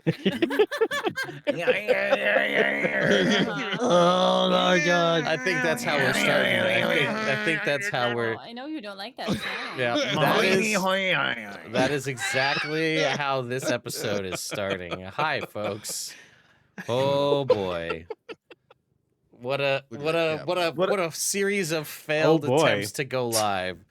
Oh my god. I think that's how we're starting. I think that's how we're. I know you don't like that sound. Yeah, that is exactly how this episode is starting. Hi, folks. Oh boy. What a series of failed attempts to go live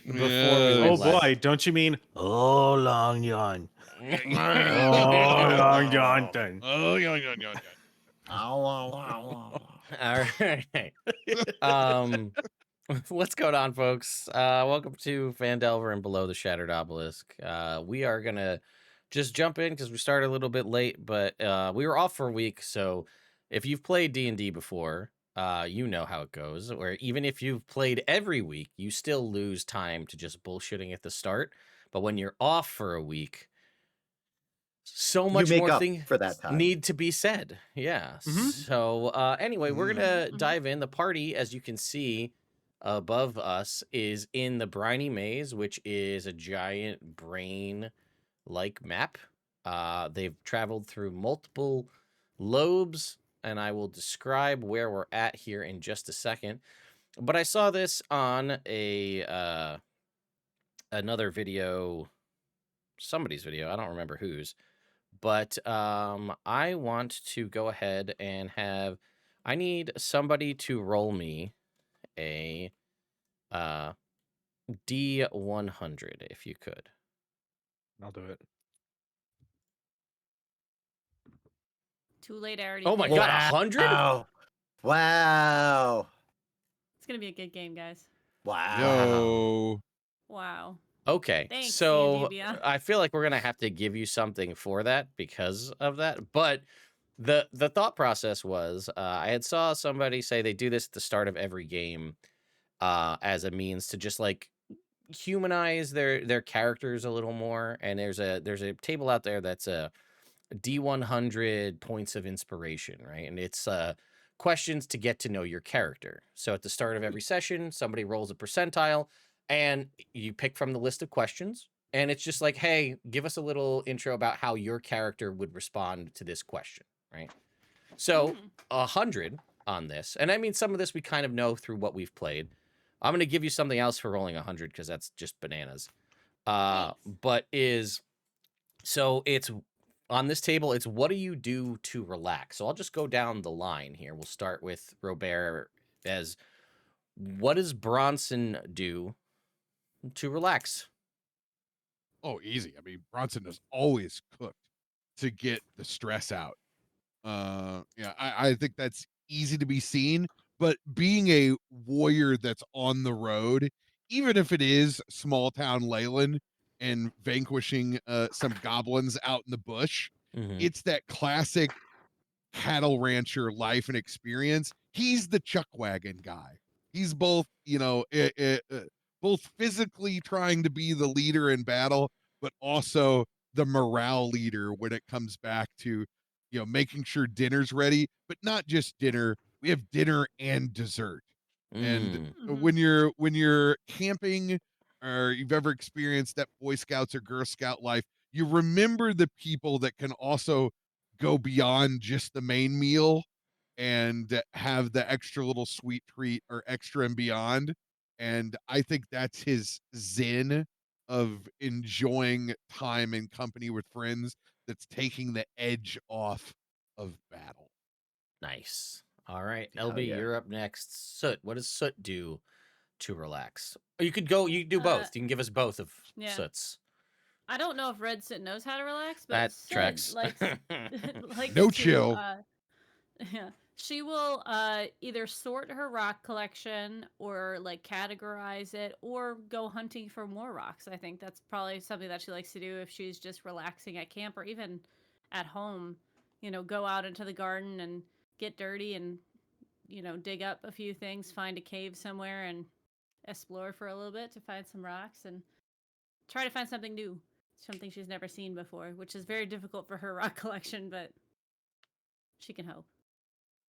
before we Oh went live. boy, don't you mean oh Long John? Oh Long John. Oh, yeah. All right. What's going on, folks? Welcome to Phandelver and Below the Shattered Obelisk. We are gonna just jump in because we started a little bit late, but we were off for a week. So if you've played D&D before, you know how it goes. Where even if you've played every week, you still lose time to just bullshitting at the start. But when you're off for a week, so much more things for that time need to be said. Yeah. So anyway, we're gonna dive in. The party, as you can see above us, is in the Briny Maze, which is a giant brain-like map. They've traveled through multiple lobes, and I will describe where we're at here in just a second. But I saw this on a another video, somebody's video. I don't remember whose. But I want to go ahead and I need somebody to roll me a D100, if you could. I'll do it. Too late, I already. Oh my did. god, 100? Wow. It's gonna be a good game, guys. Wow. Yo. Wow. Okay, Thanks, so D&D Beyond. I feel like we're gonna have to give you something for that because of that. But the thought process was, I had saw somebody say they do this at the start of every game, as a means to just like humanize their characters a little more. And there's a table out there that's a D100 points of inspiration, right? And it's questions to get to know your character. So at the start of every session, somebody rolls a percentile and you pick from the list of questions. And it's just like, hey, give us a little intro about how your character would respond to this question, right? So 100 on this. And I mean, some of this we kind of know through what we've played. I'm going to give you something else for rolling 100 because that's just bananas. But it's on this table, it's what do you do to relax? So I'll just go down the line here. We'll start with Robert as what does Bronson do to relax? Oh, easy. I mean, Bronson is always cooked to get the stress out. Yeah, I think that's easy to be seen. But being a warrior that's on the road, even if it is small town Leyland and vanquishing some goblins out in the bush, it's that classic cattle rancher life and experience. He's the chuck wagon guy. He's both, both physically trying to be the leader in battle, but also the morale leader when it comes back to, making sure dinner's ready, but not just dinner. We have dinner and dessert. And when you're camping or you've ever experienced that Boy Scouts or Girl Scout life, you remember the people that can also go beyond just the main meal and have the extra little sweet treat or extra and beyond. And I think that's his zen of enjoying time in company with friends that's taking the edge off of battle. Nice. All right, LB, you're up next. Soot, what does Soot do to relax? Or you could do both. You can give us both of Soot's. I don't know if Red Soot knows how to relax, but that Soot tracks. likes no to, chill. Yeah, she will either sort her rock collection or like categorize it or go hunting for more rocks. I think that's probably something that she likes to do if she's just relaxing at camp or even at home. Go out into the garden and get dirty and dig up a few things, find a cave somewhere and explore for a little bit to find some rocks and try to find something new, something she's never seen before, which is very difficult for her rock collection, but she can hope.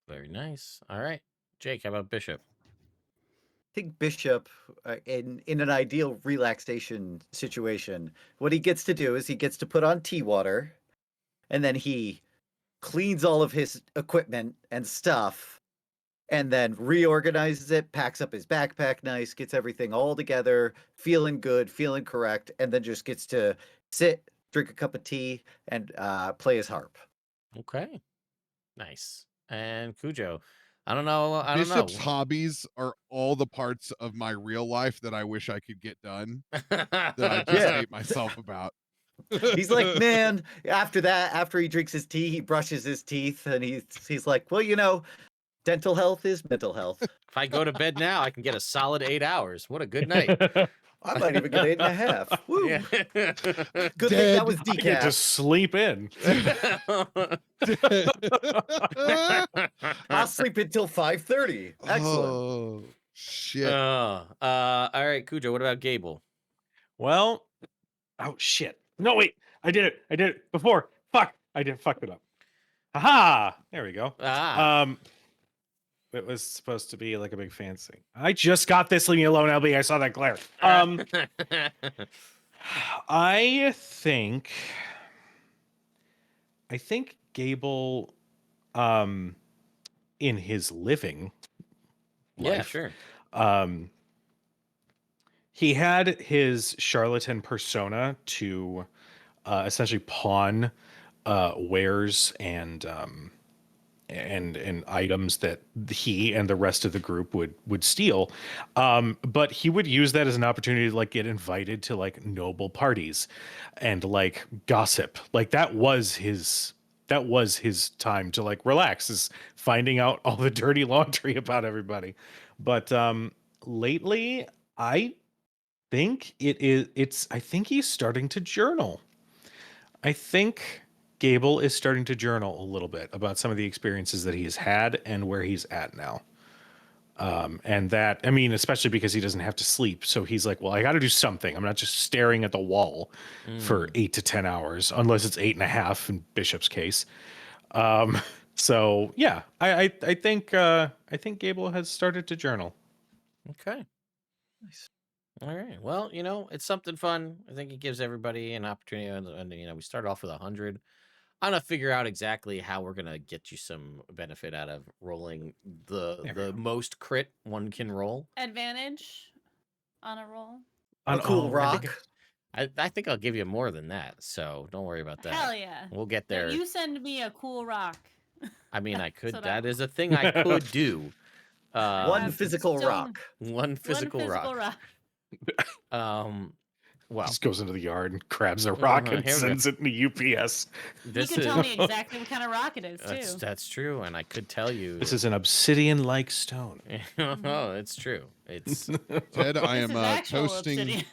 Very nice. All right, Jake, how about Bishop? I think Bishop, in an ideal relaxation situation, what he gets to do is he gets to put on tea water, and then he cleans all of his equipment and stuff, and then reorganizes it, packs up his backpack nice, gets everything all together, feeling good, feeling correct, and then just gets to sit, drink a cup of tea, and play his harp. Okay. Nice. And Cujo, I don't know. I don't Bishop's know. hobbies are all the parts of my real life that I wish I could get done, that I just Yeah. hate myself about. He's like, man, after he drinks his tea, he brushes his teeth, and he's like, well, dental health is mental health. If I go to bed now, I can get a solid 8 hours. What a good night. I might even get 8.5. Woo! Yeah. Good thing that was Dead. I get to decaf. sleep in. I'll sleep until 5:30. Excellent. Oh shit. All right, Cujo, what about Gable? Well, oh shit. No, wait. I did it before. Fuck. Fucked it up. Haha. There we go. It was supposed to be like a big fancy. I just got this. Leave me alone, LB. I saw that glare. I think Gable, in his living Yeah, life, sure. he had his charlatan persona to essentially pawn wares and items that he and the rest of the group would steal, but he would use that as an opportunity to like get invited to like noble parties and like gossip. Like that was his time to like relax, is finding out all the dirty laundry about everybody. But lately I think I think he's starting to journal. I think Gable is starting to journal a little bit about some of the experiences that he's had and where he's at now. And that, I mean, especially because he doesn't have to sleep. So he's like, well, I got to do something. I'm not just staring at the wall for 8 to 10 hours, unless it's 8.5 in Bishop's case. So yeah, I think Gable has started to journal. Okay. Nice. All right. Well, it's something fun. I think it gives everybody an opportunity. And we started off with 100. I'm gonna figure out exactly how we're gonna get you some benefit out of rolling the most crit one can roll. Advantage on a roll. A cool oh, rock. I think I'll give you more than that, so don't worry about that. Hell yeah. We'll get No, there. you send me a cool rock. I mean, I could. So That is a thing I could do. One have physical stone- rock. One physical rock. Well, just goes into the yard and grabs a rock and here we go. sends it into UPS. You this can is tell me exactly what kind of rock it is too. that's true, and I could tell you. This is an obsidian-like stone. Oh, it's true. It's Ted, I This am is actual toasting obsidian.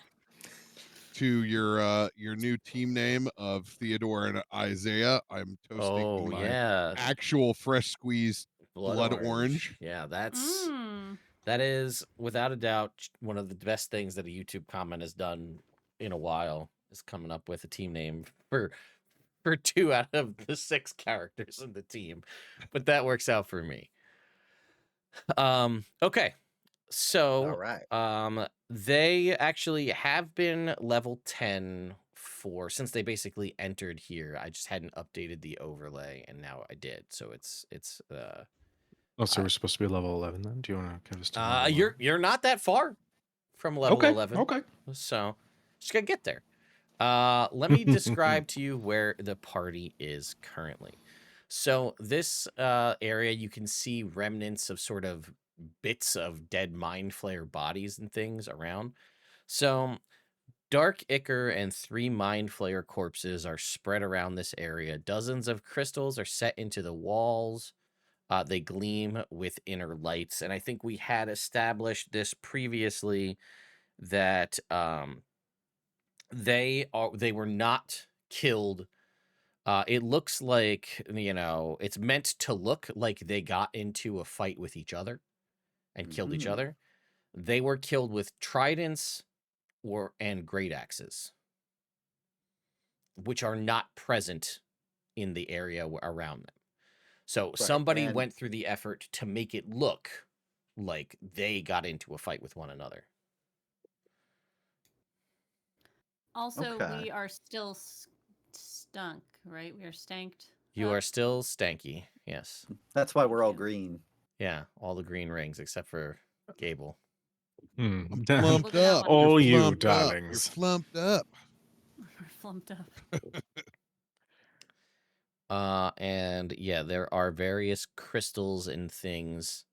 to your new team name of Theodore and Isaiah. I'm toasting oh to my yeah, actual fresh squeezed blood orange. Yeah, that's Mm. that is without a doubt one of the best things that a YouTube comment has done in a while, is coming up with a team name for 2 out of the 6 characters in the team. But that works out for me. Okay. So All right. they actually have been level 10 since they basically entered here. I just hadn't updated the overlay, and now I did. So it's Oh, so we're supposed to be level 11 then? Do you want to give us to level you're not that far from level 11. Okay. So just gotta get there. Let me describe to you where the party is currently. So this area, you can see remnants of sort of bits of dead mind flayer bodies and things around. So Dark Ichor and 3 mind flayer corpses are spread around this area. Dozens of crystals are set into the walls. They gleam with inner lights, and I think we had established this previously, that they were not killed. It looks like, it's meant to look like they got into a fight with each other and killed each Mhm. other. They were killed with tridents and great axes, which are not present in the area around them. So somebody and- went through the effort to make it look like they got into a fight with one another. Also, Okay. we are still stunk, right? We are stanked. You up. are still stanky. Yes. That's why we're all you. green. Yeah. All the green rings except for Gable. Hmm. I'm Look flumped at that up. one. Oh, You're you flumped up. You're darlings. flumped up. We're flumped up. And yeah, there are various crystals and things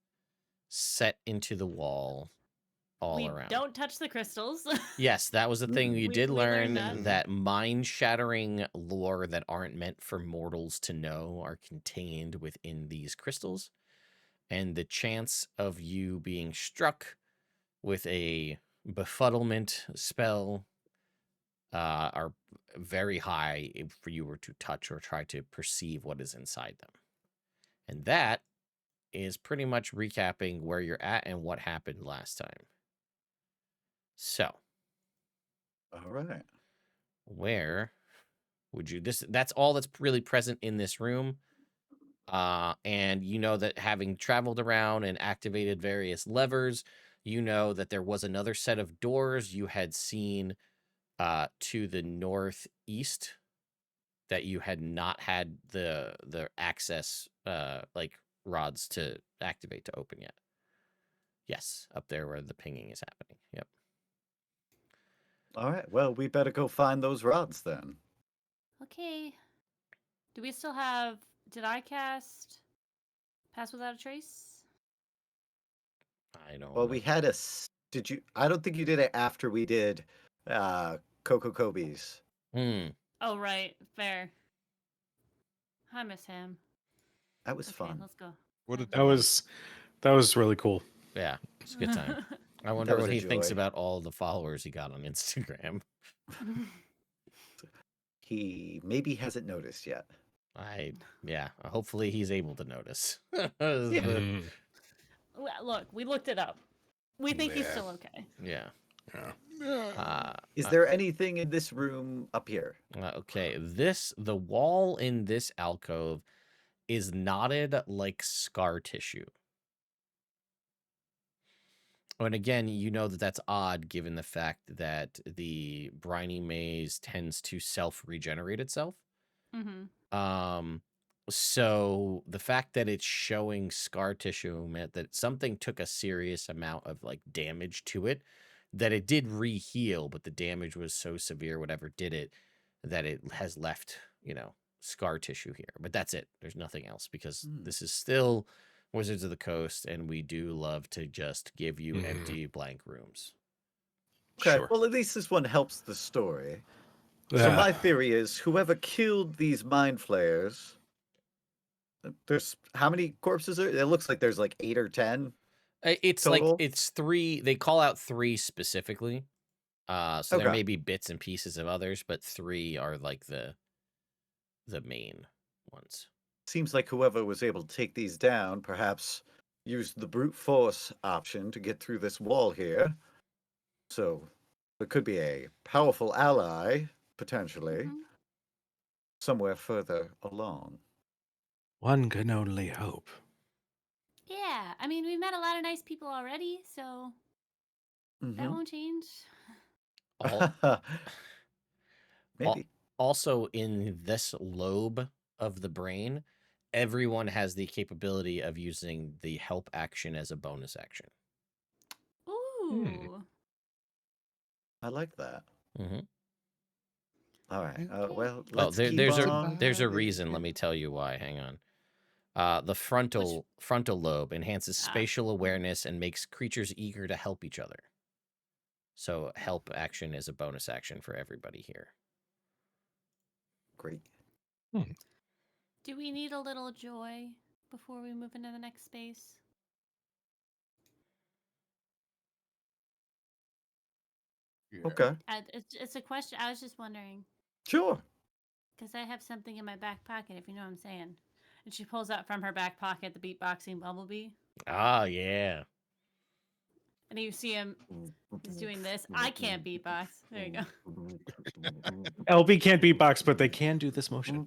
set into the wall all We around. don't touch the crystals. Yes, that was the thing. You did We learned learn that. that mind-shattering lore that aren't meant for mortals to know are contained within these crystals. And the chance of you being struck with a befuddlement spell are very high if you were to touch or try to perceive what is inside them. And that is pretty much recapping where you're at and what happened last time. So, All right. where would you that's all that's really present in this room. And you know that having traveled around and activated various levers, you know that there was another set of doors you had seen to the northeast that you had not had the access like rods to activate to open yet. Yes, up there where the pinging is happening. Yep. All right. Well, we better go find those rods then. Okay. Do we still have? Did I cast Pass Without a Trace? I don't Well, know. we had Did you? I don't think you did it after we did Coco Kobe's. Hmm. Oh right, fair. I miss him. That was Okay, fun. let's go. What a That was really cool. Yeah, it's a good time. I That wonder was what a he thinks joy. about all the followers he got on Instagram. He maybe hasn't noticed yet. Yeah, hopefully he's able to notice. Yeah. Mm, Well, look, we looked it up. We think he's Yeah. still okay. Yeah. Yeah. Is there anything in this room up here? Okay, the wall in this alcove is knotted like scar tissue. And again, you know that that's odd given the fact that the Briny Maze tends to self-regenerate itself. Mm-hmm. So the fact that it's showing scar tissue meant that something took a serious amount of like damage to it, that it did re-heal, but the damage was so severe, whatever did it, that it has left, scar tissue here. But that's it. There's nothing else because this is still Wizards of the Coast, and we do love to just give you empty blank rooms. Okay. Sure. Well, at least this one helps the story. So Yeah. my theory is whoever killed these mind flayers. There's how many corpses are? It looks like there's like 8 or 10. It's Total? like it's 3. They call out 3 specifically. So there Okay. may be bits and pieces of others, but 3 are like the main ones. Seems like whoever was able to take these down perhaps used the brute force option to get through this wall here. So there could be a powerful ally, potentially, Mhm. somewhere further along. One can only hope. Yeah, I mean, we met a lot of nice people already, so that won't change. All, Maybe. also in this lobe of the brain, everyone has the capability of using the help action as a bonus action. Ooh. I like that. Mm-hmm. All right. Okay. Well, Oh, let's keep on. there's a reason. Let me tell you why. Hang on. The frontal lobe enhances spatial awareness and makes creatures eager to help each other. So help action is a bonus action for everybody here. Great. Do we need a little joy before we move into the next space? Yeah. Okay. It's a question. I was just wondering Sure. because I have something in my back pocket, if you know what I'm saying. And she pulls out from her back pocket the beatboxing bumblebee, Ah, yeah. and you see him. He's doing this. I can't beatbox. There you go. LB can't beatbox, but they can do this motion.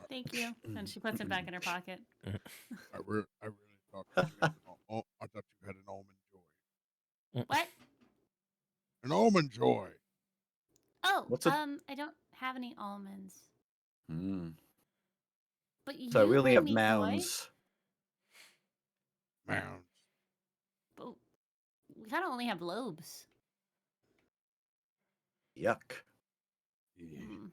Thank you. And she puts it back in her pocket. I really thought I thought you had an almond joy. What? An almond joy. Oh, What's a- I don't have any almonds. Hmm. But you So we only bring have me mounds. Mounds. But we kind of only have lobes. Yuck. Mm.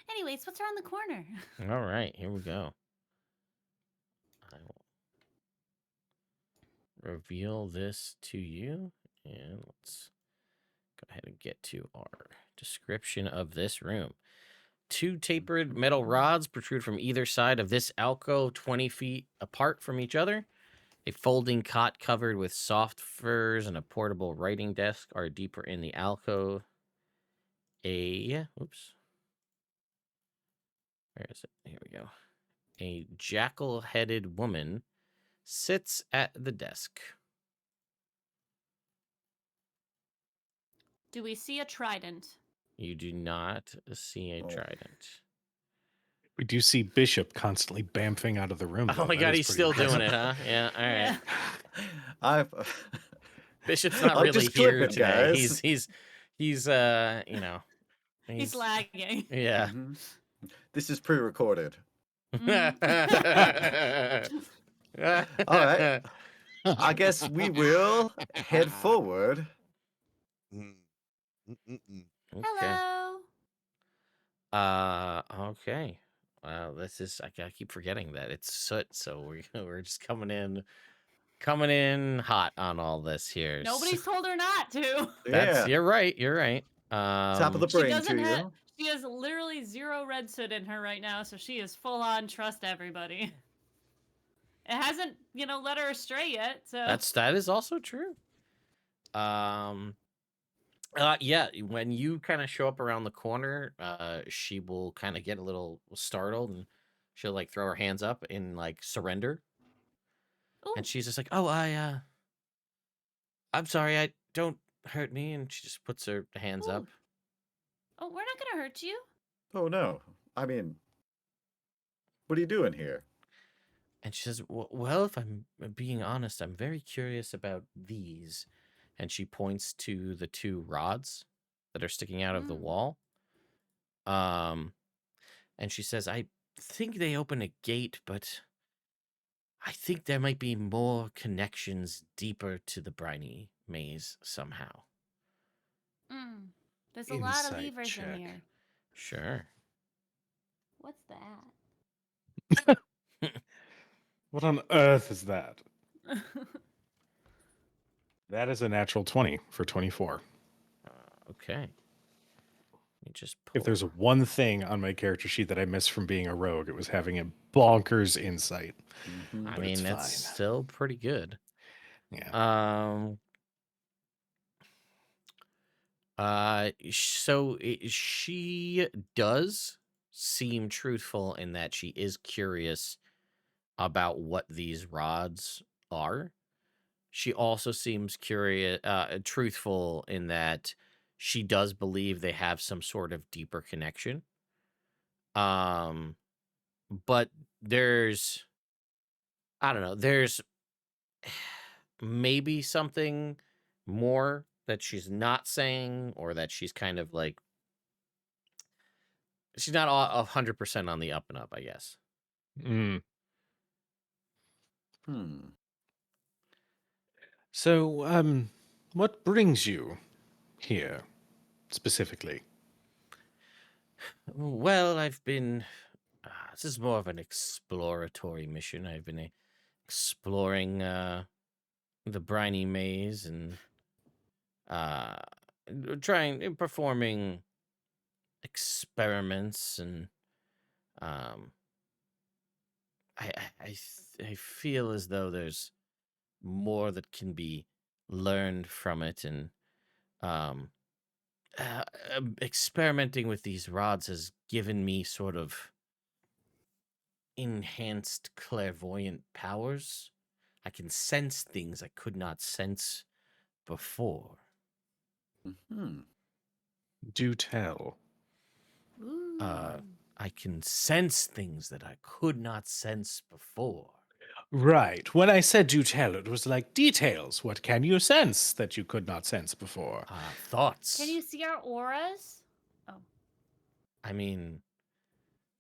Anyways, what's around the corner? All right, here we go. I will reveal this to you, and let's go ahead and get to our description of this room. 2 tapered metal rods protrude from either side of this alcove 20 feet apart from each other. A folding cot covered with soft furs and a portable writing desk are deeper in the alcove. Oops. Where is it? Here we go. A jackal-headed woman sits at the desk. Do we see a trident? You do not see a Oh. trident. We do see Bishop constantly bamfing out of the room. Oh though. my That god, is he's pretty still impressive. doing it, huh? Yeah, all right. Yeah. I've Bishop's not I'm really just here clipping, today. guys. He's you know, He's lagging. yeah. Mhm. This is pre-recorded. Mhm. All right. I guess we will head forward. Mm. Mm-mm-mm. Okay. Hello. Okay. Wow, this is I keep forgetting that it's soot, so we're just coming in hot on all this here. Nobody's told her not to. That's Yeah. you're right. You're right. Top of the She brain doesn't to have. you. She has literally 0 red soot in her right now, so she is full on trust everybody. It hasn't, led her astray yet. So that is also true. Yeah, when you kind of show up around the corner, she will kind of get a little startled and she'll like throw her hands up in like surrender. Ooh. And she's just like, "Oh, I'm sorry, I don't hurt me." And she just puts her hands up. Ooh. Oh, we're not gonna hurt you. Oh no. I mean, what are you doing here? And she says, "Well, if I'm being honest, I'm very curious about these." And she points to the 2 rods that are sticking out of the Mm. wall. And she says, "I think they open a gate, but I think there might be more connections deeper to the Briny Maze somehow." Mm. There's a lot of Insight levers in check. here. Sure. What's that? What on earth is that? That is a natural 20 for 24. Okay. Let me just If there's pull. one thing on my character sheet that I missed from being a rogue, it was having a bonkers insight. Mhm. I but mean, it's that's fine. still pretty good. Yeah. So she does seem truthful in that she is curious about what these rods are. She also seems truthful in that she does believe they have some sort of deeper connection. But I don't know, there's maybe something more that she's not saying, or that she's kind of like, she's not 100% on the up and up, I guess. Mm. Hmm. So, what brings you here specifically? Well, I've been. This is more of an exploratory mission. I've been exploring the Briny Maze and uh, performing experiments, and um, I feel as though there's more that can be learned from it, and um, experimenting with these rods has given me sort of enhanced clairvoyant powers. I can sense things I could not sense before. Hmm. Do tell. Ooh. I can sense things that I could not sense before. Right. When I said do tell, it was like details. What can you sense that you could not sense before? Thoughts. Can you see our auras? Oh, I mean,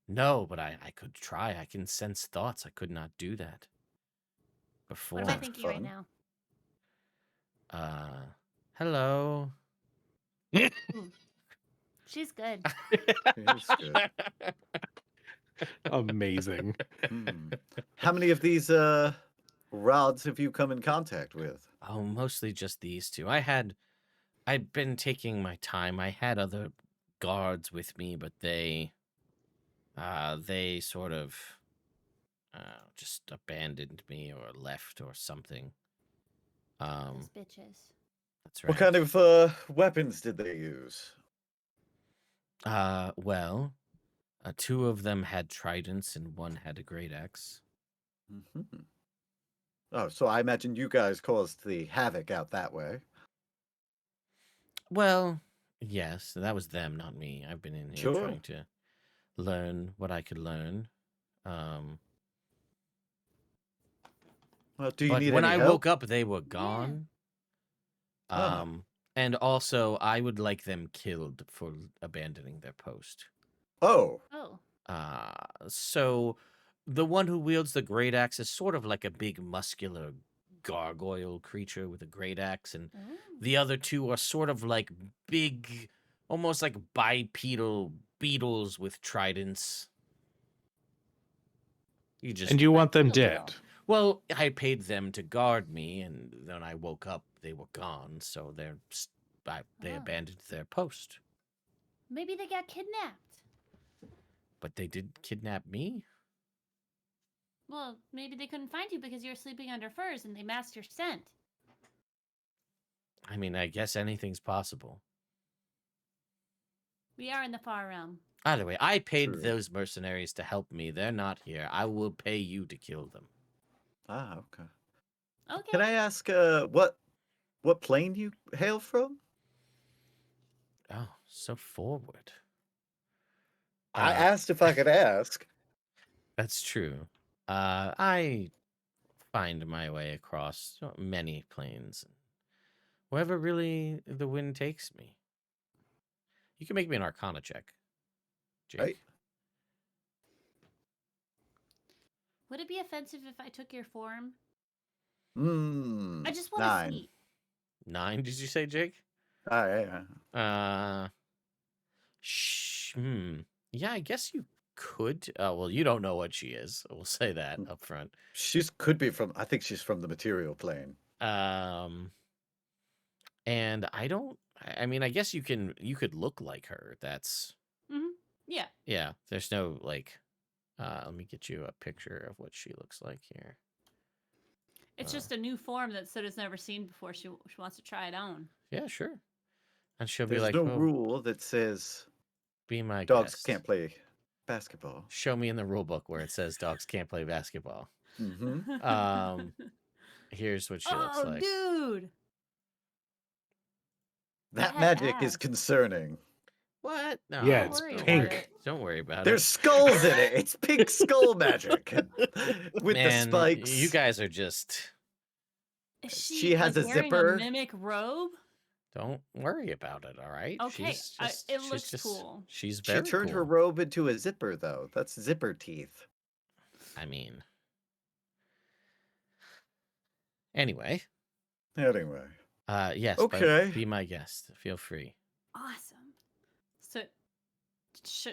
no, but I could try. I can sense thoughts. I could not do that before. what am I Sounds thinking right fun. now? Hello. Ooh, she's good. It's good. Amazing. Hmm. How many of these rods have you come in contact with? Oh, mostly just these two. I'd been taking my time. I had other guards with me, but they sort of just abandoned me or left or something. Those bitches. That's right. What kind of weapons did they use? Well, two of them had tridents and one had a great axe. Mm-hmm. Oh, so I imagine you guys caused the havoc out that way. Well, yes, that was them, not me. I've been in here Sure. trying to learn what I could learn. Um, Well, do you but need when any I help? woke up, they were gone. Ah. And also, I would like them killed for abandoning their post. Oh, Oh, So the one who wields the great axe is sort of like a big muscular gargoyle creature with a great axe, and oh. the other two are sort of like big, almost like bipedal beetles with tridents. You just And you want them Bipedal dead. beetle. well, I paid them to guard me, and then I woke up, they were gone, so they Oh. abandoned their post. Maybe they got kidnapped. But they did kidnap me. Well, maybe they couldn't find you because you're sleeping under furs and they masked your scent. I mean, I guess anything's possible. We are in the far realm. Either way, I paid True. those mercenaries to help me. They're not here. I will pay you to kill them. okay. Okay. Can I ask what plane you hail from? Oh, so forward. I Uh, asked if I could ask. That's true. I find my way across many planes, wherever really the wind takes me. You can make me an Arcana check, Jake. Right. Would it be offensive if I took your form? Hmm. I just want to 9. see. 9, did you say, Jake? Yeah. Yeah, I guess you could. Well, you don't know what she is. We'll say that up front. She's could be from. I think she's from the material plane. And I don't. I mean, I guess you could look like her. That's Yeah. yeah. There's no like. Let me get you a picture of what she looks like here. It's just a new form that Soda's never seen before. She wants to try it on. Yeah, sure. And she'll There's be like, no "Oh, rule that says be my dogs guest." can't play basketball. Show me in the rule book where it says dogs can't play basketball. Mm-hmm. Here's what she looks Oh, like. dude. That had magic is abs. concerning. What? No, Yeah, Don't it's worry about pink. it. Don't worry about There's it. skulls in it. It's pink skull magic with the Man, spikes. you guys are just. Is She has like, a wearing zipper. a mimic robe? Don't worry about it, all right? Okay, it she's looks just- cool. She's She very turned her cool. robe into a zipper, though. That's zipper teeth. I mean. Anyway. Anyway. Yes, Okay. but be my guest. Feel free. Awesome. So,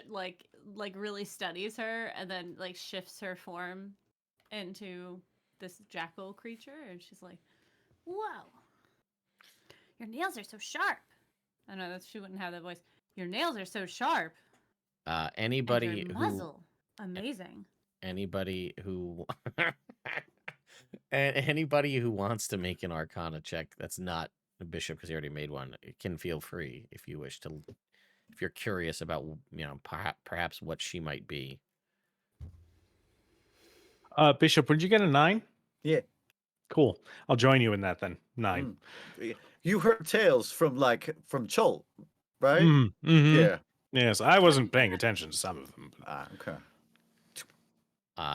like really studies her and then like shifts her form into this jackal creature, and she's like, "Whoa, your nails are so sharp." I know that she wouldn't have that voice. Your nails are so sharp. And Anybody your who muzzle, amazing. anybody who anybody who wants to make an Arcana check that's not a bishop because he already made one can feel free if you wish to. If you're curious about perhaps what she might be. Bishop, would you get a 9? Yeah. Cool. I'll join you in that then. 9. You heard tales from Chult, right? Mm-hmm. Yeah. Yes, I wasn't paying attention to some of them. Okay.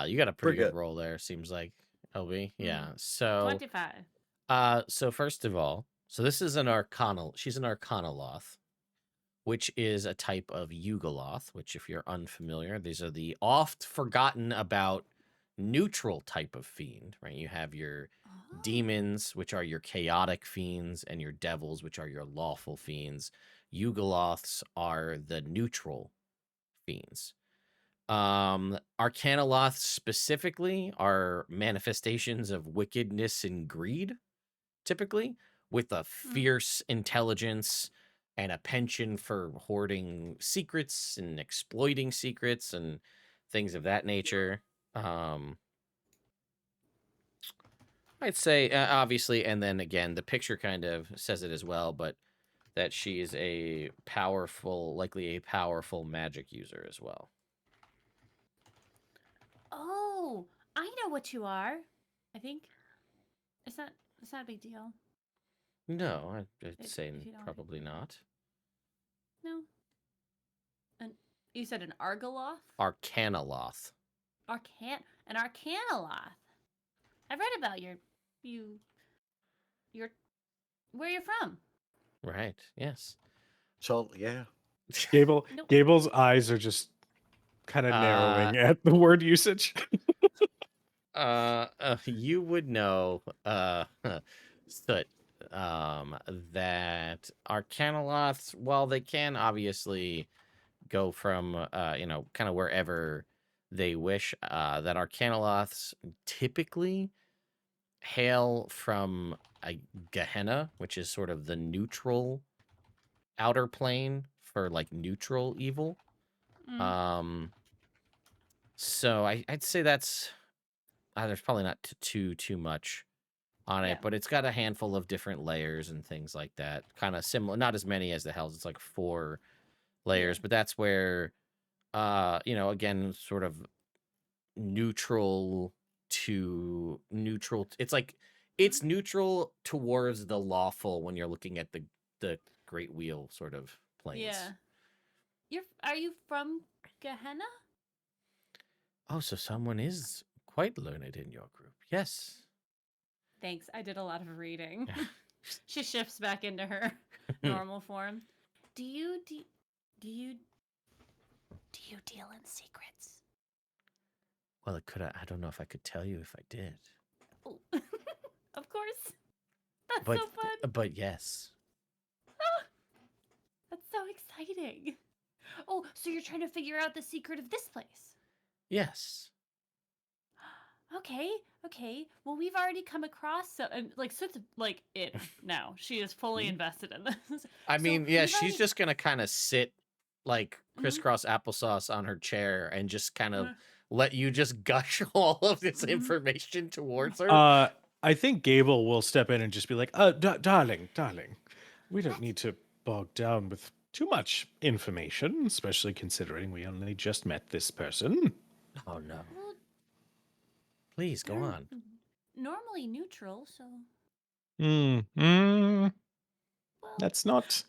You got a pretty Pretty good good. roll there. Seems like LB? Mm. Yeah. So 25. so first of all, so this is she's an arcanaloth, which is a type of Yugoloth, which if you're unfamiliar, these are the oft forgotten about neutral type of fiend, right? You have your Oh. demons, which are your chaotic fiends, and your devils, which are your lawful fiends. Yugoloths are the neutral fiends. Arcanaloths specifically are manifestations of wickedness and greed, typically, with a fierce intelligence and a penchant for hoarding secrets and exploiting secrets and things of that nature. I'd say, obviously, and then again, the picture kind of says it as well, but that she is likely a powerful magic user as well. Oh, I know what you are. I think it's not a big deal. No, I'd If say you don't probably not. No. And you said an argoloth? Arcanaloth. An arcanaloth. I've read about your where you're from. Right, yes. So yeah. Nope. Gable's eyes are just kind of narrowing at the word usage. You would know, Soot, that arcanaloths, while they can obviously go from, kind of wherever they wish, that arcanaloths typically hail from a Gehenna, which is sort of the neutral outer plane for like neutral evil. Mm. So I'd say that's there's probably not too much on it, Yeah. but it's got a handful of different layers and things like that. Kind of similar, not as many as the Hells. It's like 4 layers, Yeah. but that's where, again, sort of neutral to neutral. It's like it's neutral towards the lawful when you're looking at the Great Wheel sort of planes. Yeah. Are you from Gehenna? Oh, so someone is quite learned in your group. Yes. Thanks. I did a lot of reading. She shifts back into her normal form. Do you deal in secrets? Well, I don't know if I could tell you if I did. Oh. Of course. That's But so fun. but yes. That's so exciting. Oh, so you're trying to figure out the secret of this place. Yes. Okay. Well, we've already come across Soot's like it now. She is fully invested in this. I So mean, yeah, we've she's already- just gonna kind of sit like Mhm. crisscross applesauce on her chair and just kind of Mhm. let you just gush all of this Mhm. information towards her. I think Gable will step in and just be like, darling, we don't need to bog down with too much information, especially considering we only just met this person. Oh no. Well, Please go you're on. normally neutral, so Well, that's not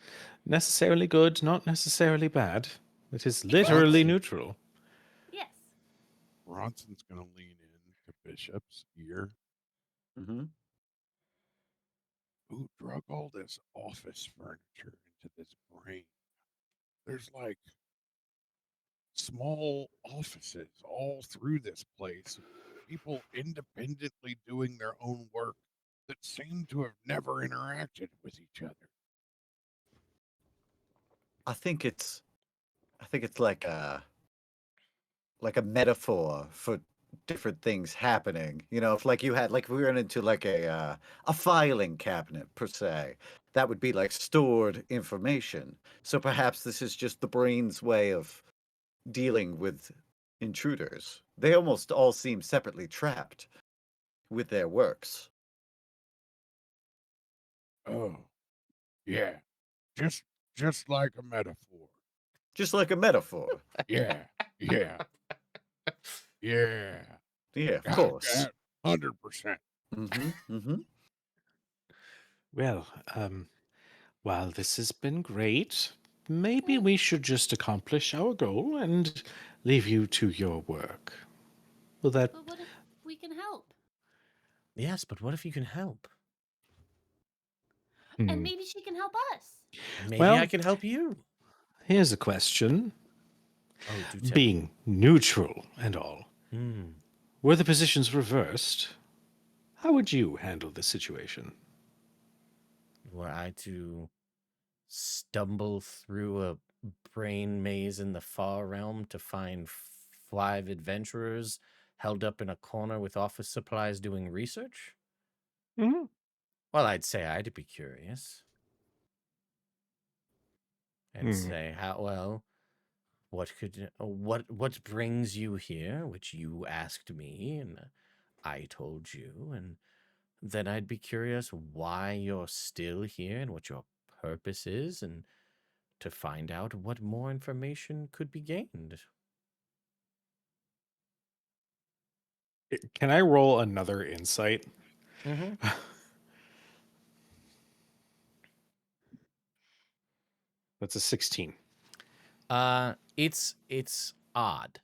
necessarily good, not necessarily bad. It is literally Exactly. neutral. Yes. Bronson's gonna lean in to Bishop's ear. Mm-hmm. Who drug all this office furniture into this brain? There's like small offices all through this place. People independently doing their own work that seem to have never interacted with each other. I think it's like a metaphor for different things happening. You know, if like you had like we went into like a filing cabinet per se, that would be like stored information. So perhaps this is just the brain's way of dealing with intruders. They almost all seem separately trapped with their works. Oh, yeah. Just like a metaphor. Just like a metaphor. Yeah. Yeah. Yeah. Yeah, of course. 100%. Mm-hmm. Mm-hmm. Well, while this has been great, maybe we should just accomplish our goal and leave you to your work. Will that But what if we can help? Yes, but what if you can help? And Hmm. maybe she can help us. Maybe I Well- can help you. Here's a question. Oh, do tell. Being neutral and all, Hmm. were the positions reversed, how would you handle this situation? Were I to stumble through a brain maze in the far realm to find 5 adventurers held up in a corner with office supplies doing research? Mm-hmm. Well, I'd say I'd be curious. And say, what brings you here, which you asked me, and I told you, and then I'd be curious why you're still here and what your purpose is, and to find out what more information could be gained. Can I roll another insight? Mm-hmm. That's a 16. It's odd,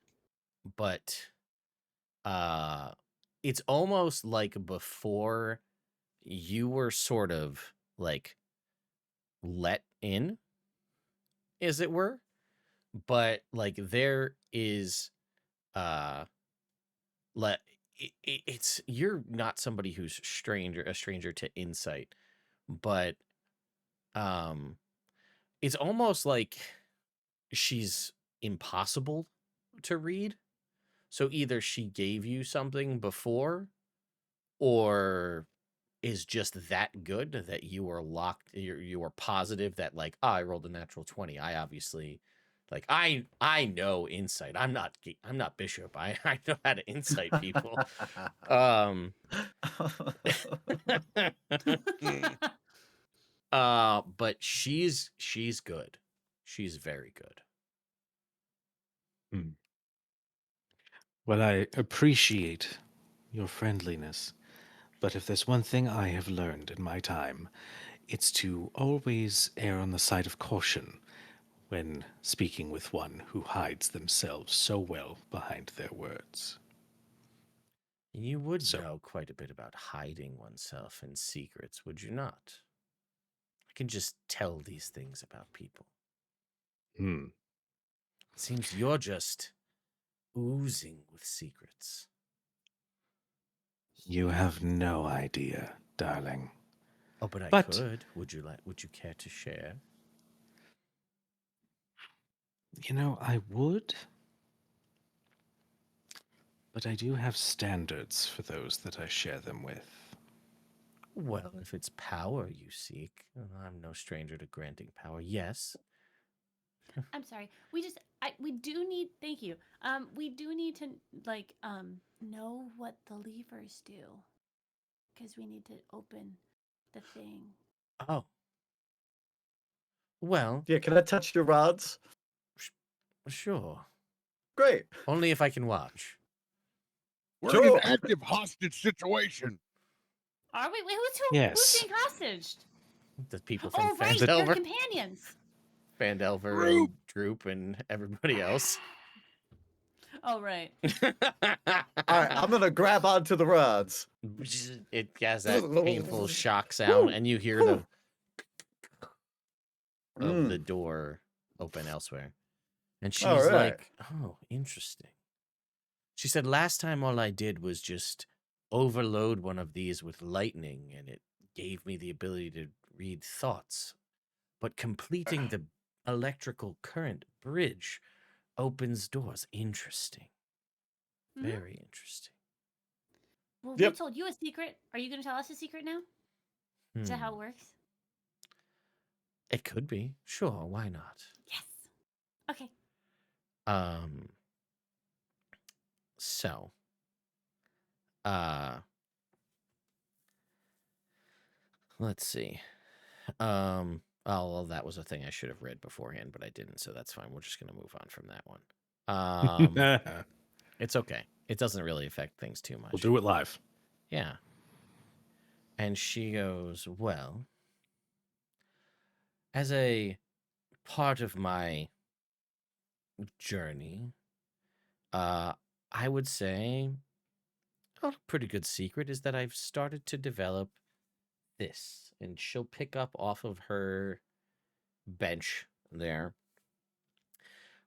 but uh, it's almost like before you were sort of like let in, as it were, but like there is let it's you're not somebody who's a stranger to insight, but um it's almost like she's impossible to read. So either she gave you something before, or is just that good that you were locked. You were positive that like, I rolled a natural 20. I obviously, like, I know insight. I'm not Bishop. I know how to insight people. Um, but she's good. She's very good. Hmm. Well, I appreciate your friendliness, but if there's one thing I have learned in my time, it's to always err on the side of caution when speaking with one who hides themselves so well behind their words. You would So- know quite a bit about hiding oneself in secrets, would you not? I can just tell these things about people. Hmm. It seems you're just oozing with secrets. You have no idea, darling. Oh, but I But- could. Would you care to share? I would. But I do have standards for those that I share them with. Well, if it's power you seek, I'm no stranger to granting power. Yes. I'm sorry. We do need. Thank you. We do need to know what the levers do, because we need to open the thing. Oh. Well, Yeah, can I touch your rods? sure. Great. Only if I can watch. We're in Sure. an active hostage situation. Are we? Wait, who's Yes. being hostaged? The people from Oh, right, your Phandelver, companions. Phandelver, and Droop, and everybody else. Oh, right. All right, I'm gonna grab onto the rods. It has that painful shock sound, and you hear the of the door open elsewhere. And she's All right. like, "Oh, interesting." She said, "Last time all I did was just overload one of these with lightning, and it gave me the ability to read thoughts. But completing the electrical current bridge opens doors. Interesting. Mhm. Very interesting." Well, Yep. we told you a secret. Are you going to tell us a secret now? Is that how it works? It could be. Sure, why not? Yes. Okay. So, uh, let's see. Oh, well, that was a thing I should have read beforehand, but I didn't, so that's fine. We're just gonna move on from that one. It's okay. It doesn't really affect things too much. We'll do it live. Yeah. And she goes, "Well, as a part of my journey, I would say a pretty good secret is that I've started to develop this. And she'll pick up off of her bench there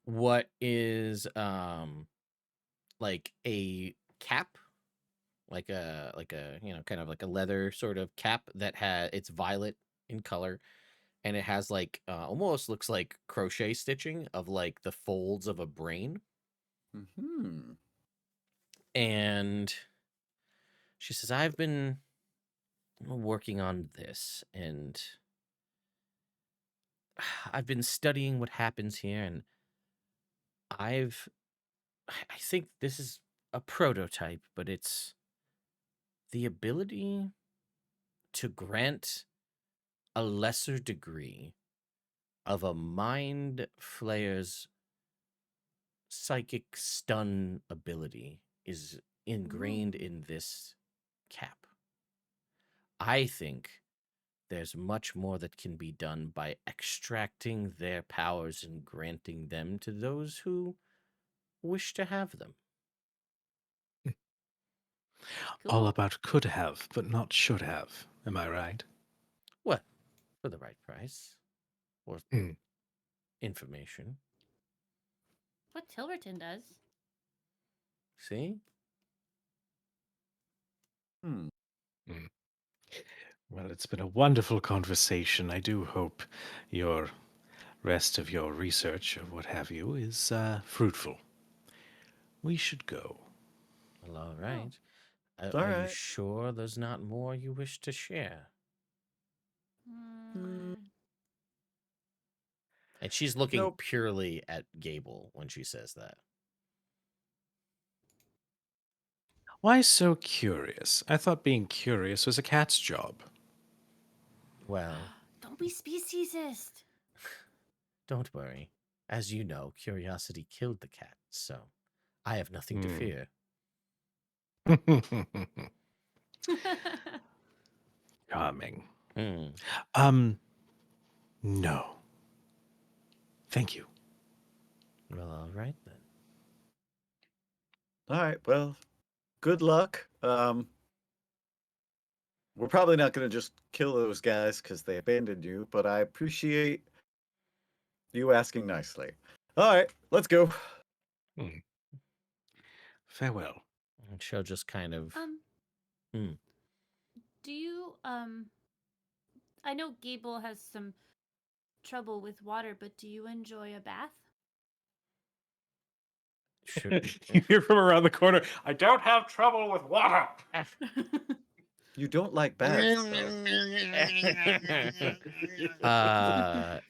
what is like a cap, like a kind of like a leather sort of cap that it's violet in color, and it has like almost looks like crochet stitching of like the folds of a brain. Hmm. And she says, I've been working on this, and I've been studying what happens here, and I think this is a prototype, but it's the ability to grant a lesser degree of a mind flayer's psychic stun ability is ingrained Ooh. in this cap. I think there's much more that can be done by extracting their powers and granting them to those who wish to have them. All Cool. about could have, but not should have. Am I right? Well, for the right price or Hmm. information. What Tilverton does. See? Hmm. Hmm. Well, it's been a wonderful conversation. I do hope your rest of your research or what have you is fruitful. We should go. Well, all Oh. right. All Are you right. sure there's not more you wish to share? Mm, And she's looking nope. purely at Gable when she says that. Why so curious? I thought being curious was a cat's job. Well, Don't be speciesist. don't worry. As you know, curiosity killed the cat, so I have nothing to Hmm. fear. Charming. Hmm. No. Thank you. Well, all right then. All right. Well, good luck. We're probably not going to just kill those guys because they abandoned you, but I appreciate you asking nicely. All right, let's go. Hmm. Farewell. And she'll just kind of. Hmm. Do you I know Gable has some trouble with water, but do you enjoy a bath? Sure. You hear from around the corner, I don't have trouble with water. You don't like baths, though. uh,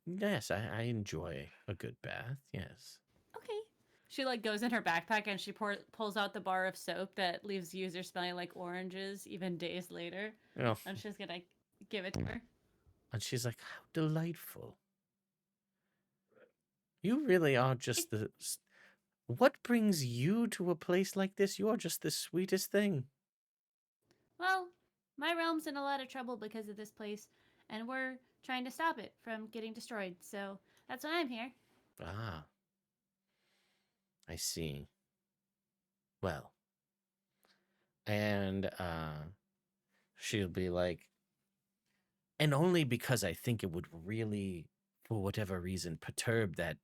yes, I enjoy a good bath. Yes. Okay. She like goes in her backpack and she pulls out the bar of soap that leaves users smelling like oranges even days later. Oh, And she's gonna give it to her. and she's like, "How delightful! You really are just the. What brings you to a place like this? You are just the sweetest thing." Well, my realm's in a lot of trouble because of this place, and we're trying to stop it from getting destroyed. So that's why I'm here. Ah, I see. Well, and she'll be like, and only because I think it would really, for whatever reason, perturb that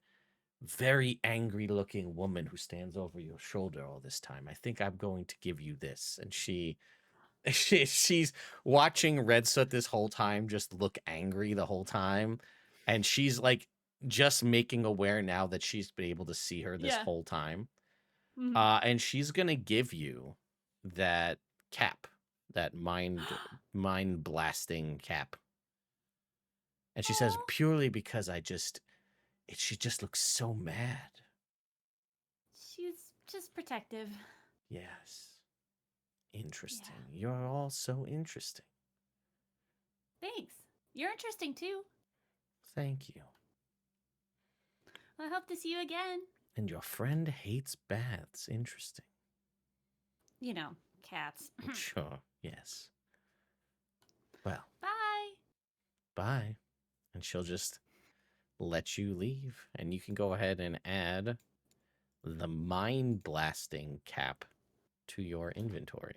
very angry looking woman who stands over your shoulder all this time. I think I'm going to give you this. And she's watching Red Soot this whole time just look angry the whole time. And she's like just making aware now that she's been able to see her this Yeah. whole time. Mhm. And she's gonna give you that cap, that mind blasting cap. And she says, Aw. purely because she just looks so mad. She's just protective. Yes. Interesting. You're all so interesting. Thanks. You're interesting too. Thank you. I hope to see you again. And your friend hates baths. Interesting. You know, cats. Sure. Yes. Well, Bye. bye. And she'll just let you leave. And you can go ahead and add the mind blasting cap to your inventory.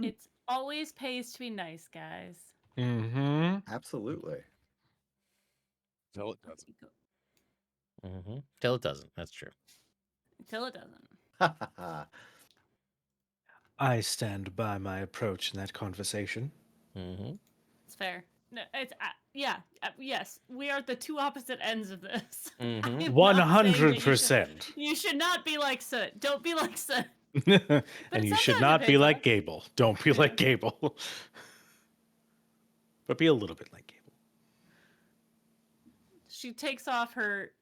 It always pays to be nice, guys. Mm-hmm. Absolutely. Until it doesn't. Till it doesn't. That's true. Until it doesn't. I stand by my approach in that conversation. It's fair. No, it's yes. We are at the two opposite ends of this. I am not saying that 100%. You should not be like Soot. Don't be like Soot. And you should sometimes it not be pays like off. Gable. Don't be like Gable. But be a little bit like Gable. She takes off her,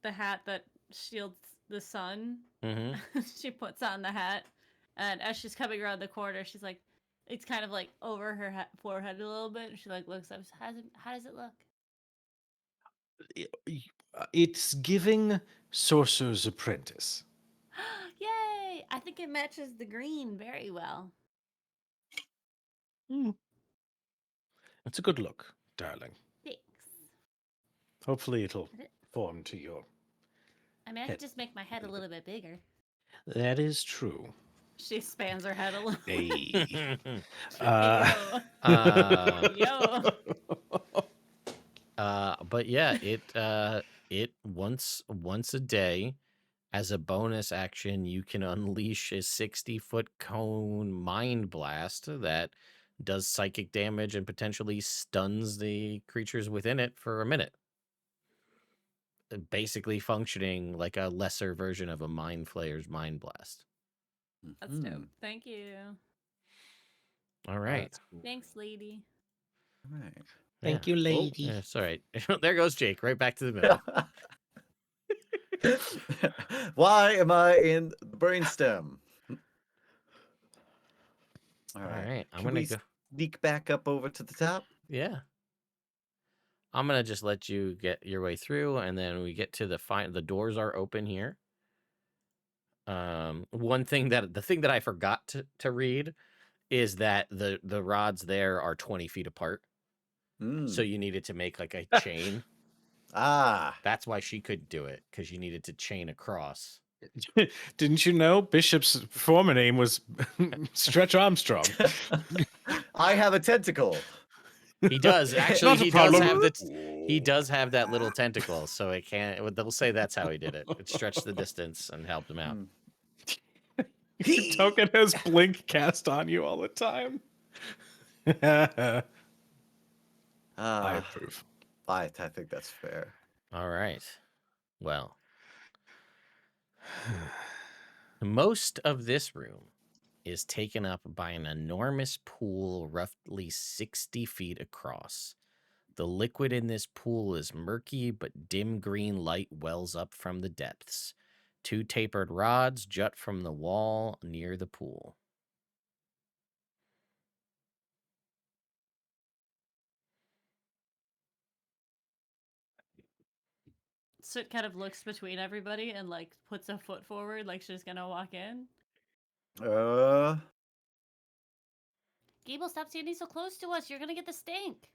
the hat that shields the sun. She puts on the hat, and as she's coming around the corner, she's like, it's kind of like over her forehead a little bit, and she like looks up. How does it look? It's giving Sorcerer's Apprentice. Yay! I think it matches the green very well. It's a good look, darling. Thanks. Hopefully it'll form to your... I mean, I could just make my head a little bit bigger. That is true. She spans her head a little. Hey. Yo. But yeah, it once a day, as a bonus action, you can unleash a 60-foot cone mind blast that does psychic damage and potentially stuns the creatures within it for a minute. Basically functioning like a lesser version of a mind flayer's mind blast. That's dope. Thank you. All right. That's cool. Thanks, lady. All right. Thank you, lady. Yeah, it's all right. There goes Jake, right back to the middle. Why am I in the brainstem? All All right. right. I'm Can gonna we go. sneak back up over to the top? Yeah. I'm gonna just let you get your way through, and then we get to the doors are open here. The thing that I forgot to read is that the rods there are 20 feet apart. So you needed to make like a chain. That's why she couldn't do it, because you needed to chain across. Didn't you know Bishop's former name was Stretch Armstrong? I have a tentacle. He does actually. Not a He does problem. have he does have that little tentacle, so it can't. They'll say that's how he did it. It stretched the distance and helped him out. Your token has Blink cast on you all the time. I approve. I think that's fair. All right. Well, most of this room is taken up by an enormous pool roughly 60 feet across. The liquid in this pool is murky, but dim green light wells up from the depths. 2 tapered rods jut from the wall near the pool. Soot kind of looks between everybody and like puts a foot forward, like she's gonna walk in. Gable, stop standing so close to us. You're gonna get the stink.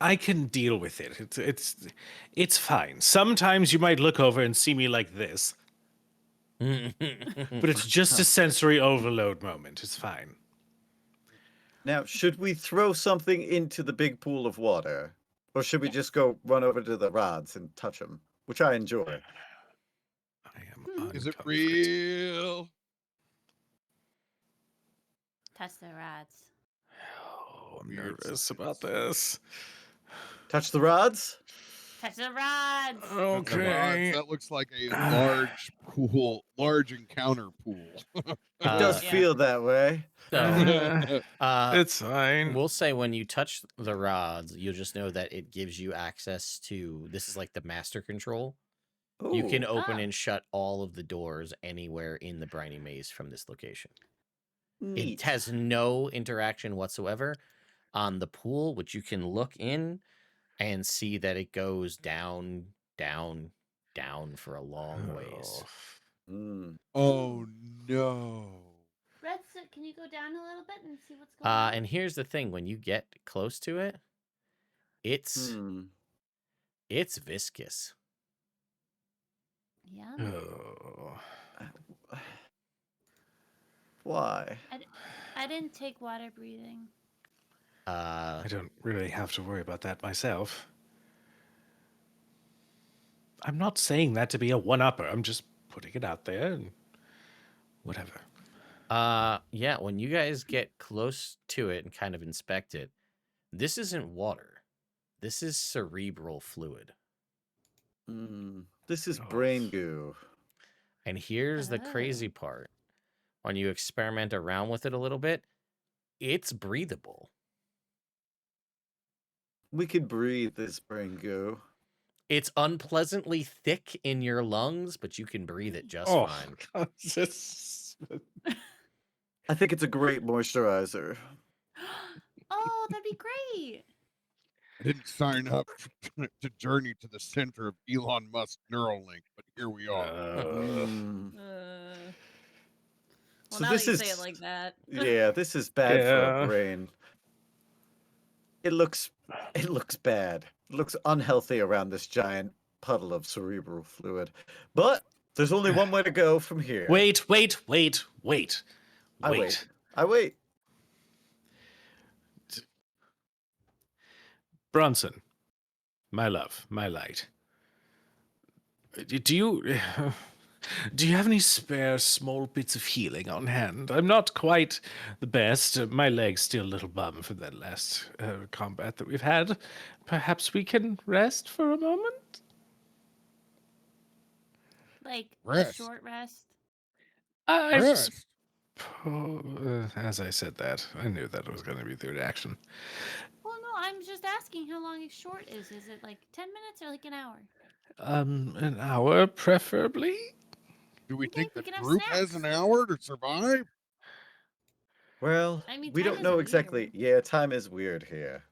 I can deal with it. It's fine. Sometimes you might look over and see me like this, but it's just a sensory overload moment. It's fine. Now, should we throw something into the big pool of water? Or should we just go run over to the rods and touch them? Which I enjoy. I am Is it uncomfort. real? Touch the rods. Oh, I'm Weird nervous science. about this. Touch the rods? Touch the rods. The rods, Okay. that looks like a large pool, large encounter pool. It does Yeah. feel that way. So, It's fine. we'll say when you touch the rods, you'll just know that it gives you access to, this is like the master control. You can Ooh. open and shut all of the doors anywhere in the Briny Maze from this location. Neat. It has no interaction whatsoever on the pool, which you can look in and see that it goes down, down, down for a long ways. Oh no. Red Soot, can you go down a little bit and see what's going on? And here's the thing: when you get close to it, it's viscous. Yum. Oh, Why? I didn't take water breathing. Uh, I don't really have to worry about that myself. I'm not saying that to be a one-upper. I'm just putting it out there and whatever. yeah, when you guys get close to it and kind of inspect it, this isn't water. This is cerebral fluid. This is Oh. brain goo. And here's the crazy part. When you experiment around with it a little bit, it's breathable. We could breathe this brain goo. It's unpleasantly thick in your lungs, but you can breathe it just Oh, fine. God, this- I think it's a great moisturizer. Oh, that'd be great. I didn't sign up to journey to the center of Elon Musk's Neuralink, but here we are. Mm. Well, So now this that you is say it like that. yeah, this is bad for Yeah. a brain. It looks bad. It looks unhealthy around this giant puddle of cerebral fluid. But there's only one way to go from here. Wait. I wait. Bronson, my love, my light. Do you have any spare small bits of healing on hand? I'm not quite the best. My leg's still a little bum from that last combat that we've had. Perhaps we can rest for a moment? Like a Rest. short rest. Rest. As I said that, I knew that was going to be the reaction. Well, no, I'm just asking how long a short is. Is it like 10 minutes or like an hour? An hour, preferably? Do we Okay, think we the can have group has an snacks. hour to survive? Well, I mean, we time don't is know weird. exactly. Yeah, time is weird here.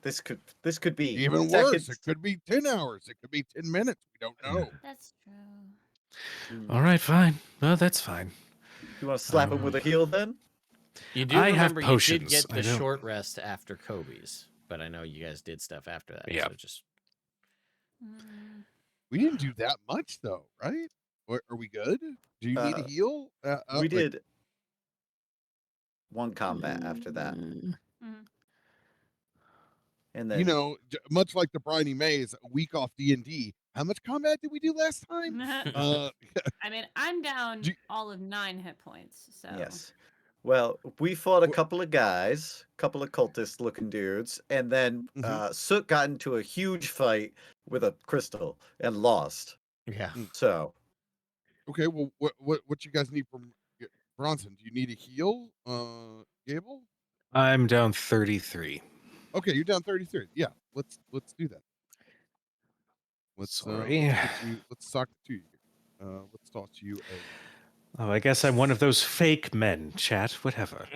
This could be Even seconds. worse, it could be 10 hours. It could be 10 minutes. We don't know. That's true. All right, fine. Well, that's fine. You want to slap him with a heel then? You do I have remember you did potions. get I the don't- short rest after Kobe's, but I know you guys did stuff after that. Yeah. So just Mm. We didn't do that much, though, right? Are we good? Do you need a heal? We did one combat after that, Mhm. and then You know, much like the Briny Maze, a week off D&D. How much combat did we do last time? I mean, I'm down Do- all of 9 hit points. So yes. Well, we fought a couple of guys, couple of cultist-looking dudes, and then Soot got into a huge fight with a crystal and lost. yeah. So Okay, well, what you guys need from Bronson? Do you need a heal, Gable? I'm down 33. Okay, you're down 33. Yeah, let's do that. Sorry. Let's talk to you. Let's talk to you. Oh, I guess I'm one of those fake men, chat. Whatever.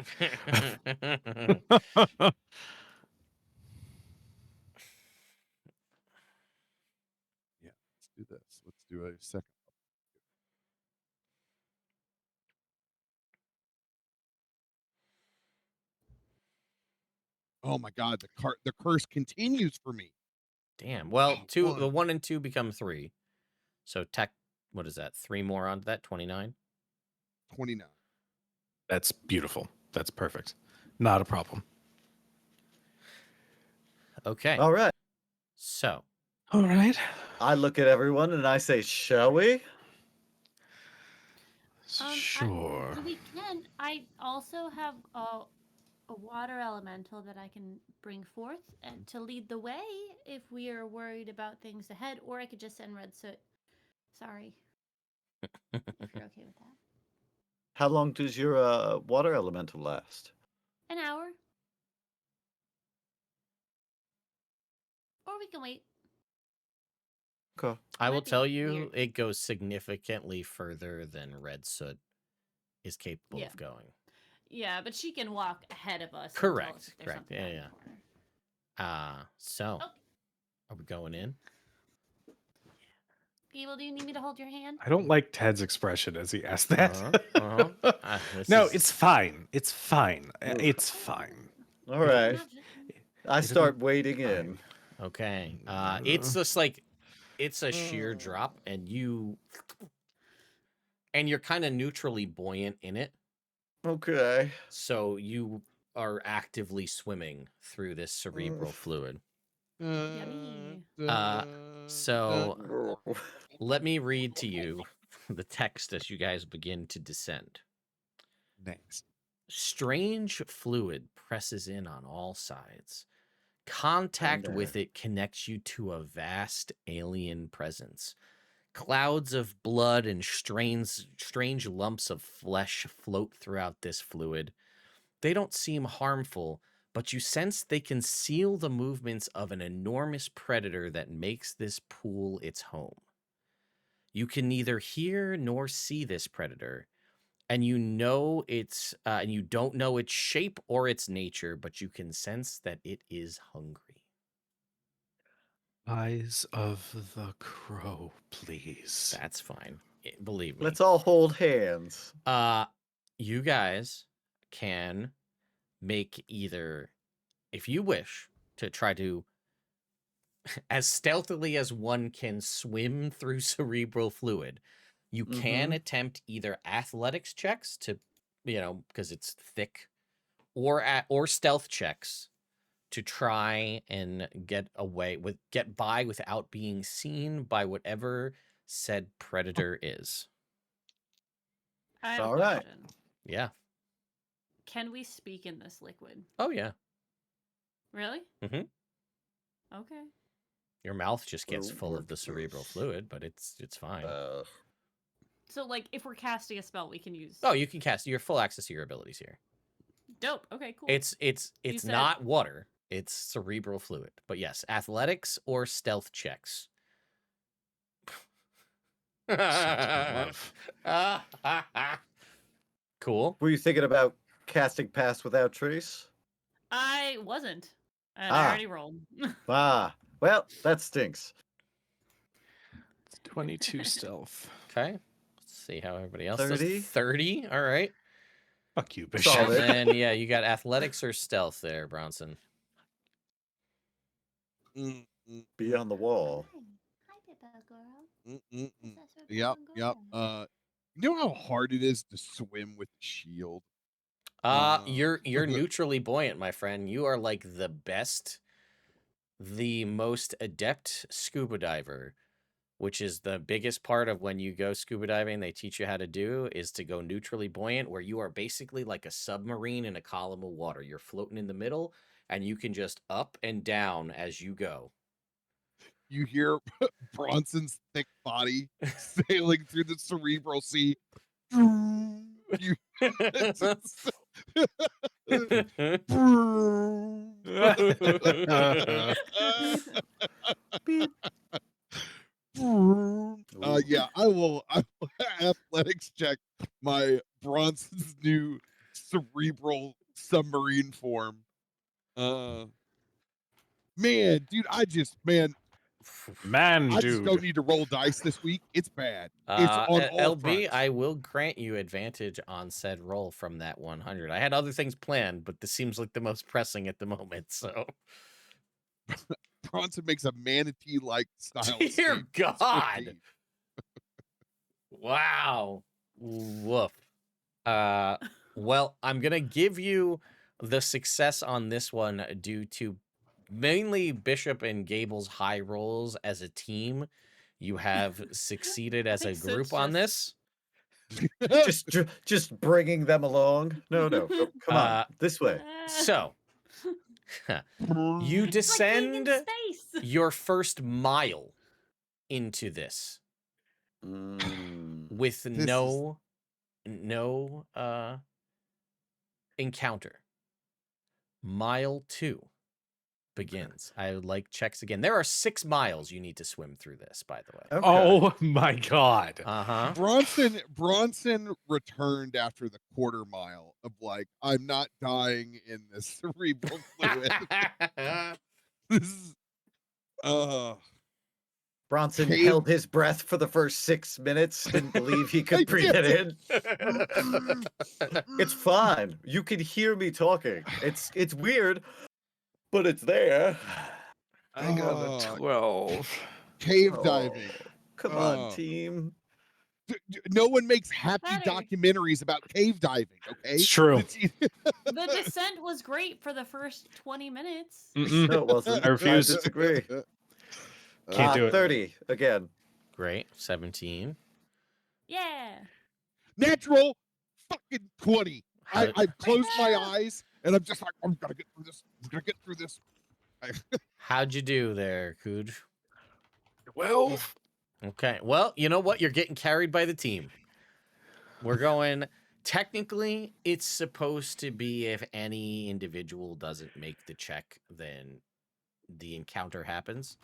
Yeah, let's do this. Let's do a second. Oh my God, the curse continues for me. Damn. Well, Oh, the 1 and 2 become 3. So what is that? 3 more onto that, 29? 29. That's beautiful. That's perfect. Not a problem. Okay. all right. So All right. I look at everyone and I say, "Shall we?" Sure. We can. I also have a water elemental that I can bring forth and to lead the way if we are worried about things ahead, or I could just send Red Soot. Sorry, if you're okay with that. How long does your water elemental last? An hour, or we can wait. Okay. I will Might be tell you, weird. it goes significantly further than Red Soot is capable Yeah. of going. Yeah, but she can walk ahead of us. and tell us Correct, if there's correct. something Yeah, around the yeah. corner. So Oh. are we going in? Gable, do you need me to hold your hand? I don't like Ted's expression as he asked that. This No, is- it's fine. It's fine. Oof. It's fine. All right. Not just- I It'll start be wading fine. in. Okay. It's just like it's a sheer drop, and you're kind of neutrally buoyant in it. Okay. So you are actively swimming through this cerebral fluid. Yummy. So let me read to you the text as you guys begin to descend. Next. Strange fluid presses in on all sides. Contact with it connects you to a vast alien presence. Clouds of blood and strange lumps of flesh float throughout this fluid. They don't seem harmful, but you sense they conceal the movements of an enormous predator that makes this pool its home. You can neither hear nor see this predator, and you don't know its shape or its nature, but you can sense that it is hungry. Eyes of the crow, please. That's fine. Believe me. Let's all hold hands. You guys can make either, if you wish, to try to, as stealthily as one can swim through cerebral fluid, you can attempt either athletics checks to, because it's thick, or stealth checks to try and get by without being seen by whatever said predator is. I have All a right. question. Yeah. Can we speak in this liquid? Oh yeah. Really? Mhm. Okay. Your mouth just gets full of the cerebral fluid, but it's fine. So, like, if we're casting a spell, we can use. Oh, you can cast. Your full access to your abilities here. Dope. Okay, cool. It's said- not water. It's cerebral fluid. But yes, athletics or stealth checks. Love. Cool. Were you thinking about casting Pass Without Trace? I wasn't. And I already rolled. Well, that stinks. It's 22 stealth. Okay. Let's see how everybody else 30? does. 30. All right. Fuck you, Bishop. Solid. And then, yeah, you got athletics or stealth there, Bronson. Be on the wall. Hi, Pippa girl. Yep. You know how hard it is to swim with a shield? You're neutrally buoyant, my friend. You are like the most adept scuba diver, which is the biggest part of when you go scuba diving. They teach you how to do is to go neutrally buoyant, where you are basically like a submarine in a column of water. You're floating in the middle, and you can just up and down as you go. You hear Bronson's thick body sailing through the cerebral sea. You, yeah, I will athletics check my Bronson's new cerebral submarine form. Man, dude, I just don't need to roll dice this week. It's bad. It's on all LB, fronts. I will grant you advantage on said roll from that 100. I had other things planned, but this seems like the most pressing at the moment, so. Bronson makes a manatee-like style. Dear God. Wow. Woof. Well, I'm going to give you the success on this one due to mainly Bishop and Gable's high rolls as a team. You have succeeded as a think so, group it's on just- this. just bringing them along. No, come on, this way. So, you It's like being in descend space. your first mile into this with no encounter. Mile 2 begins. I would like checks again. There are 6 miles you need to swim through this, by the way. Okay. Oh my god. Uh-huh. Bronson returned after the quarter mile of like, I'm not dying in this cerebral fluid. This is Bronson Cave- held his breath for the first 6 minutes, didn't believe he could breathe it in. It's fine. You can hear me talking. It's weird, but it's there. I got a 12. Cave Oh, diving. come Oh. on, team. No one makes happy Better. documentaries about cave diving, okay? It's true. The descent was great for the first 20 minutes. Mm-mm. No, it wasn't. I refuse. disagree. Can't do it. 30 again. Great. 17. Yeah. Natural fucking 20. How- I've closed my eyes and I'm just like, I'm gonna get through this. I'm gonna get through this. How'd you do there, Cooj? 12. Okay. Well, you know what? You're getting carried by the team. We're going. Technically, it's supposed to be if any individual doesn't make the check, then the encounter happens.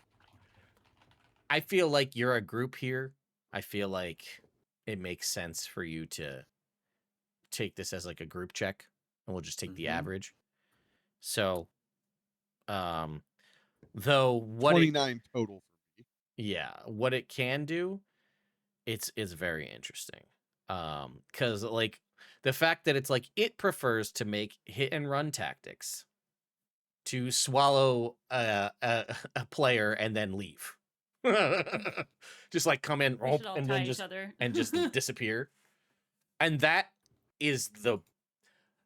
I feel like you're a group here. I feel like it makes sense for you to take this as like a group check, and we'll just take the Mhm. average. So, though what it, 29 total for me. yeah, what it can do, it's very interesting. Because like the fact that it's like it prefers to make hit and run tactics to swallow a player and then leave. Just like come in We should all and tie then each just other. disappear. And that is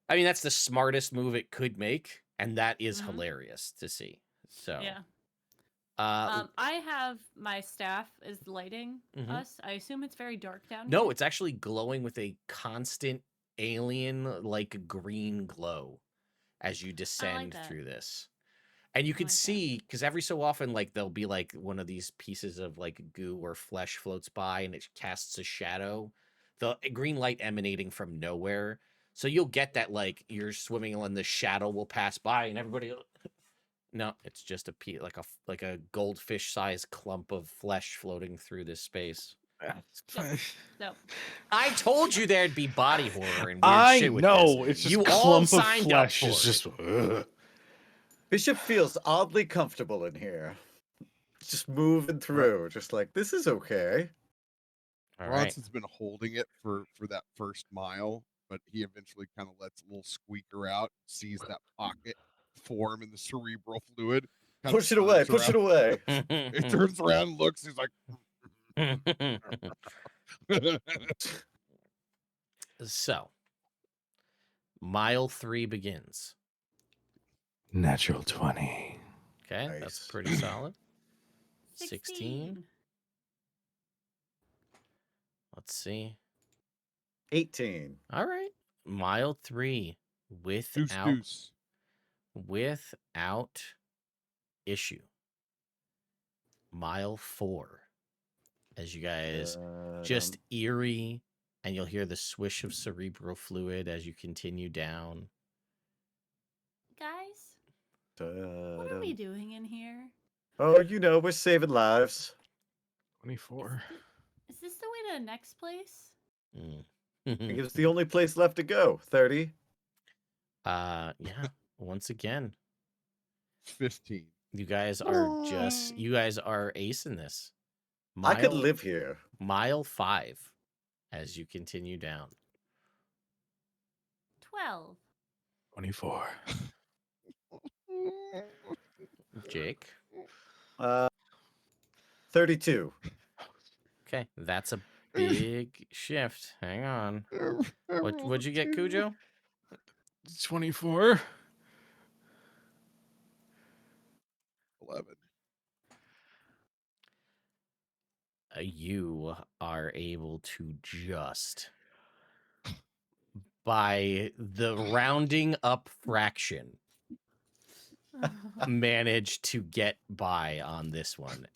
that's the smartest move it could make, and that is Mhm. hilarious to see. So Yeah. uh I have my staff is lighting Mhm. us. I assume it's very dark down no, here. it's actually glowing with a constant alien like green glow as you descend that. through this. And you I can like that. see, because every so often, like there'll be like one of these pieces of like goo or flesh floats by and it casts a shadow, the green light emanating from nowhere. So you'll get that like you're swimming and the shadow will pass by and everybody. No, it's just like a goldfish sized clump of flesh floating through this space. So I told you there'd be body horror and weird I shit with know. this. It's just You a all clump of signed up flesh. for It's it. just. Ugh. Bishop feels oddly comfortable in here. Just moving through, just like this is okay. All right. Bronson's been holding it for that first mile, but he eventually kind of lets a little squeaker out, sees that pocket form in the cerebral fluid. Push it away, push it away. He turns around and looks. He's like, So, mile 3 begins. Natural 20. Okay, Nice. that's pretty solid. 16. Let's see. 18. All right. Mile 3 deuce. without issue. Mile 4. As you guys just eerie, and you'll hear the swish of cerebral fluid as you continue down. guys, what are we doing in here? Oh, you know, we're saving lives. 24. Is this the way to the next place? I think it's the only place left to go. 30. Yeah. Once again, 15. you guys are acing this. I could live here. Mile 5 as you continue down. 12. 24. Jake. 32. Okay, that's a big shift. Hang on. What'd you get, Cujo? 24. 11. You are able to just, by the rounding up fraction, manage to get by on this one.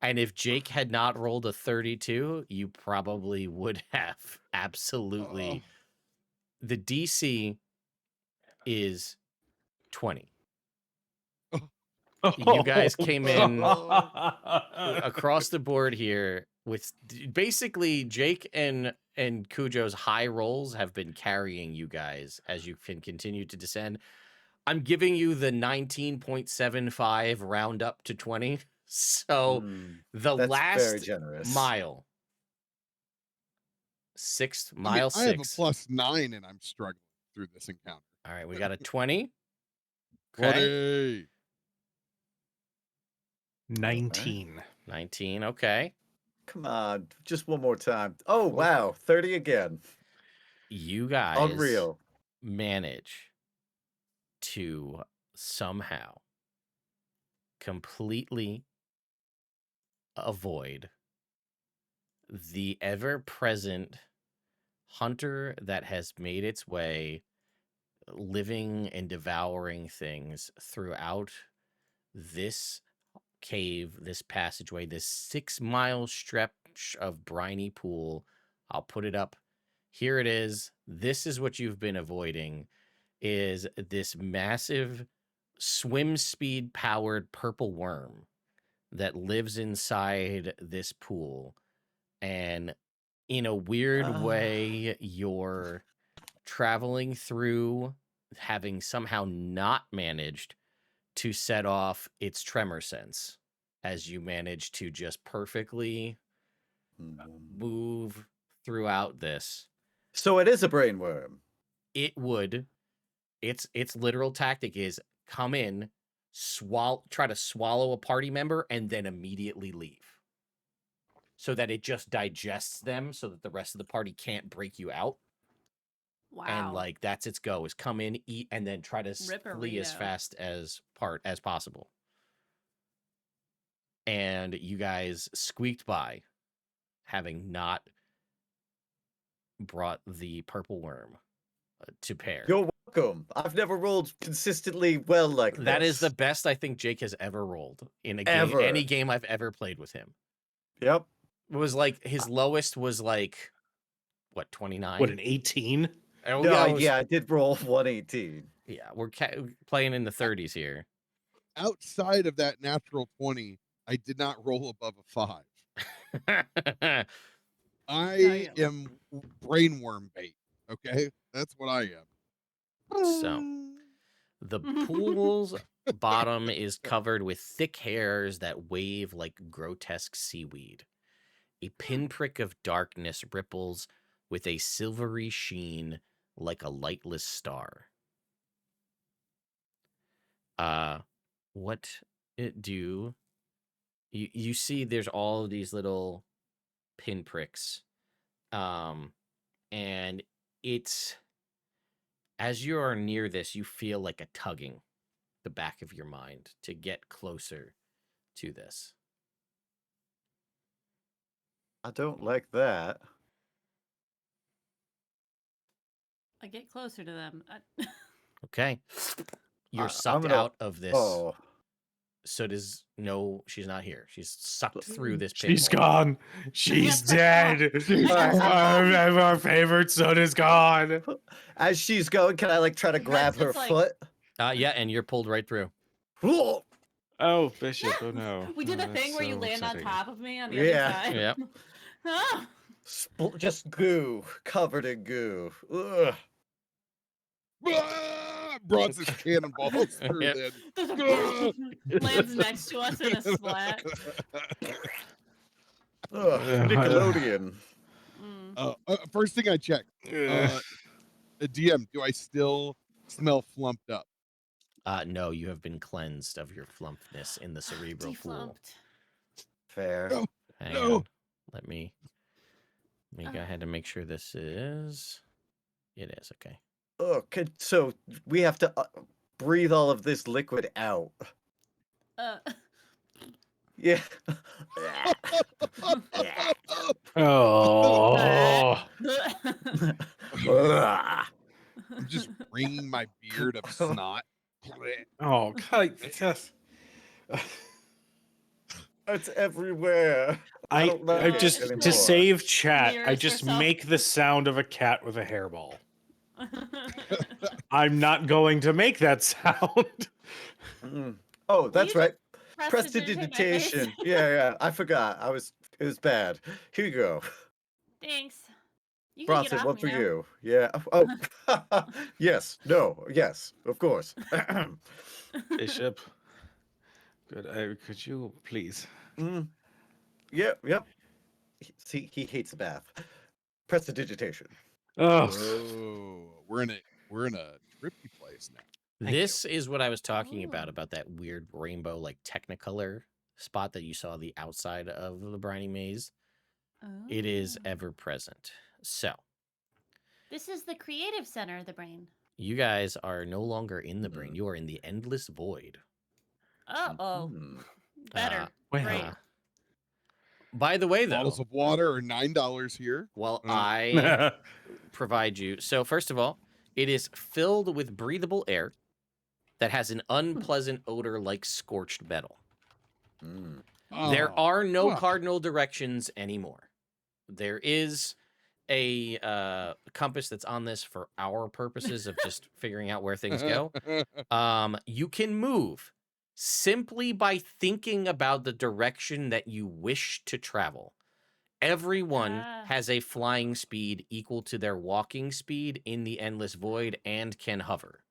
And if Jake had not rolled a 32, you probably would have. Absolutely. The DC is 20. You guys came in across the board here with basically Jake and Cujo's high rolls have been carrying you guys as you can continue to descend. I'm giving you the 19.75 round up to 20. So the That's last very generous. mile, I have a 6. +9 and I'm struggling through this encounter. All right, we got a 20. 20. 19. 19. Okay. Come on, just one more time. Oh, wow. 30 again. You guys Unreal. manage to somehow completely avoid the ever-present hunter that has made its way living and devouring things throughout this cave, this passageway, this 6-mile stretch of briny pool. I'll put it up. Here it is. This is what you've been avoiding, is this massive swim speed powered purple worm that lives inside this pool. And in a weird way, you're traveling through, having somehow not managed to set off its tremor sense as you manage to just perfectly move throughout this. So it is a brain worm. It would, its literal tactic is come in, try to swallow a party member, and then immediately leave. So that it just digests them so that the rest of the party can't break you out. Wow. And like that's its go, is come in, eat, and then try to flee as Ripperito. fast as possible. And you guys squeaked by, having not brought the purple worm to pair. You're welcome. I've never rolled consistently well like this. That is the best I think Jake has ever rolled in a game, Ever. any game I've ever played with him. Yep. It was like his lowest was like what, 29? What, an 18? Oh, No, yeah, I did roll 118. Yeah, we're playing in the 30s here. Outside of that natural 20, I did not roll above a 5. I am brainworm bait. Okay, that's what I am. So the pool's bottom is covered with thick hairs that wave like grotesque seaweed. A pinprick of darkness ripples with a silvery sheen like a lightless star. What it do? You see there's all of these little pinpricks. And it's, as you are near this, you feel like a tugging the back of your mind to get closer to this. I don't like that. I get closer to them. Okay. You're I'm sucked gonna- out of this. Oh, So does no, she's not here. She's sucked through this She's pinhole. gone. She's dead. Alright. Our favorite son is gone. as she's going, can I like try to grab her just like- foot? Yeah, and you're pulled right through. Whoa! Oh, Bishop. Oh, no. We did the Oh, thing where that's you so land on upsetting. top of me on the Yeah. other side. Yep. Ah! Just goo, covered in goo. Ugh. Bronze's cannonballs through Yep. then. Lands next to us in a splat. Ugh, Nickelodeon. Mm. First thing I checked, the DM, do I still smell flumped up? No, you have been cleansed of your flumpness in the cerebral pool. Deflumped. Fair. No. Hang No. on. Let me go ahead and make sure this is. It is okay. Okay, so we have to breathe all of this liquid out. Yeah. Oh. Ugh. I'm just wringing my beard of snot. Oh, God. Yes. It's everywhere. I don't like I it just anymore. to save chat, I Mirrors just herself. make the sound of a cat with a hairball. I'm not going to make that sound. Mm. Oh, that's you right. Prestidigitation. Prestidigitation. Yeah. I forgot. It was bad. Here you go. Thanks. You can get Bronson, off one me for now. you. Yeah. Oh, yes. No. Yes. Of course. Bishop. Good. Could you please? Mm. Yep. See, he hates a bath. Prestidigitation. Oh. Oh, we're in a trippy place now. Thank This is what I was talking Ooh. about that weird rainbow, like Technicolor spot that you saw the outside of the Briny Maze. It is Oh. ever present. So This is the creative center of the brain. you guys are no longer in the brain. Mhm. You are in the endless void. Oh. Mhm. Better. Well. Great. By the way, Bottles though, of water are $9 here. well, Uh, I provide you. So first of all, it is filled with breathable air that has an unpleasant odor like scorched metal. Mm. There Oh, are no well. cardinal directions anymore. There is a compass that's on this for our purposes of just figuring out where things go. You can move simply by thinking about the direction that you wish to travel. Everyone Ah. has a flying speed equal to their walking speed in the endless void and can hover.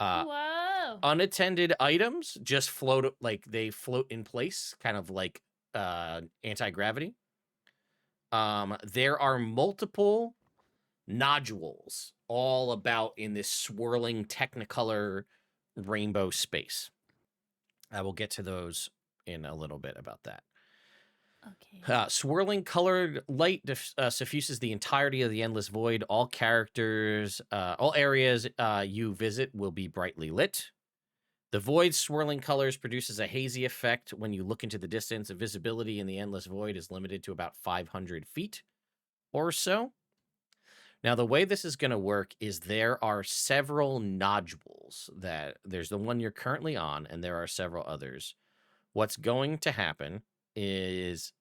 Whoa. Unattended items just float, like they float in place, kind of like anti-gravity. There are multiple nodules all about in this swirling technicolor rainbow space. I will get to those in a little bit about that. Okay. Swirling colored light suffuses the entirety of the endless void. All characters, all areas you visit will be brightly lit. The void's swirling colors produces a hazy effect when you look into the distance. Visibility in the endless void is limited to about 500 feet or so. Now, the way this is going to work is there are several nodules that there's the one you're currently on, and there are several others. What's going to happen is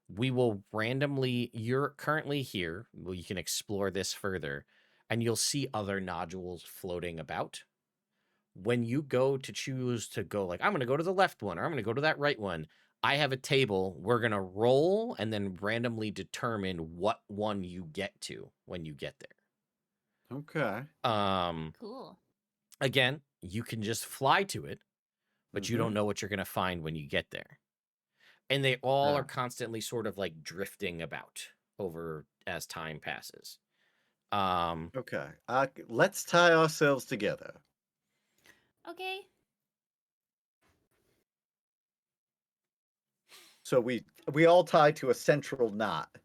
we will randomly, you're currently here. Well, you can explore this further, and you'll see other nodules floating about. When you go to choose to go, like, I'm going to go to the left one, or I'm going to go to that right one, I have a table. We're going to roll and then randomly determine what one you get to when you get there. Okay. Cool. Again, you can just fly to it, but you Mhm. don't know what you're going to find when you get there. And they all Ah. are constantly sort of like drifting about over as time passes. Okay. Let's tie ourselves together. Okay. So we all tie to a central knot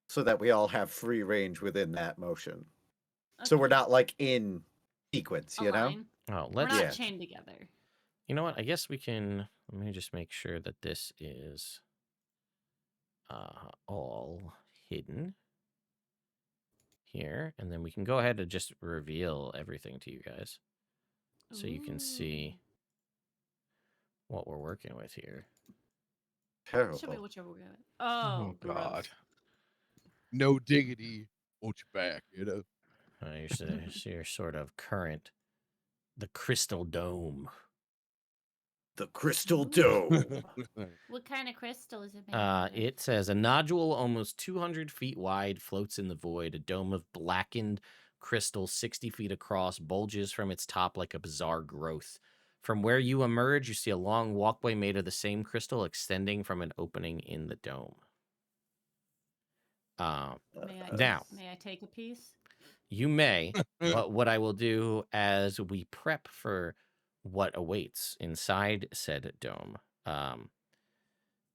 so that we all have free range within that motion. So we're Okay. not like in sequence, you know? Align. Oh, We're let's. not Yeah. chained together. You know what? I guess we can. Let me just make sure that this is all hidden here, and then we can go ahead and just reveal everything to you guys, so you can see what we're working with here. Show me Terrible. whichever we're going. Oh, gross. God. No diggity. Want you back, you know? You're sort of current, the crystal dome. The crystal Ooh. dome. What kind of crystal is it made out of? It says a nodule almost 200 feet wide floats in the void. A dome of blackened crystal 60 feet across bulges from its top like a bizarre growth. From where you emerge, you see a long walkway made of the same crystal extending from an opening in the dome. Now, May I take a piece? you may, but what I will do as we prep for what awaits inside said dome.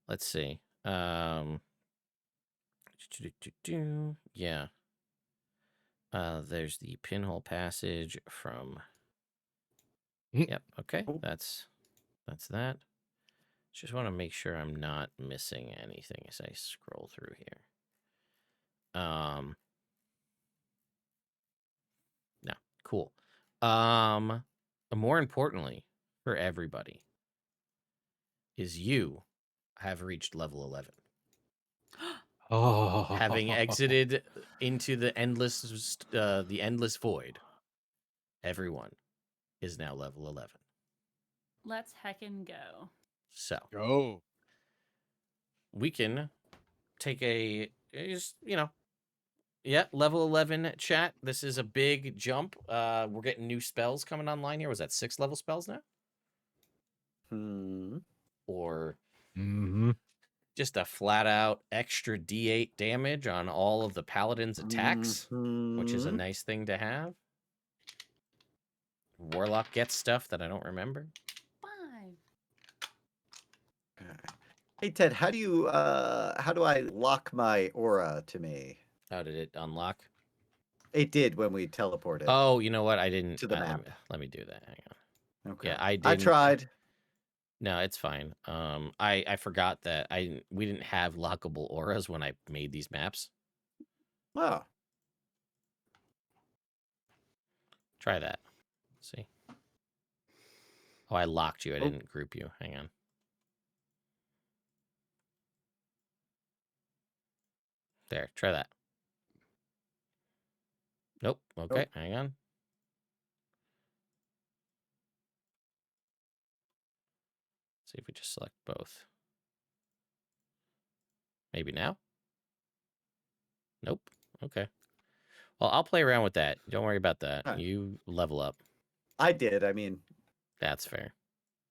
Let's see. Yeah. There's the pinhole passage from. Yep. Okay. Oh. That's that. Just want to make sure I'm not missing anything as I scroll through here. No. Cool. More importantly for everybody is you have reached level 11. Oh. Having exited into the endless void, everyone is now level 11. Let's heckin' go. So Go. we can take level 11 chat. This is a big jump. We're getting new spells coming online here. Was that 6 level spells now? Or just a flat out extra D8 damage on all of the paladin's attacks, which is a nice thing to have. Warlock gets stuff that I don't remember. 5. Hey Ted, how do I lock my aura to me? How did it unlock? It did when we teleported Oh, you know what? I didn't. to the let map. let me do that. Hang on. Okay. Yeah, I I didn't. tried. No, it's fine. I forgot that we didn't have lockable auras when I made these maps. Oh. Try that. See? Oh, I locked you. I Oh. didn't group you. Hang on. There. Try that. Nope. Okay. Hang on. See if we just select both. Maybe now? Nope. Okay. Well, I'll play around with that. Don't worry about that. Alright. You level up. I did. I mean, That's fair.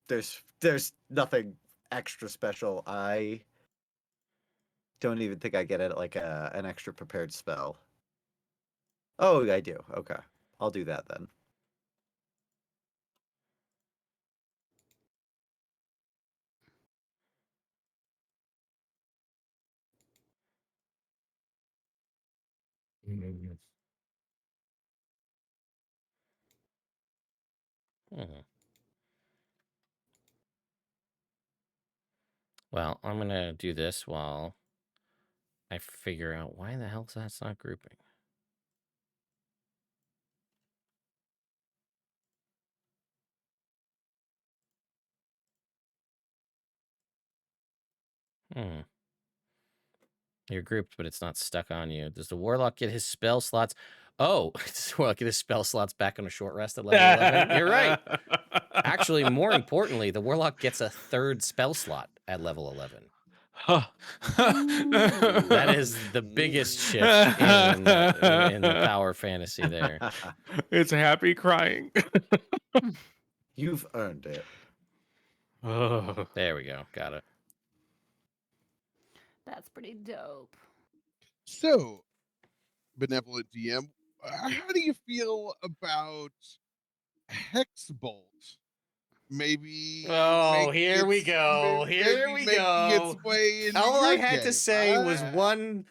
there's nothing extra special. I don't even think I get it like an extra prepared spell. Oh, I do. Okay. I'll do that then. Mhm. Well, I'm going to do this while I figure out why the hell that's not grouping. Hmm. You're grouped, but it's not stuck on you. Does the Warlock get his spell slots? Oh, does the Warlock get his spell slots back on a short rest at level 11? You're right. Actually, more importantly, the Warlock gets a third spell slot at level 11. Huh. That is the biggest shift in the power fantasy there. It's happy crying. You've earned it. Ugh. There we go. Got it. That's pretty dope. So, benevolent DM, how do you feel about Hexbolt? Maybe. Oh, making here we its- go. may- Here maybe we making go. its way into All I your had to game. say was one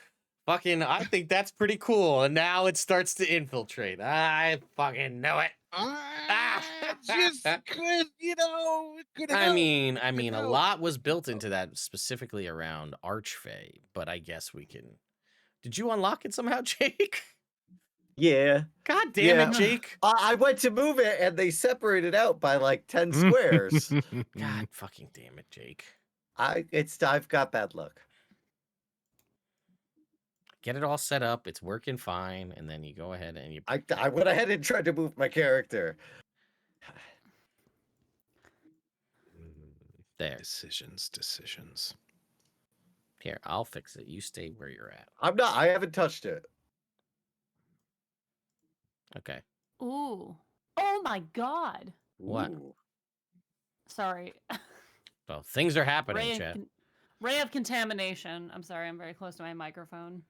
fucking, I think that's pretty cool. And now it starts to infiltrate. I fucking know it. I just could, it could I help. mean, a help. lot was built into that specifically around Archfey, but I guess we can. Did you unlock it somehow, Jake? Yeah. God damn Yeah. it, Jake. I went to move it and they separated out by like 10 squares. God fucking damn it, Jake. I've got bad luck. Get it all set up. It's working fine, and then you go ahead and you. I went ahead and tried to move my character. There. Decisions. Here, I'll fix it. You stay where you're at. I haven't touched it. Okay. Ooh. Oh my god. What? Ooh. Sorry. Well, things are happening, Ray, chat. ray of contamination. I'm sorry, I'm very close to my microphone.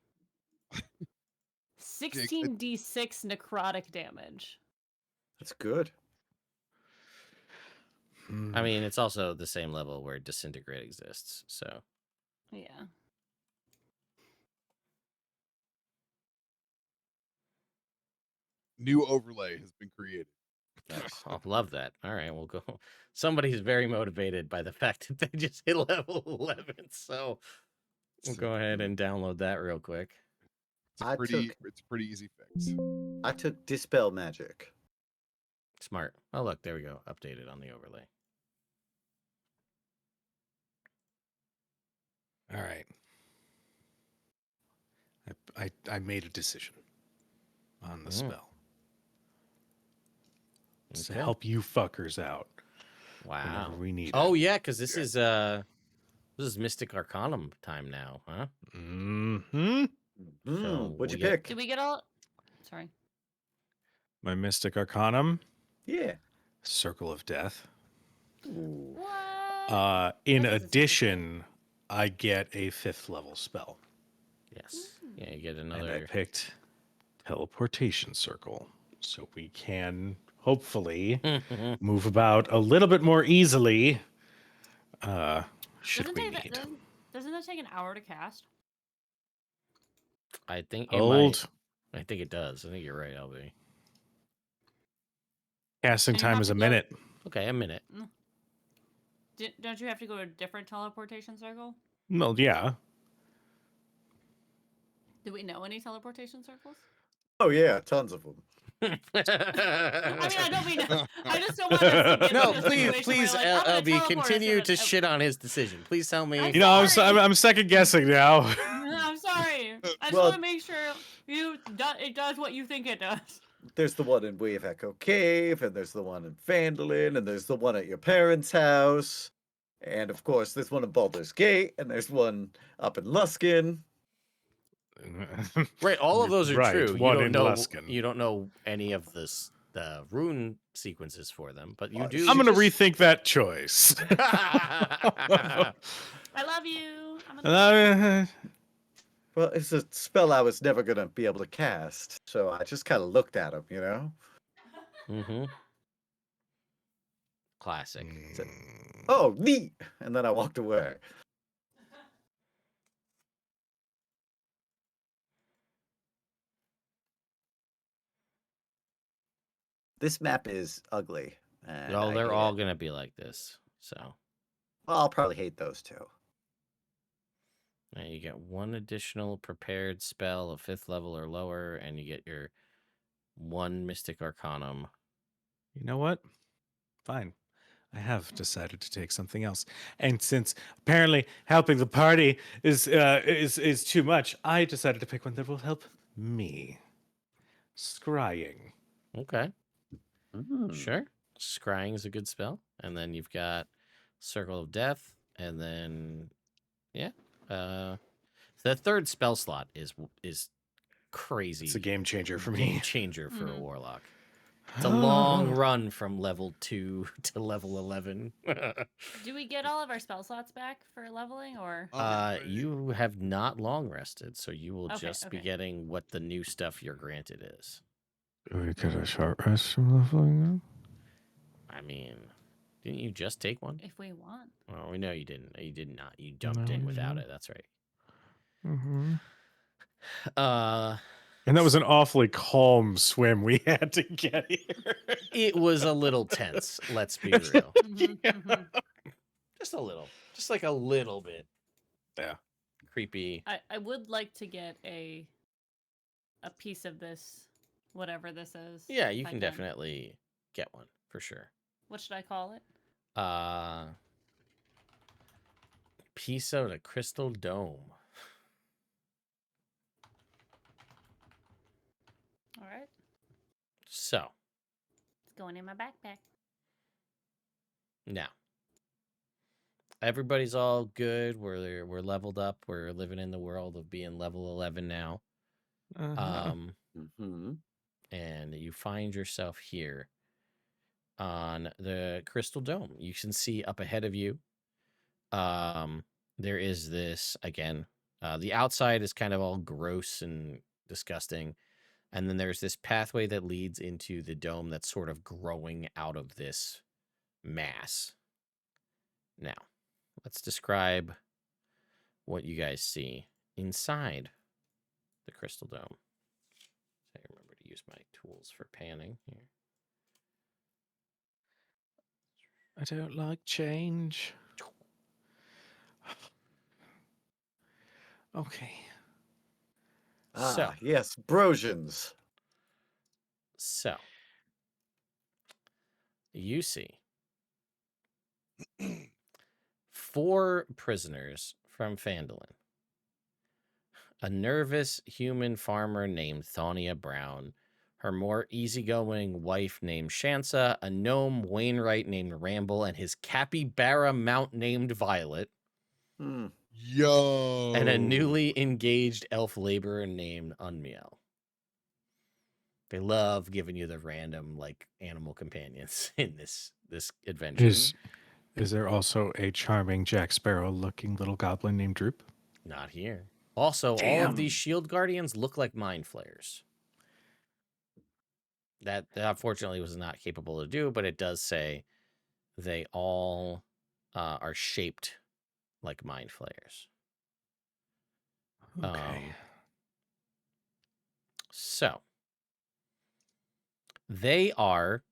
16d6 necrotic damage. That's good. I mean, it's also the same level where disintegrate exists. So Yeah. New overlay has been created. I love that. All right, we'll go. Somebody's very motivated by the fact that they just hit level 11. So we'll go ahead and download that real quick. It's a pretty easy fix. I took Dispel Magic. Smart. Oh, look, there we go. Updated on the overlay. All right. I made a decision on the spell. It's to Okay. help you fuckers out. Wow. Whenever we need Oh it. yeah, because this is Mystic Arcanum time now, huh? Mm-hmm. So What'd you we get- pick? Did we get all? Sorry. My Mystic Arcanum, Yeah. Circle of Death. Ooh. What? In That doesn't sound addition, I get a 5th level spell. Yes. Yeah, you get And I another. picked Teleportation Circle. So we can hopefully move about a little bit more easily should Doesn't we take that, need? doesn't that take an hour to cast? I think it Hold. might. I think it does. I think you're right, LB. Casting And you time have is to a go- minute. Okay, a minute. Don't you have to go to a different teleportation circle? Well, yeah. Do we know any teleportation circles? Oh yeah, tons of them. I mean, I don't mean. I just don't want us to get No, into a please, situation please, where, like, I'm gonna LB, teleport us continue and to then- shit on his decision. Please tell me. I- You know, Sorry. I'm second guessing now. I'm sorry. I just Well- want to make sure it does what you think it does. There's the one in Wave Echo Cave, and there's the one in Phandelver, and there's the one at your parents' house. And of course, there's one in Baldur's Gate, and there's one up in Luskin. Right, all of those are Right, true. one you don't in know. Luskin. You don't know any of the rune sequences for them, but you Oh, do. I'm gonna just- rethink that choice. I love you. I'm gonna Well, it's a spell I was never gonna be able to cast, so I just kind of looked at him, you know. Mm-hmm. Classic. Oh, neat! And then I walked away. This map is ugly. And Oh, I they're hate all it. gonna be like this. So Well, I'll probably hate those two. now you get one additional prepared spell of 5th level or lower, and you get your one Mystic Arcanum. You know what? Fine. I have decided to take something else. And since apparently helping the party is too much, I decided to pick one that will help me. Scrying. Okay, Mm. sure. Scrying is a good spell, and then you've got Circle of Death, and then yeah, the third spell slot is crazy. It's a game changer for game me. changer for a Mhm. warlock. It's a long run from level 2 to level 11. Do we get all of our spell slots back for leveling, or You have not long rested, so you will Okay, just be okay. getting what the new stuff you're granted is. Do we get a short rest from leveling them? I mean, didn't you just take one? if we want? Well, we know you didn't. You did not. You jumped No, in you without didn't. it. That's right. Mm-hmm. Uh, And that was an awfully calm swim we had to get here. it was a little tense. Let's be real. Mhm, mhm. Just a little. Just like a little bit. Yeah. Creepy. I would like to get a piece of this, whatever this is. Yeah, you if I can definitely get one for sure. What should I call it? Piece of the crystal dome. All right, So it's going in my backpack. now, everybody's all good. We're leveled up. We're living in the world of being level 11 now. Uh-huh. Mhm. And you find yourself here on the crystal dome. You can see up ahead of you. There is this again. The outside is kind of all gross and disgusting. And then there's this pathway that leads into the dome that's sort of growing out of this mass. Now, let's describe what you guys see inside the crystal dome. I remember to use my tools for panning here. I don't like change. Okay. Ah, yes, Brosians. So, you see 4 prisoners from Phandelver. A nervous human farmer named Thaunia Brown, her more easygoing wife named Shansa, a gnome Wainwright named Ramble, and his capybara mount named Violet, Hmm. Yo. and a newly engaged elf laborer named Unmiel. They love giving you the random like animal companions in this adventure. Is there also a charming Jack Sparrow looking little goblin named Droop? Not here. Also, all of these shield guardians look like mind flayers. That unfortunately was not capable to do, but it does say they all are shaped like mind flayers. Okay. So they are,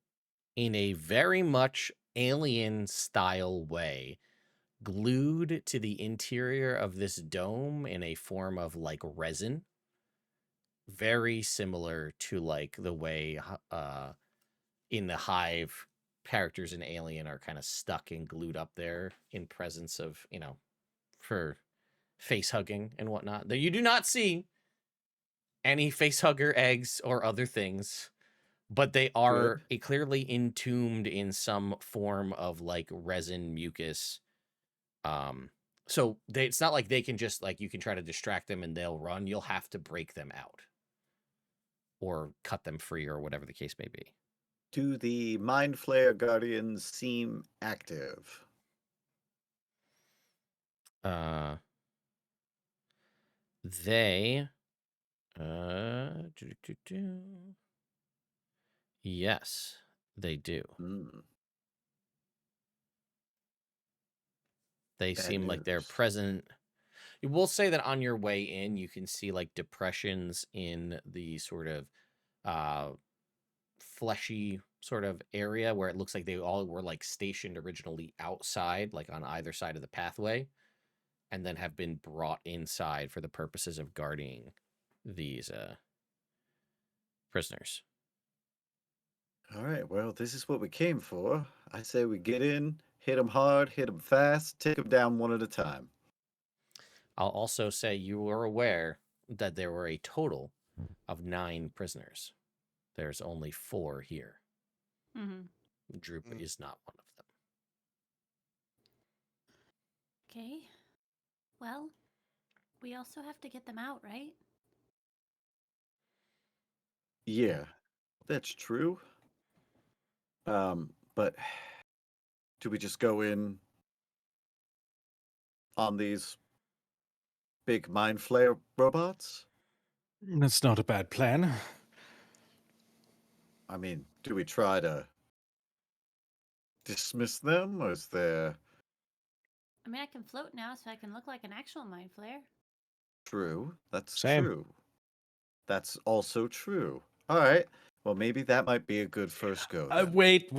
in a very much alien style way, glued to the interior of this dome in a form of like resin, very similar to like the way in the Hive characters in Alien are kind of stuck and glued up there in presence of, for face hugging and whatnot. Though you do not see any face hugger eggs or other things, but they are clearly entombed in some form of like resin mucus. So it's not like they can just like, you can try to distract them and they'll run. You'll have to break them out or cut them free or whatever the case may be. Do the Mind Flayer Guardians seem active? They yes, they do. They Bad seem like they're news. present. You will say that on your way in, you can see like depressions in the sort of fleshy sort of area where it looks like they all were like stationed originally outside, like on either side of the pathway, and then have been brought inside for the purposes of guarding these prisoners. All right, well, this is what we came for. I say we get in, hit them hard, hit them fast, take them down one at a time. I'll also say you were aware that there were a total of 9 prisoners. There's only 4 here. Mm-hmm. Droop is not one of them. Okay. Well, we also have to get them out, right? Yeah, that's true. But do we just go in on these big Mind Flayer robots? That's not a bad plan. I mean, do we try to dismiss them, or is there... I mean, I can float now, so I can look like an actual mind flayer. True, that's Same. true. That's also true. All right, well, maybe that might be a good first go. Then. Wait.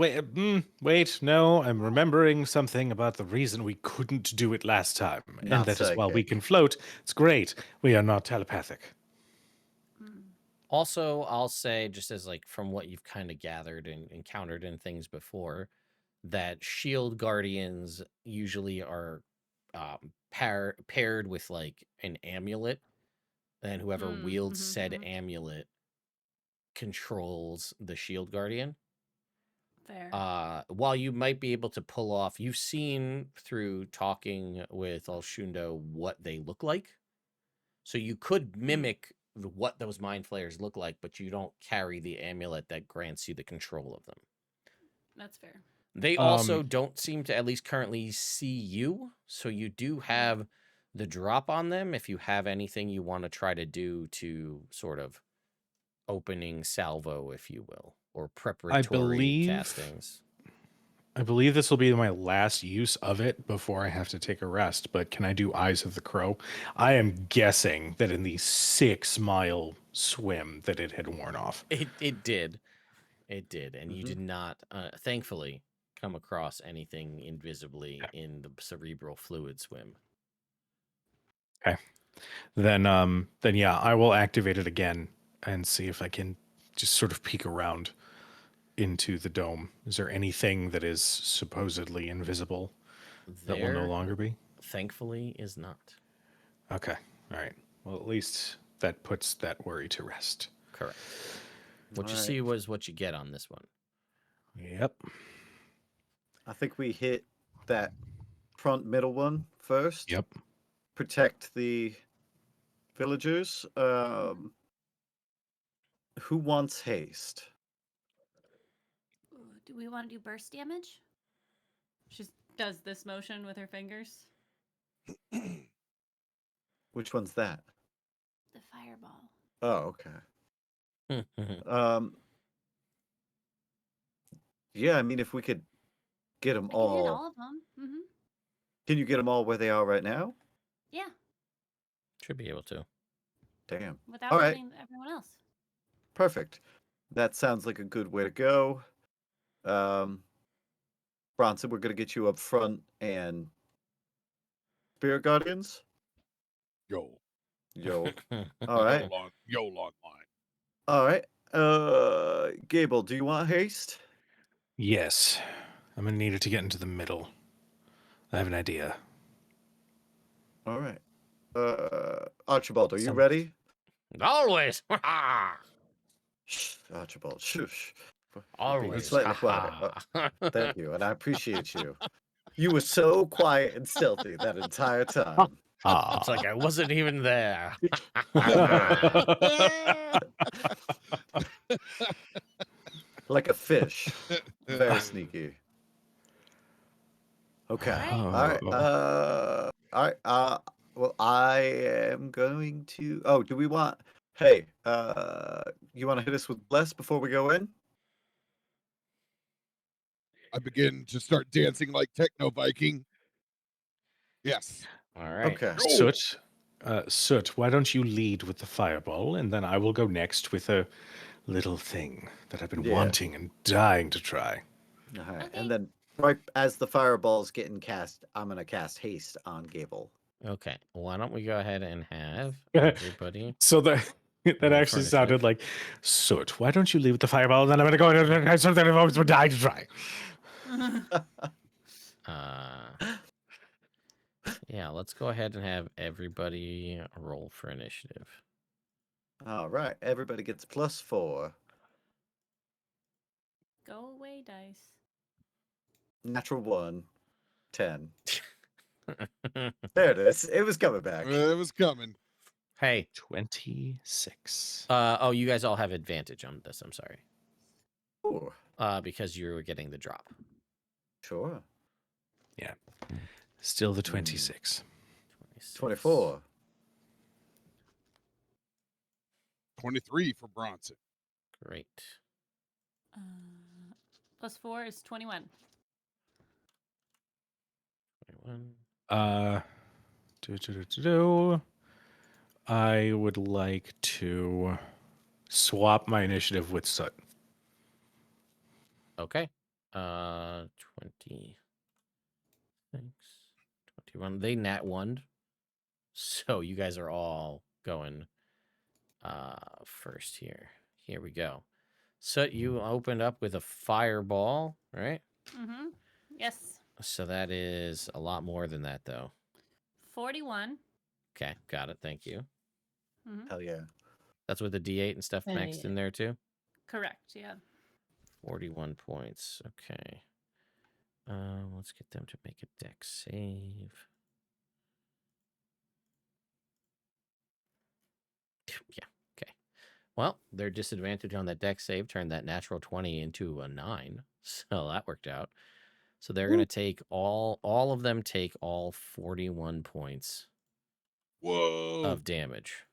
No, I'm remembering something about the reason we couldn't do it last time. Not and that is while we psychic. can float. It's great. We are not telepathic. Also, I'll say, just as like from what you've kind of gathered and encountered in things before, that shield guardians usually are paired with like an amulet, and whoever wields said amulet controls the shield guardian. Fair. While you might be able to pull off, you've seen through talking with Alshundo what they look like. So you could mimic what those mind flayers look like, but you don't carry the amulet that grants you the control of them. That's fair. They also don't seem to, at least currently, see you. So you do have the drop on them if you have anything you want to try to do to sort of opening salvo, if you will, or preparatory castings. I believe this will be my last use of it before I have to take a rest, but can I do Eyes of the Crow? I am guessing that in the 6-mile swim that it had worn off. It did. It did. And you did not, thankfully, come across anything invisibly in the cerebral fluid swim. Okay. Then yeah, I will activate it again and see if I can just sort of peek around into the dome. Is there anything that is supposedly invisible that will no longer be? Thankfully is not. Okay. All right. Well, at least that puts that worry to rest. Correct. What you see was what you get on this one. Yep. I think we hit that front middle one first. Yep. Protect the villagers. Who wants haste? Ooh, do we want to do burst damage? She does this motion with her fingers. Which one's that? The fireball. Oh, okay. Yeah, I mean, if we could get them I can hit all. all of them. Can you get them all where they are right now? Yeah, Should be able to. Damn. without All right. hurting everyone else. Perfect. That sounds like a good way to go. Bronson, we're gonna get you up front and Spirit Guardians. Yo, Yo. All right. long line. All right. Gable, do you want haste? Yes. I'm gonna need it to get into the middle. I have an idea. All right. Archibald, are you Some- ready? Always. Shh, Archibald, shush. You're being Always. slightly quiet. Thank you, and I appreciate you. You were so quiet and stealthy that entire time. It's like I wasn't even there. Like a fish. Very sneaky. Okay. All right. All right. Well, I am going to. Oh, do we want? Hey, you want to hit us with bless before we go in? I begin to start dancing like techno Viking. Yes. All right. Okay. Soot, why don't you lead with the fireball, and then I will go next with a little thing that I've been Yeah. wanting and dying to try. All right. Okay. And then right as the fireball's getting cast, I'm gonna cast haste on Gable. Okay. Why don't we go ahead and have everybody? So that Roll actually for sounded initiative. like Soot. Why don't you lead with the fireball, and then I'm gonna go and have something I've always been dying to try. Yeah, let's go ahead and have everybody roll for initiative. All right. Everybody gets +4. Go away, dice. Natural 1. 10. There it is. It was coming back. It was coming. Hey, 26. oh, you guys all have advantage on this. I'm sorry. Ooh, Because you were getting the drop. sure. Still the 26. 26. 24. 23 for Bronson. Great. +4 is 21. 21. I would like to swap my initiative with Soot. Okay. 26. 21. They nat 1. So you guys are all going first here. Here we go. So you opened up with a fireball, right? Mm-hmm. Yes. So that is a lot more than that, though. 41. Okay, got it. Thank you. Mm-hmm. Hell yeah. That's with the D8 and stuff maxed in there, too? Correct, yeah. 41 points. Okay. Let's get them to make a dex save. Yeah, okay. Well, their disadvantage on that dex save turned that natural 20 into a 9. So that worked out. So they're going to take all of them take all 41 points Whoa. of damage.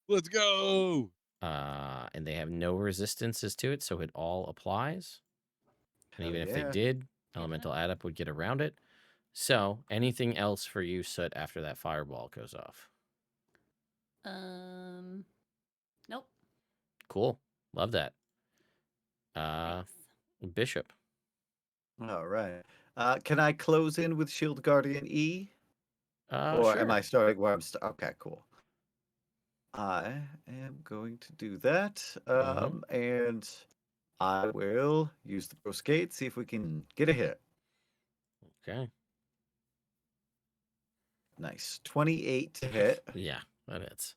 Let's go. And they have no resistances to it, so it all applies. And Hell even if they yeah. did, Elemental Adept would get around it. So, anything else for you, Soot, after that fireball goes off? Nope. Cool. Love that. Thanks. Bishop. All right. Can I close in with Shield Guardian E? Or Sure. am I starting where I'm okay, cool. I am going to do that. And I will use the Broscade, see if we can get a hit. Okay. Nice. 28 to hit. Yeah, that is.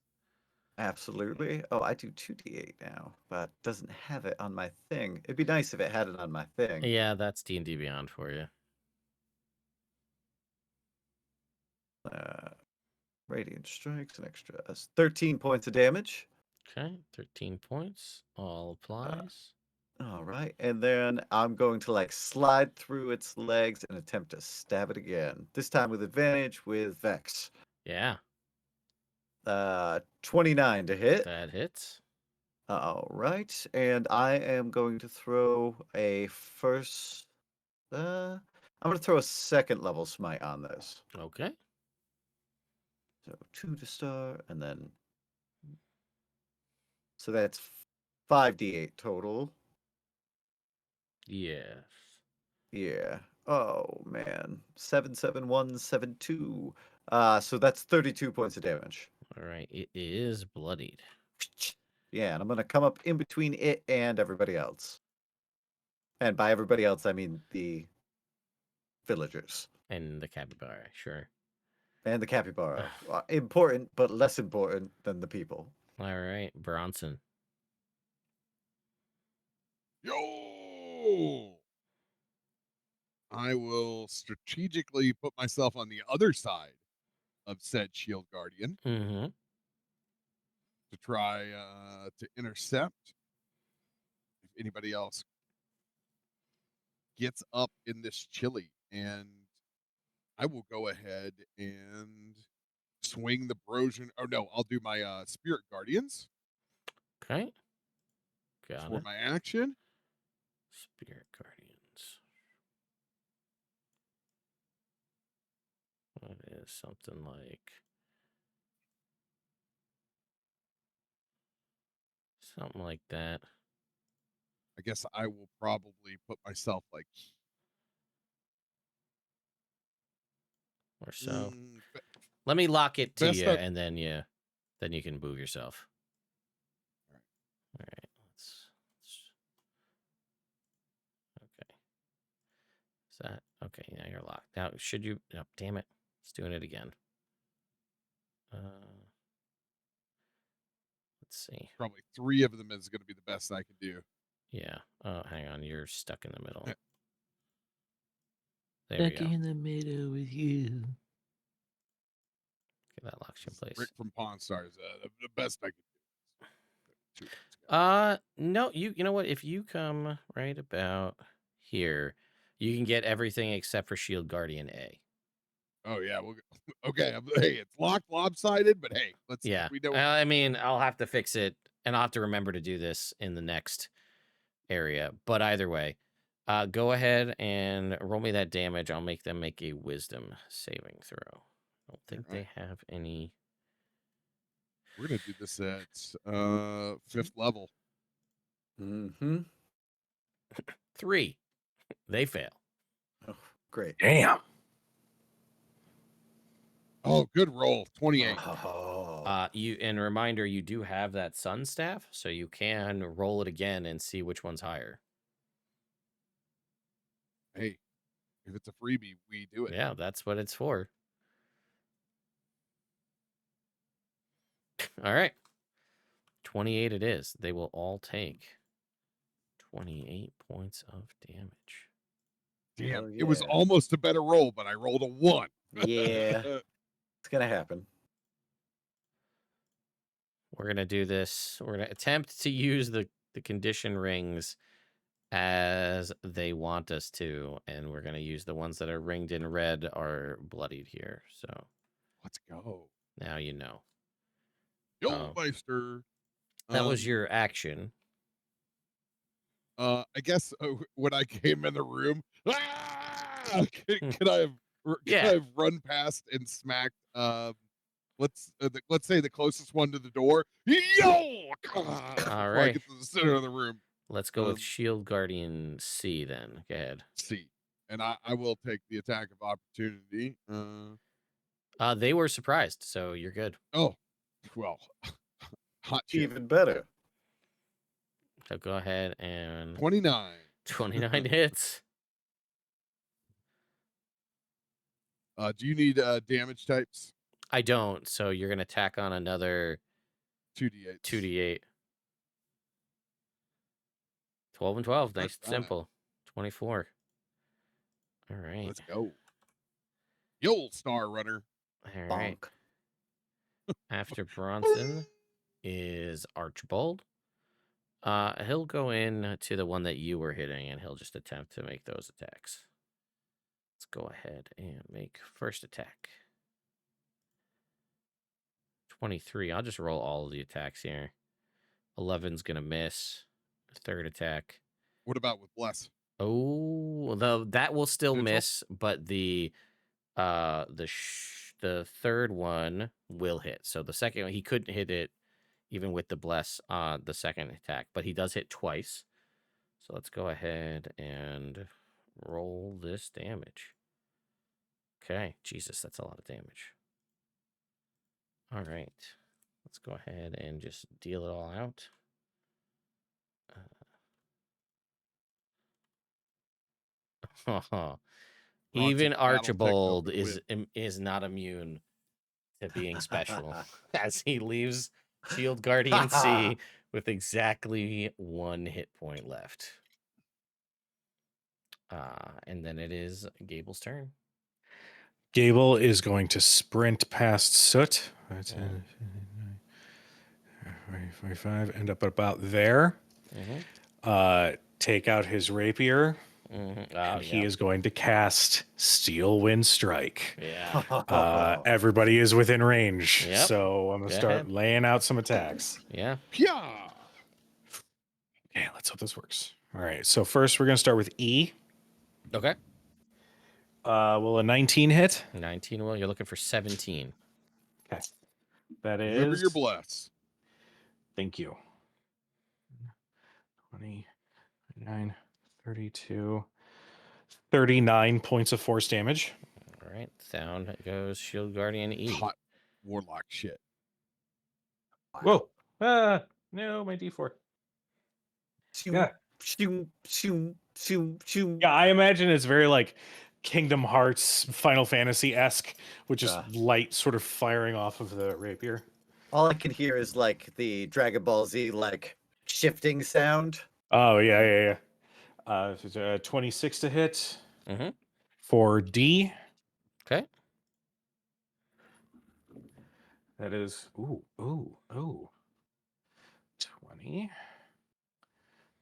Absolutely. Oh, I do 2d8 now, but doesn't have it on my thing. It'd be nice if it had it on my thing. Yeah, that's D&D Beyond for you. Radiant strikes, an extra 13 points of damage. Okay, 13 points. All applies. All right, and then I'm going to like slide through its legs and attempt to stab it again. This time with advantage with Vex. Yeah, 29 to hit. that hits. All right, and I am going to throw a first. I'm going to throw a second level smite on this. Okay. So 2 to start, and then. So that's 5d8 total. Yes. Yeah. Oh, man. 77172. So that's 32 points of damage. All right. It is bloodied. Yeah, and I'm going to come up in between it and everybody else. And by everybody else, I mean the villagers. And the capybara, sure. And the capybara. Important, but less important than the people. All right, Bronson. Yo! I will strategically put myself on the other side of said shield guardian Mm-hmm. to try to intercept if anybody else gets up in this chili. And I will go ahead and swing the Brosian. Oh no, I'll do my spirit guardians Okay. Got for it. my action. Spirit Guardians. What is something like that? I guess I will probably put myself like Or so. be- Let me lock it to best you, I- and then you can move yourself. All All right. Let's okay. Is that okay? Now you're locked. Now should you? No, damn it! It's doing it again. Let's see. probably 3 of them is going to be the best I can do. Yeah. Oh, hang on. You're stuck in the middle. Yeah. There we go. in the middle with you. Okay, that locks you in place. Rick from Pawn Stars, the best I can do. No, you know what? If you come right about here, you can get everything except for Shield Guardian A. Oh yeah, okay. Hey, it's locked, lopsided, but hey, let's. Yeah. We know. I mean, I'll have to fix it, and I'll have to remember to do this in the next area. But either way, go ahead and roll me that damage. I'll make them make a Wisdom saving throw. I don't think they have any. We're gonna do this at 5th level. Mm-hmm. 3. They fail. Oh, great. Damn. Oh, good roll. 28. Oh. And reminder, you do have that Sun Staff, so you can roll it again and see which one's higher. Hey, if it's a freebie, we do it. Yeah, that's what it's for. All right. 28 it is. They will all take 28 points of damage. Damn, Oh, it was yeah. almost a better roll, but I rolled a 1. Yeah. It's gonna happen. We're going to do this. We're going to attempt to use the condition rings as they want us to, and we're going to use the ones that are ringed in red are bloodied here. So Let's go. now you know. Yo, Oh. Meister. That was your action. I guess when I came in the room, could I have run past and smacked let's say the closest one to the door. Yo! All Before I right. get to the center of the room. Let's go with Shield Guardian C then. Go ahead. C. And I will take the attack of opportunity. They were surprised, so you're good. Oh, well, hot chip. Even better. So go ahead and 29. 29 hits. Do you need damage types? I don't, so you're gonna tack on another 2d8. 2d8. 12 and 12. Nice That's and simple. 24. All right. Let's go. Yo, Star Runner. All right. Bonk. After Bronson is Archibald. He'll go in to the one that you were hitting, and he'll just attempt to make those attacks. Let's go ahead and make first attack. 23. I'll just roll all of the attacks here. 11's gonna miss. Third attack. What about with Bless? Oh, that will still Neutral? miss, but the third one will hit. So the second one, he couldn't hit it even with the bless on the second attack, but he does hit twice. So let's go ahead and roll this damage. Okay, Jesus, that's a lot of damage. All right, let's go ahead and just deal it all out. Even Bronson Battletech Archibald token win. is not immune to being special as he leaves Shield Guardian C with exactly 1 hit point left. And then it is Gable's turn. Gable is going to sprint past Soot. 45, end up about there. Take out his rapier. And he is going to cast Steel Wind Strike. Yeah. Everybody is within range. Yep. So I'm going to Go start ahead. laying out some attacks. Yeah. Yeah. Okay, let's hope this works. All right. So first we're going to start with E. Okay. Will a 19 hit? 19 will. You're looking for 17. Okay. That Deliver is. your bless. Thank you. 20, 29, 32, 39 points of force damage. All right. Down goes Shield Guardian E. Hot warlock shit. Whoa. No, my D4. Yeah. Yeah, I imagine it's very like Kingdom Hearts, Final Fantasy-esque, with just light sort of firing off of the rapier. All I can hear is like the Dragon Ball Z like shifting sound. Oh, yeah. 26 to hit for D. Okay. That is, ooh. 20,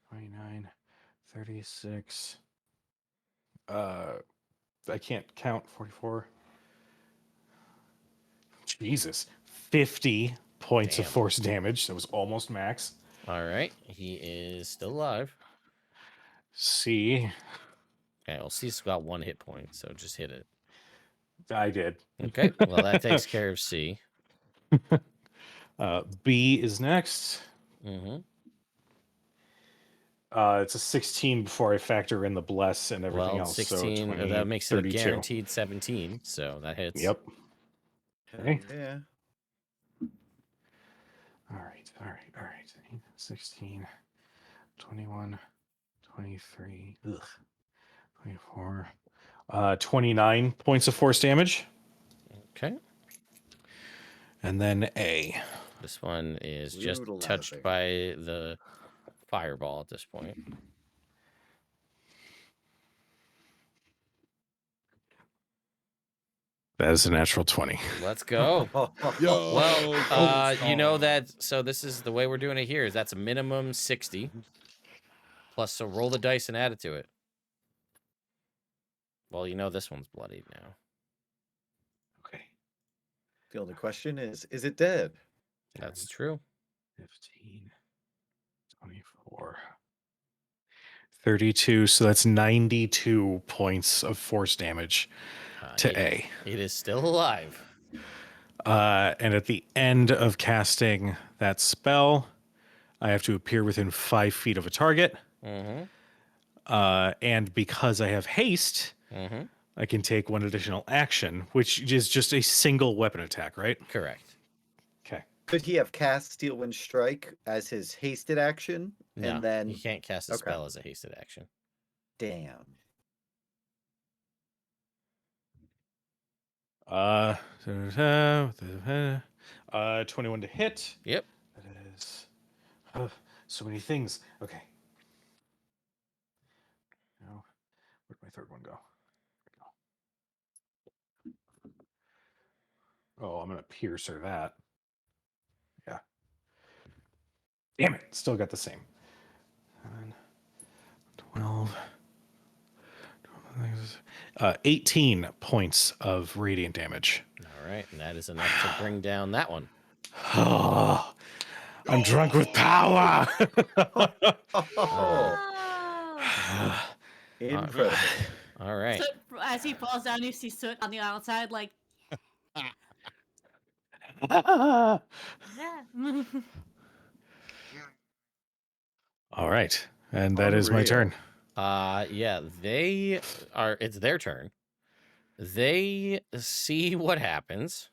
29, 36. I can't count. 44. Jesus. 50 points of force damage. That was almost max. All right. He is still alive. C. Okay. Well, C's got 1 hit point, so just hit it. I did. Okay. Well, that takes care of C. B is next. Mm-hmm. It's a 16 before I factor in the bless and everything else. 16, so 20, that makes 32. it a guaranteed 17, so that hits. Yep. Okay. Yeah. All right. 16, 21, 23, 24, 29 points of force damage. Okay. And then A. This one is just touched by the fireball at this point. That is a natural 20. Let's go. Yo, Well, you know that, so this is the way we're doing it here, is that's a minimum 60. Plus, so roll the dice and add it to it. Well, you know this one's bloodied now. Okay. The only question is it dead? That's true. 15, 24, 32. So that's 92 points of force damage to A. It is still alive. And at the end of casting that spell, I have to appear within 5 feet of a target. And because I have haste, I can take 1 additional action, which is just a single weapon attack, right? Correct. Okay. Could he have cast Steel Wind Strike as his hasted action? No, and then you can't cast a spell as a hasted action. Damn. 21 to hit. Yep. That is so many things. Okay. Now, where'd my third one go? Oh, I'm gonna piercer that. Yeah. Damn it! Still got the same. 12. 18 points of radiant damage. All right, and that is enough to bring down that one. Oh, I'm drunk with power. Incredible. All right. Soot, as he falls down, you see Soot on the outside, like, yeah. All right. And that is my Unreal. turn. Yeah, it's their turn. They see what happens.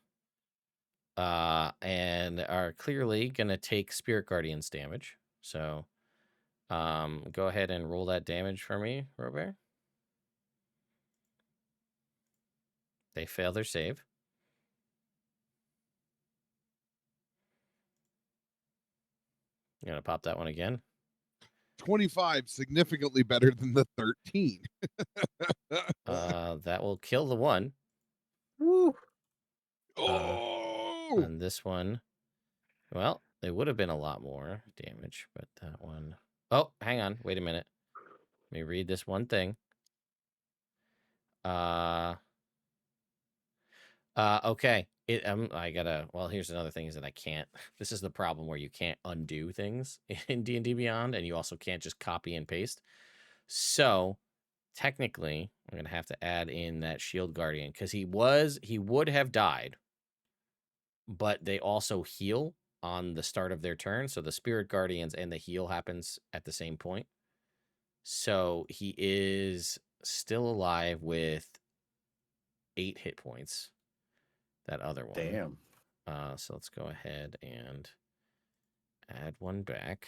And are clearly gonna take Spirit Guardians damage. So go ahead and roll that damage for me, Robert. They fail their save. You gonna pop that one again? 25, significantly better than the 13. That will kill the one. Woo. Oh! And this one, well, it would have been a lot more damage, but that one. Oh, hang on, wait a minute. Let me read this one thing. Okay. Well, here's another thing is that I can't. This is the problem where you can't undo things in D&D Beyond, and you also can't just copy and paste. So technically, I'm gonna have to add in that Shield Guardian because he would have died, but they also heal on the start of their turn. So the Spirit Guardians and the heal happens at the same point. So he is still alive with 8 hit points. That other one. Damn. So let's go ahead and add one back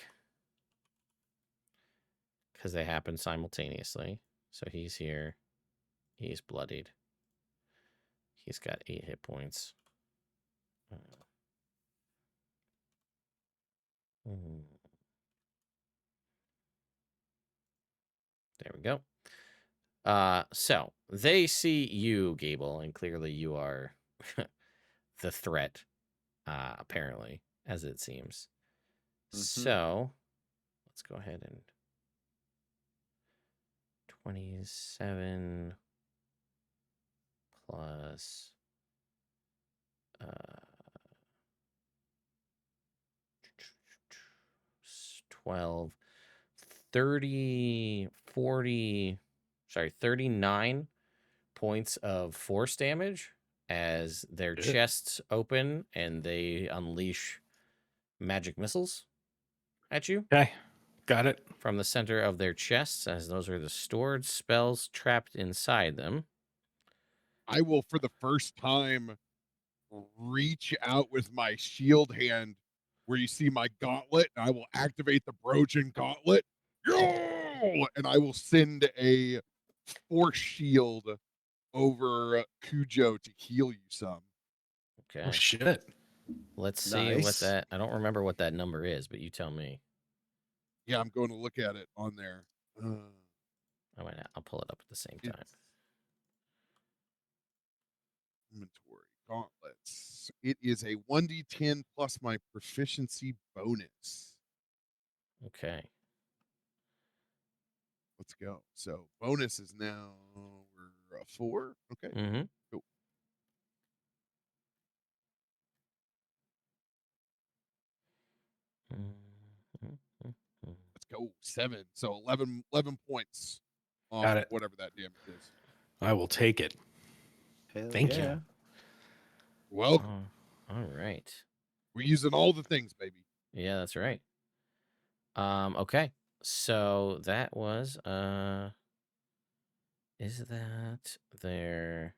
because they happen simultaneously. So he's here. He's bloodied. He's got 8 hit points. There we go. So they see you, Gable, and clearly you are the threat, apparently, as it seems. So let's go ahead and 27 plus 12, 30, 40, 39 points of force damage as their chests open and they unleash magic missiles at you. Okay. Got it. From the center of their chests, as those are the stored spells trapped inside them. I will, for the first time, reach out with my shield hand where you see my gauntlet, and I will activate the Brojan gauntlet. And I will send a force shield over Cujo to heal you some. Okay. Oh, shit. Let's see what that. I don't remember what that number is, but you tell me. Yeah, I'm going to look at it on there. I'll pull it up at the same time. Inventory gauntlets. It is a 1d10 plus my proficiency bonus. Okay. Let's go. So bonus is now we're 4. Okay. Mm-hmm. Cool. Let's go. 7. So 11 points off Got it. whatever that damage is. I will take it. Hell Thank yeah. you. Welcome. All right. We're using all the things, baby. Yeah, that's right. Okay. So that was is that their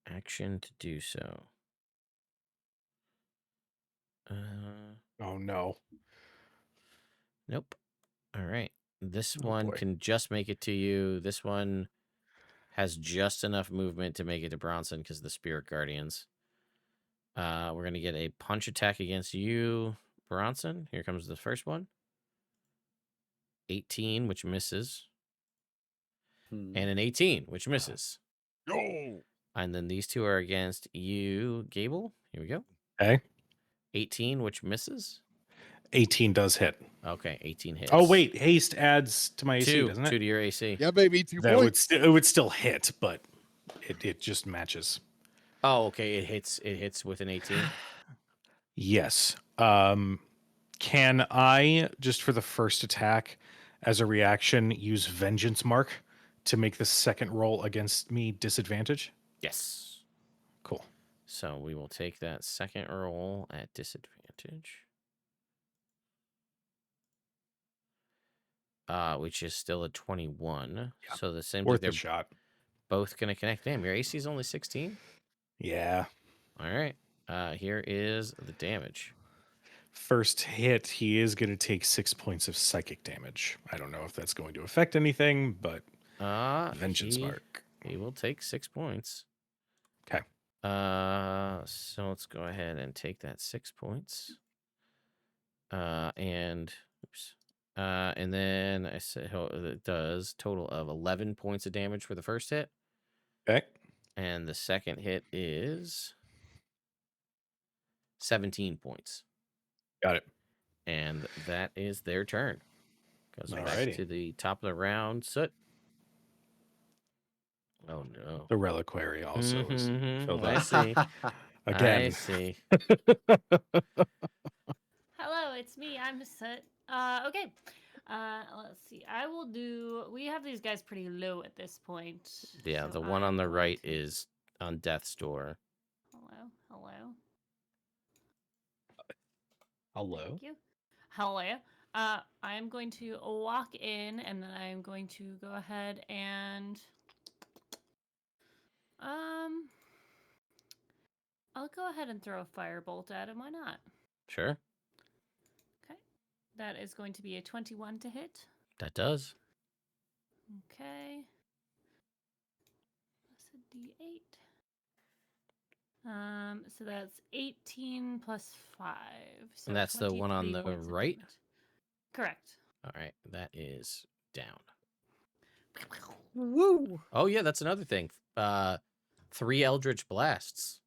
action to do so? Oh, no. Nope. All right. This Oh, one boy. can just make it to you. This one has just enough movement to make it to Bronson because of the Spirit Guardians. We're going to get a punch attack against you, Bronson. Here comes the first one. 18, which misses. And an 18, which misses. Yo! And then these two are against you, Gable. Here we go. Okay. 18, which misses. 18 does hit. Okay, 18 hits. Oh, wait. Haste adds to my AC, Two doesn't it? to your AC. Yeah, baby. 2 That would points. it would still hit, but it just matches. Oh, okay. It hits with an 18. Yes. Can I, just for the first attack, as a reaction, use Vengeance Mark to make the second roll against me disadvantage? Yes. Cool. So we will take that second roll at disadvantage. Which is still a 21. Yeah. So the same Worth they're a shot. both gonna connect. Damn, your AC is only 16. Yeah. All right. Here is the damage. First hit, he is going to take 6 points of psychic damage. I don't know if that's going to affect anything, but Vengeance Mark. He will take 6 points. Okay. So let's go ahead and take that 6 points. And then I said it does total of 11 points of damage for the first hit. Okay. And the second hit is 17 points. Got it. And that is their turn. Goes back Alrighty. to the top of the round. Soot. Oh no. The reliquary also is filled I up. see. Again. I see. Hello, it's me. I'm Soot. Okay. Let's see. I will do. We have these guys pretty low at this point. Yeah, so the one on I'm the going right to- is on death's door. Hello. Hello. Thank you. Hello. I'm going to walk in, and then I'm going to go ahead and I'll go ahead and throw a firebolt at him. Why not? Sure. Okay. That is going to be a 21 to hit. That does. Okay. That's a D8. So that's 18 plus 5. So And that's the one on 23 the points of right? damage. Correct. All right. That is down. Woo! Oh, yeah, that's another thing. 3 Eldritch Blasts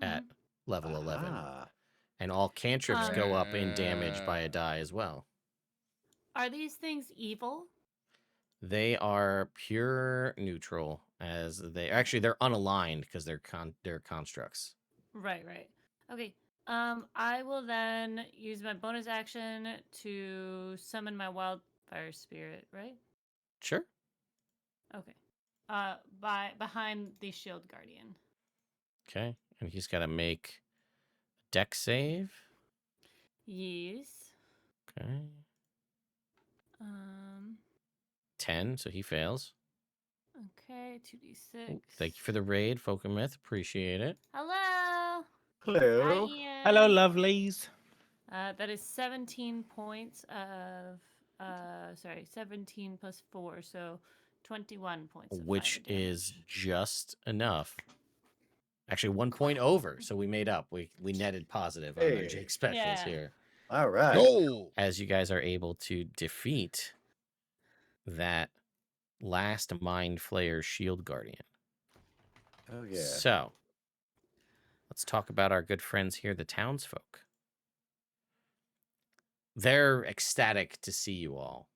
at level 11. Ah. And all cantrips go up in damage by a die as well. Are these things evil? They are pure neutral, as they're unaligned because they're constructs. Right. Okay. I will then use my bonus action to summon my wildfire spirit, right? Sure. Okay. Behind the shield guardian. Okay. And he's got to make a dex save. Yes. Okay. 10, so he fails. Okay, 2d6. Ooh, thank you for the raid, Folkomyth. Appreciate it. Hello. Hello. Hi, Ian. Hello, lovelies. That is 17 points of 17 plus 4, so 21 points. Of Which fire damage. is just enough. Actually, 1 point over, so we made up. We netted positive on our Hey. Jake specials Yeah. here. All right. No. As you guys are able to defeat that last Mind Flayer Shield Guardian. Oh yeah. So, let's talk about our good friends here, the townsfolk. They're ecstatic to see you all.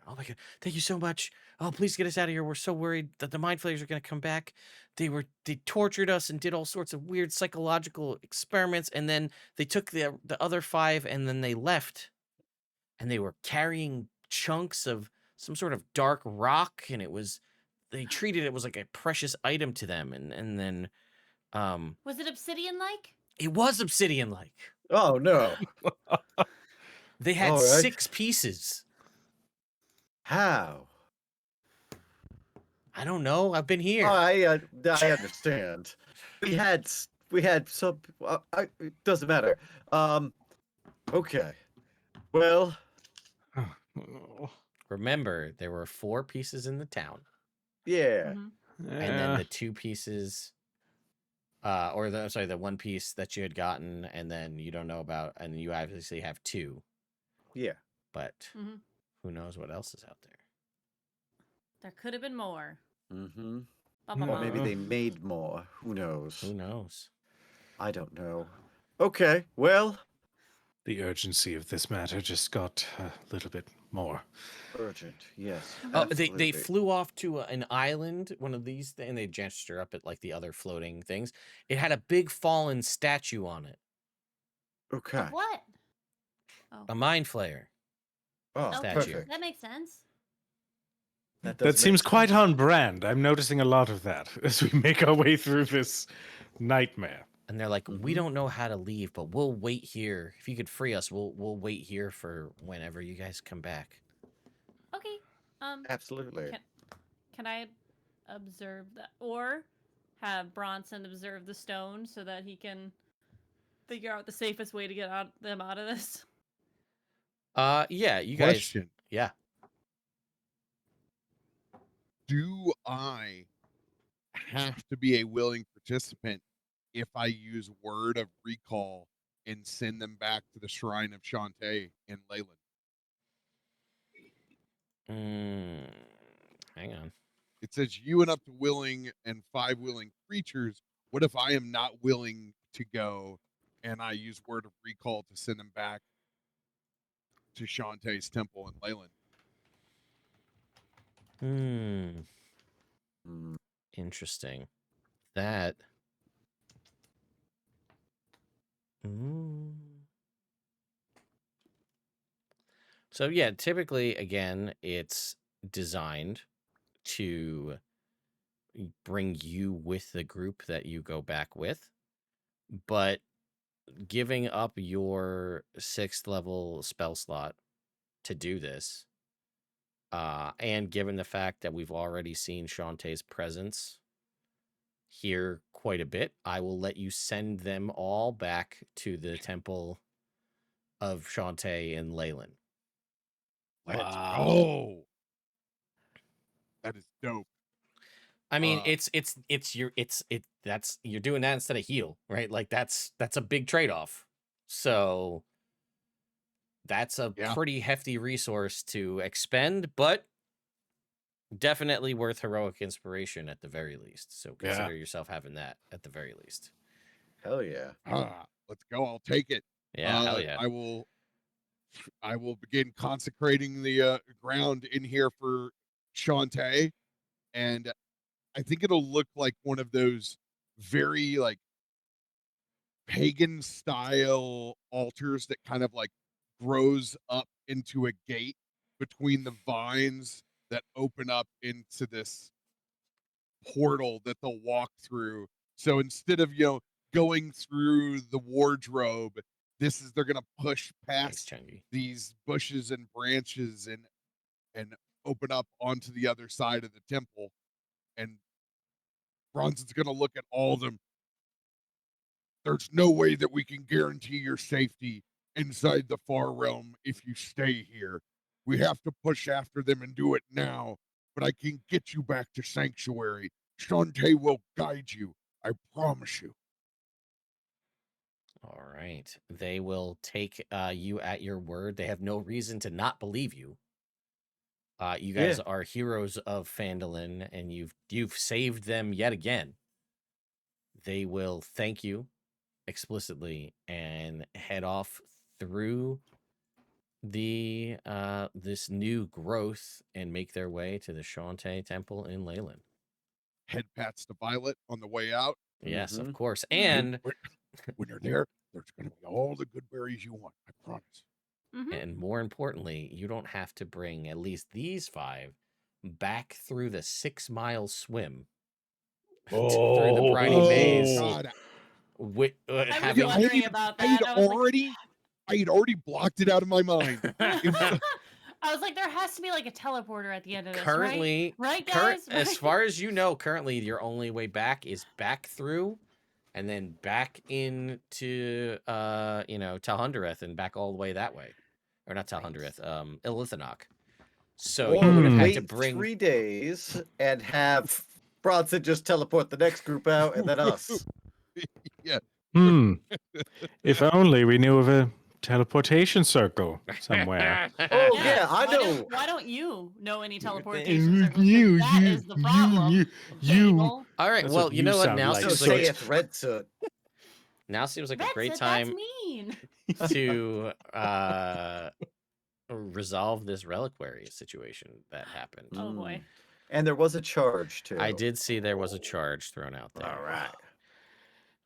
Oh my god, thank you so much. Oh, please get us out of here. We're so worried that the Mind Flayers are going to come back. They tortured us and did all sorts of weird psychological experiments, and then they took the other 5 and then they left. And they were carrying chunks of some sort of dark rock, and they treated it was like a precious item to them, and then Was it obsidian like? it was obsidian like. Oh no. They had All right. 6 pieces. How? I don't know. I've been here. I understand. We had some. It doesn't matter. Okay. Well. Remember, there were 4 pieces in the town, Yeah. Mhm. and then the 2 pieces, the 1 piece that you had gotten, and then you don't know about, and you obviously have 2, Yeah. but Mhm. who knows what else is out there? There could have been more. Mm-hmm. Bum, Or maybe bum. they made more. Who knows? Who knows? I don't know. Okay. Well. The urgency of this matter just got a little bit more. Urgent. Yes. Oh, they absolutely. flew off to an island, one of these, and they gesture up at like the other floating things. It had a big fallen statue on it, Okay. Of what? a mind flayer. Oh, Okay, statue. perfect. that makes sense. That, That does seems make quite sense. on brand. I'm noticing a lot of that as we make our way through this nightmare. And they're like, we Mhm. don't know how to leave, but we'll wait here. If you could free us, we'll wait here for whenever you guys come back. Okay. Absolutely. Can I observe that, or have Bronson observe the stone so that he can figure out the safest way to get them out of this? Yeah, you guys. Question: Yeah. Do I have to be a willing participant if I use word of recall and send them back to the shrine of Shantae in Leyland? Hang on. It says you and up to willing and 5 willing creatures. What if I am not willing to go and I use word of recall to send them back to Shantae's temple in Leyland? Mm. Interesting. That. Mm. So yeah, typically again, it's designed to bring you with the group that you go back with, but giving up your 6th level spell slot to do this, and given the fact that we've already seen Shantae's presence here quite a bit, I will let you send them all back to the temple of Shantae in Leyland. Let's Wow. go. That is dope. I mean, Uh, you're doing that instead of heal, right? Like that's a big trade-off. So that's a Yeah. pretty hefty resource to expend, but definitely worth heroic inspiration at the very least. So Yeah. consider yourself having that at the very least. Hell yeah. Let's go. I'll take it. Yeah, hell yeah. I will begin consecrating the ground in here for Shantae, and I think it'll look like one of those very like pagan style altars that kind of like grows up into a gate between the vines that open up into this portal that they'll walk through. So instead of, going through the wardrobe, they're gonna push Thanks, past Chungy. these bushes and branches and open up onto the other side of the temple. And Bronson's gonna look at all of them. There's no way that we can guarantee your safety inside the far realm if you stay here. We have to push after them and do it now, but I can get you back to Sanctuary. Shantae will guide you. I promise you. All right. They will take you at your word. They have no reason to not believe you. You guys are heroes of Phandelver, and you've saved them yet again. They will thank you explicitly and head off through the this new growth and make their way to the Shantae Temple in Leyland. Head pats to Violet on the way out. Yes, of Mhm. course. Mhm. And When you're there, there's going to be all the good berries you want. I promise. Mm-hmm. and more importantly, you don't have to bring at least these 5 back through the 6-mile swim through the Briny Maze. God. I was Having wondering about that. I had already blocked it out of my mind. I was like, there has to be like a teleporter at the end of this, currently, right, guys? as Right? far as you know, currently your only way back is back through, and then back into Talhundereth and back all the way that way, or not Talhundereth, Ilithanok. So Or you would have had to wait bring 3 days and have Bronson just teleport the next group out and then us. Yeah. If only we knew of a teleportation circle somewhere. Oh, yeah, I Why know. why don't you know any You- teleportation circles? 'Cause that is the problem. Fable. All right. That's Well, what you you know what? sound Now like, So seems like saith Red Soot. a That's great it. time That's mean. to resolve this reliquary situation that happened. Oh boy. And there was a charge, too. I did see there was a charge thrown out there. All right.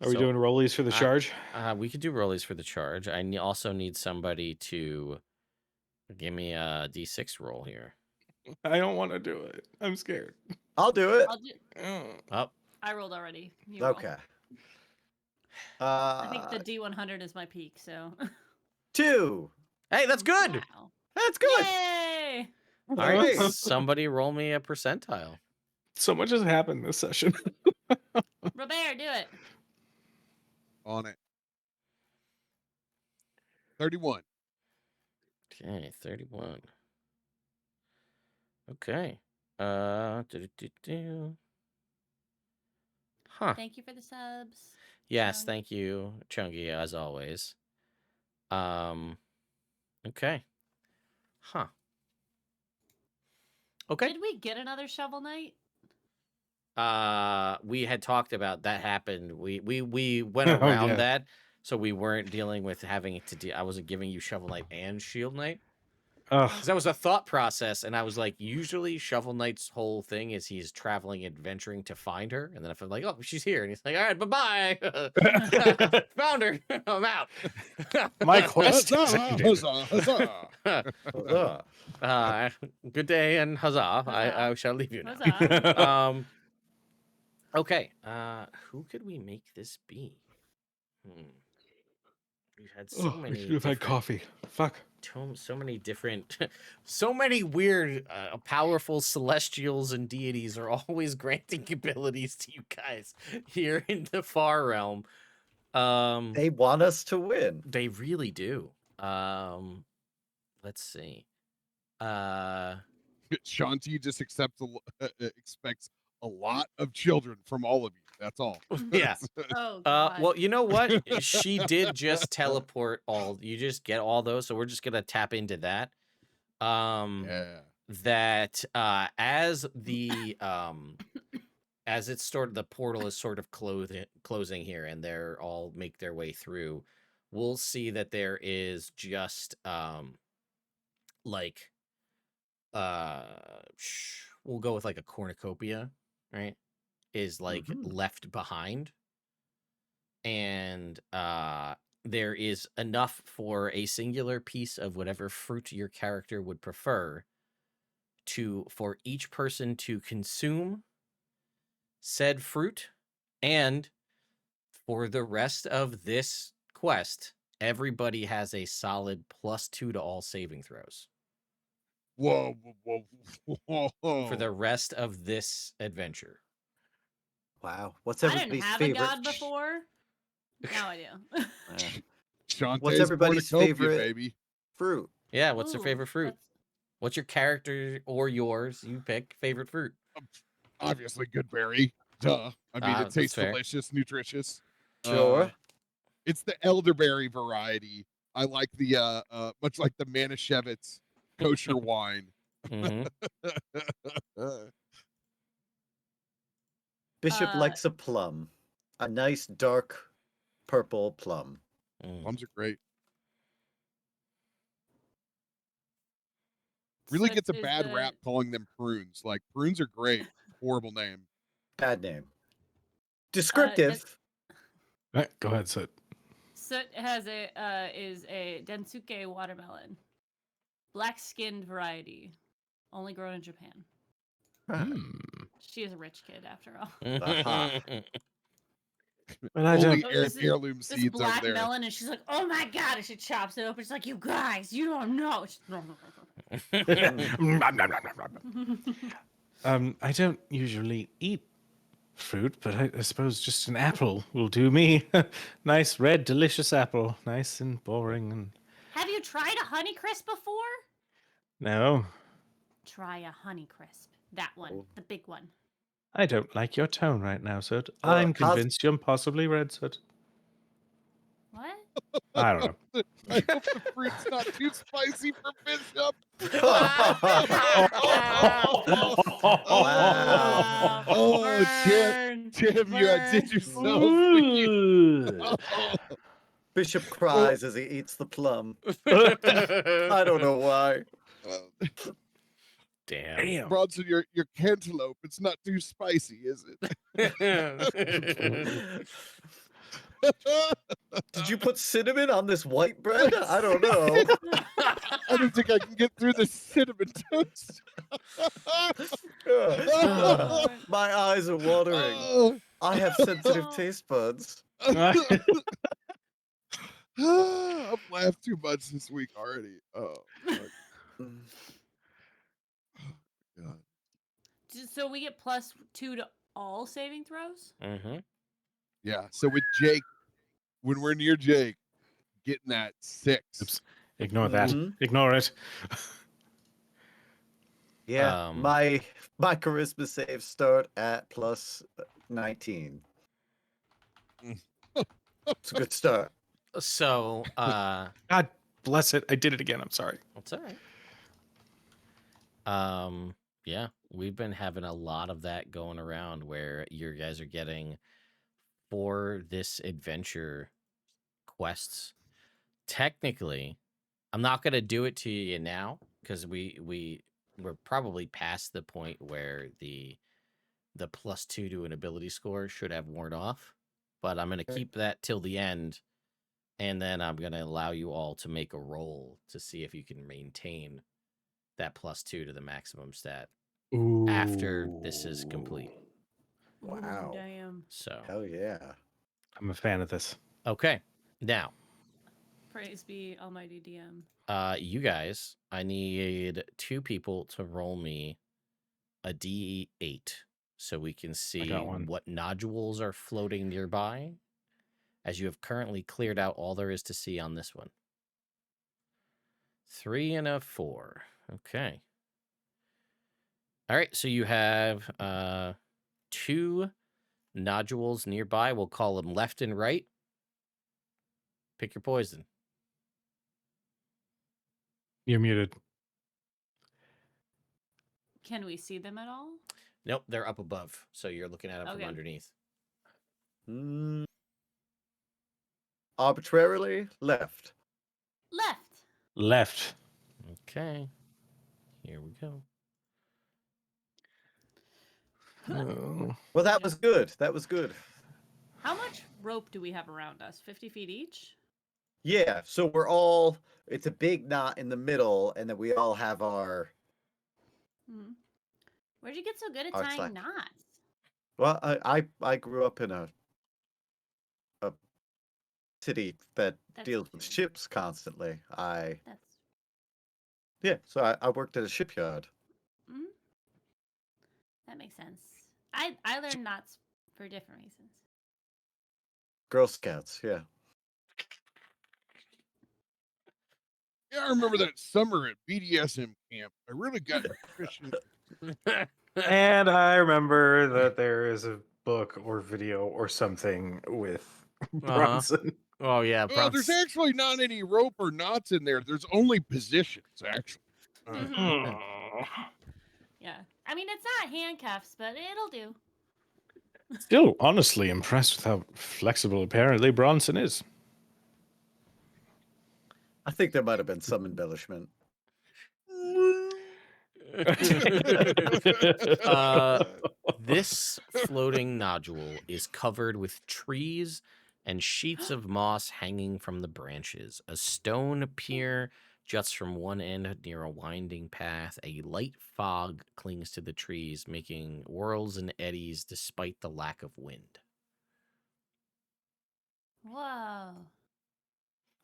Are we So, doing rollies for the charge? We could do rollies for the charge. I also need somebody to Give me a D6 roll here. I don't want to do it. I'm scared. I'll do it. I'll do. Oh, I rolled already. You roll. Okay. I think the D100 is my peak, so. 2. hey, that's good. Wow. That's good. Yay! All right, Nice. somebody roll me a percentile. So much has happened this session. Robert, do it. On it. 31. Okay, 31. Okay. Huh. Thank you for the subs. Yes, Chung. thank you, Chungy, as always. Okay. Huh. Okay. Did we get another shovel knight? We had talked about that happened. We went Oh, around yeah. that, so we weren't dealing with having to deal. I wasn't giving you Shovel Knight and Shield Knight. Ugh. Because that was a thought process, and I was like, usually Shovel Knight's whole thing is he's traveling, adventuring to find her, and then if I'm like, oh, she's here, and he's like, all right, bye-bye, found her, I'm out. My quest is Huzzah, ended. huzzah, huzzah. Good day and huzzah. I Huzzah. shall leave you now. Huzzah. Okay. Who could we make this be? We've had so many. We should have had different- coffee. Fuck. So many different, so many weird, powerful celestials and deities are always granting abilities to you guys here in the Far Realm. They want us to win. They really do. Let's see. Shanti just expects a lot of children from all of you. That's all. Yeah. Oh, God. Well, you know what? She did just teleport all. You just get all those, so we're just gonna tap into that. Yeah. That as the as it's sort of the portal is sort of closing here, and they're all make their way through. We'll see that there is just like we'll go with like a cornucopia, right? Is like left behind, and there is enough for a singular piece of whatever fruit your character would prefer for each person to consume said fruit, and for the rest of this quest everybody has a solid +2 to all saving throws Whoa, whoa, whoa, whoa. for the rest of this adventure. Wow. What's I didn't everybody's have favorite? a god before. Now I do. Shantae's What's everybody's cornucopia, favorite baby? fruit? Yeah, what's their Ooh, favorite fruit? What's your character or yours? You pick favorite fruit. Obviously, good berry. Duh. I mean, it That's tastes fair. delicious, nutritious. Sure. It's the elderberry variety. I like the much like the Manischewitz kosher wine. Mhm. Bishop likes a plum. A nice dark purple plum. Mm. Plums are great. Really So gets a is bad the- rap calling them prunes. Like prunes are great. Horrible name. Bad name. Descriptive. Right, go ahead, Sid. Soot has is a Densuke watermelon, black-skinned variety, only grown in Japan. She is a rich kid after all. Aha. But I Holy don't. Oh, this is- heirloom This seeds over black there. melon, and she's like, "Oh my god!" And she chops it open. She's like, "You guys, you don't know." I don't usually eat fruit, but I suppose just an apple will do me. Nice red, delicious apple, nice and boring. And Have you tried a Honeycrisp before? no, Try a Honeycrisp. That one, the big one. I don't like your tone right now, Sud. I'm how's- convinced you're possibly red, Sud. What? I don't know. I hope the fruit's not too spicy for Bishop. Wow. Oh, Burn, Tim, you outdid burn. yourself. Ooh. Bishop cries as he eats the plum. I don't know why. Damn. Damn. Bronson, your cantaloupe, it's not too spicy, is it? Did you put cinnamon on this white bread? I don't know. I don't think I can get through this cinnamon toast. My eyes are watering. Oh. I have sensitive Oh. taste buds. I've laughed too much this week already. Oh, fuck. Mm. God. So we get +2 to all saving throws? Mm-hmm. Yeah. So with Jake, when we're near Jake, getting that 6. Oops. Ignore that. Mhm. Ignore it. Yeah, my charisma saves start at +19. It's a good start. So, God bless it. I did it again. I'm sorry. that's all right. Yeah, we've been having a lot of that going around where you guys are getting for this adventure quests. Technically, I'm not gonna do it to you now because we're probably past the point where the +2 to an ability score should have worn off. But I'm gonna keep that till the end, and then I'm gonna allow you all to make a roll to see if you can maintain that +2 to the maximum stat after this is complete. Wow. Ooh, damn. So, Hell yeah. I'm a fan of this. okay. Now, Praise be Almighty DM. you guys, I need 2 people to roll me a D8 so we can see one. what nodules are floating nearby, as you have currently cleared out all there is to see on this one. 3 and a 4. Okay. All right, so you have 2 nodules nearby. We'll call them left and right. Pick your poison. You're muted. Can we see them at all? Nope, they're up above, so you're looking at them from Okay. underneath. Arbitrarily left. Left. Left. Okay. Here we go. Oh. Well, that was good. That was good. How much rope do we have around us? 50 feet each? Yeah, so it's a big knot in the middle, and then we all have our. Hmm. Where'd you get so good at Our tying slack. knots? Well, I grew up in a city that That's deals with true. ships constantly. That's So I worked at a shipyard. mm, that makes sense. I learned knots for different reasons. Girl Scouts, yeah. Yeah, I remember that summer at BDSM camp. I really got proficient. And I remember that there is a book or video or something with Bronson. Oh, yeah. Well, there's actually not any rope or knots in there. There's only positions, actually. Mhm. Yeah. I mean, it's not handcuffs, but it'll do. Still honestly impressed with how flexible apparently Bronson is. I think there might have been some embellishment. This floating nodule is covered with trees and sheets of moss hanging from the branches. A stone pier juts from one end near a winding path. A light fog clings to the trees, making whirls and eddies despite the lack of wind. Whoa.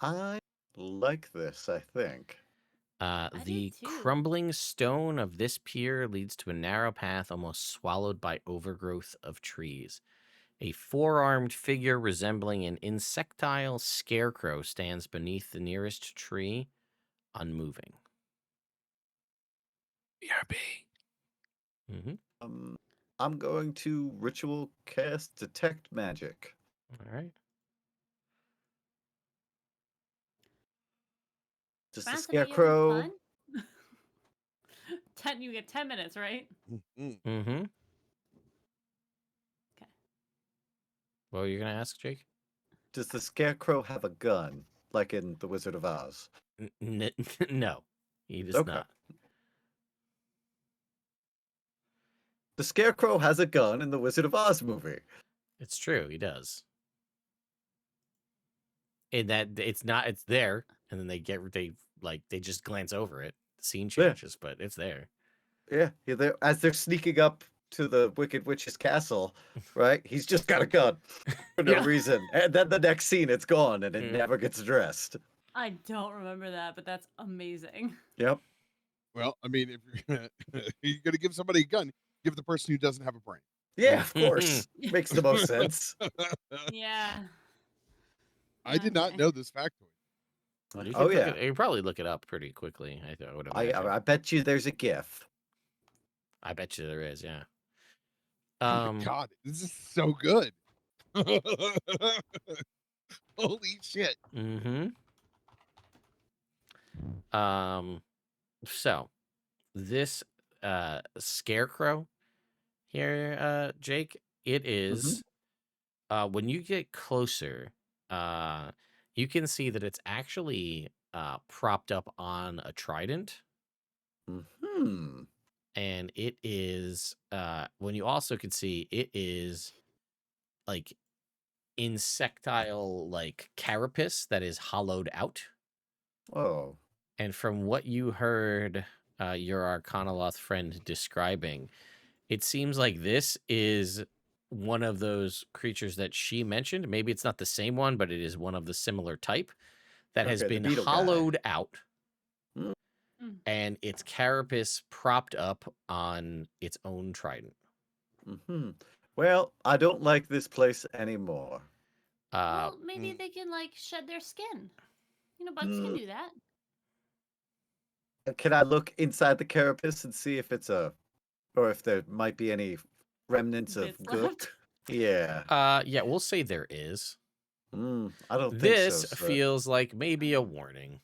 I like this, I think. The do too. crumbling stone of this pier leads to a narrow path almost swallowed by overgrowth of trees. A four-armed figure resembling an insectile scarecrow stands beneath the nearest tree, unmoving. BRB. Mm-hmm. I'm going to ritual cast detect magic. All right. Just a Bronson, are you having scarecrow. fun? You get 10 minutes, right? Mm-hmm. Okay. What were you going to ask, Jake? Does the scarecrow have a gun, like in The Wizard of Oz? No, he does Okay. not. The scarecrow has a gun in the Wizard of Oz movie. It's true, he does. In that it's there. and then they just glance over it. The scene Yeah. changes, but it's there. Yeah, as they're sneaking up to the Wicked Witch's castle, right? He's just got a gun for no Yeah. reason. And then the next scene, it's gone and it Mm. never gets addressed. I don't remember that, but that's amazing. Yep. Well, I mean, if you're gonna give somebody a gun, give the person who doesn't have a brain. Yeah, of course. Makes the most sense. Yeah. I did not Okay. know this factoid. You Oh, could yeah. you could probably look it up pretty quickly. I would I imagine. bet you there's a GIF. I bet you there is. Yeah. Oh my god, this is so good. Holy shit. Mm-hmm. So this scarecrow here, Jake, it is when you get closer, you can see that it's actually propped up on a trident. Hmm. And it is when you also can see it is like insectile like carapace that is hollowed out. Oh. And from what you heard your arcanaloth friend describing, it seems like this is one of those creatures that she mentioned. Maybe it's not the same one, but it is one of the similar type that has Okay, the been beetle guy. hollowed out Mm. and its carapace propped up on its own trident. Hmm. Well, I don't like this place anymore. Well, maybe they can like shed their skin. You know, bugs can do that. Can I look inside the carapace and see if it's or if there might be any remnants of Bits gook? left? Yeah. Yeah, we'll say there is. I don't think This so. feels like maybe a warning.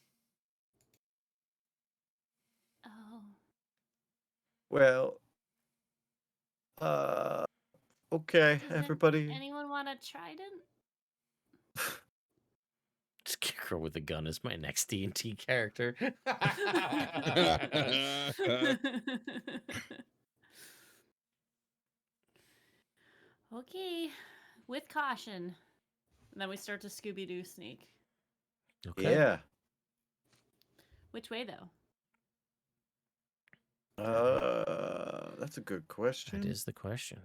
Oh. Well, okay, Does everybody. anyone want a trident? Scarecrow with a gun is my next D&D character. Okay, with caution. And then we start to Scooby Doo sneak. Okay. Yeah. Which way though? That's a good question. That is the question.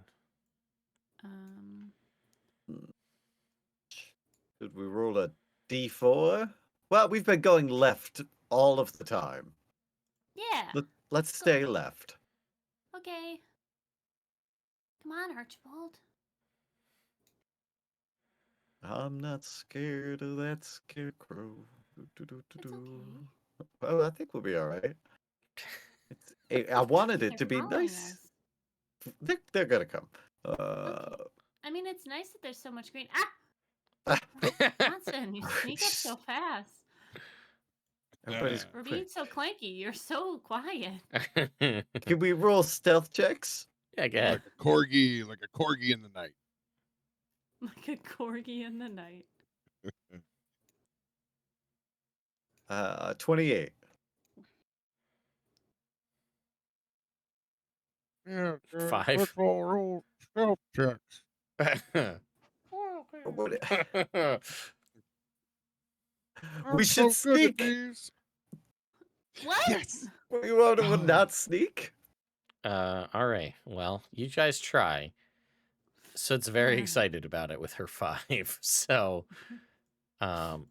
Did we roll a D4? Well, we've been going left all of the time. Yeah. Let's stay left. Okay. Come on, Archibald. I'm not scared of that scarecrow. It's okay. Well, I think we'll be all right. I wanted it to They're be following nice. us. They're gonna come. I mean, it's nice that there's so much green. Johnson, you sneak up so fast. Everybody's We're being so clanky. You're so quiet. Can we roll stealth checks? Yeah, go ahead. Like a corgi in the night. Like a corgi in the night. 28. Yeah, 5. let's all roll stealth checks. We should so good at sneak. these. What? Yes. We want to not sneak. All right. Well, you guys try. Soot's very excited about it with her 5. So,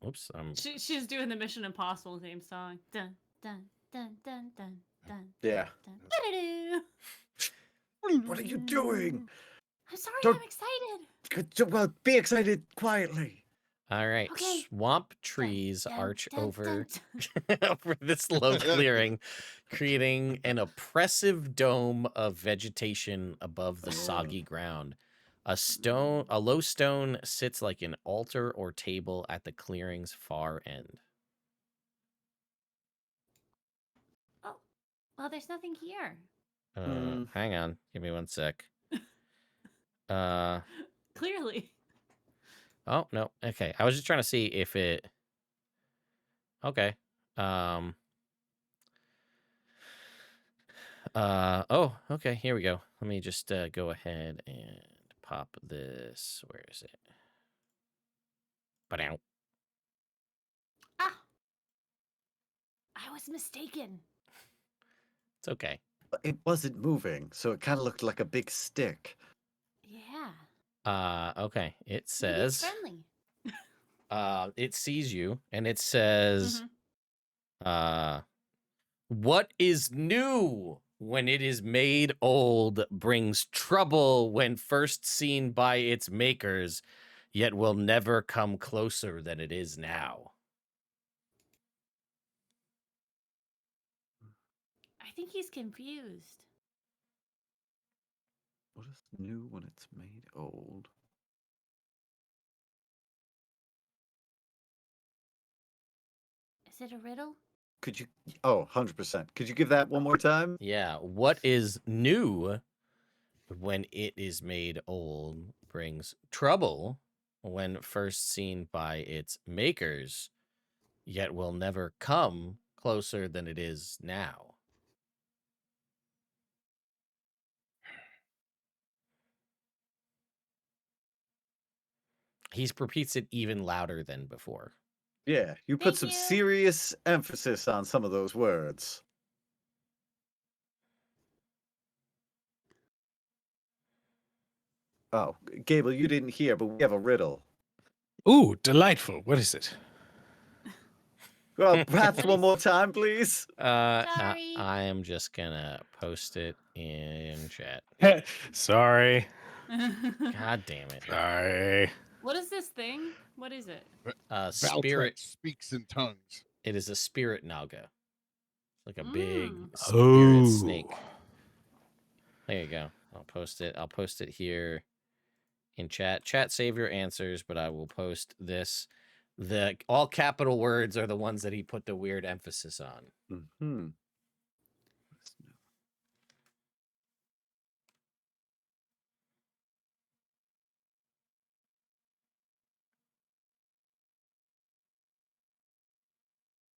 oops. She's doing the Mission Impossible theme song. Dun dun dun dun dun dun. Yeah. Dun, dun, What are you doing? I'm sorry. Don't- I'm excited. Well, be excited quietly. All right. Okay. Swamp trees Dun, arch dun, over dun, dun. over this low clearing, creating an oppressive dome of vegetation above the soggy ground. A low stone sits like an altar or table at the clearing's far end. Oh, well, there's nothing here. Hang on, give me one sec. Clearly. Oh no, okay. I was just trying to see if it. Okay. Oh, okay. Here we go. Let me just go ahead and pop this. Where is it? Ba-dow. Ah. was mistaken. It's okay. It wasn't moving, so it kind of looked like a big stick. Yeah. Okay. It Maybe it's says, friendly. it sees you, and it says, Mhm. what is new when it is made old brings trouble when first seen by its makers, yet will never come closer than it is now. I think he's confused. What is new when it's made old? Is it a riddle? Could you? Oh, 100%. Could you give that one more time? Yeah. What is new when it is made old brings trouble when first seen by its makers, yet will never come closer than it is now. He repeats it even louder than before. Yeah, you put Thank some you. serious emphasis on some of those words. Oh, Gable, you didn't hear, but we have a riddle. Ooh, delightful. What is it? Well, perhaps What one is- more time, please. Sorry. I am just gonna post it in chat. Sorry. God damn it. Sorry. What is this thing? What is it? Spirit. Valtrex speaks in tongues. It is a spirit naga. Like a big Mm. spirit Oh. snake. There you go. I'll post it. I'll post it here in chat. Chat, save your answers, but I will post this. The all capital words are the ones that he put the weird emphasis on. Mm-hmm.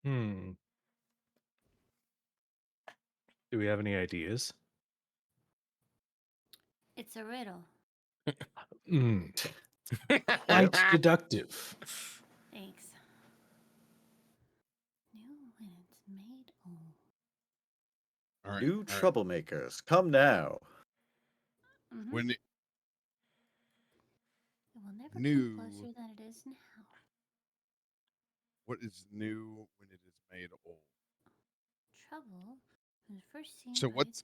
Hmm. Do we have any ideas? It's a riddle. Hmm. Quite deductive. Thanks. New when it's made old. All right. New all right. troublemakers, come now. Mhm. When it, It will never New. come closer than it is now. what is new when it is made old? Trouble when first seen So by its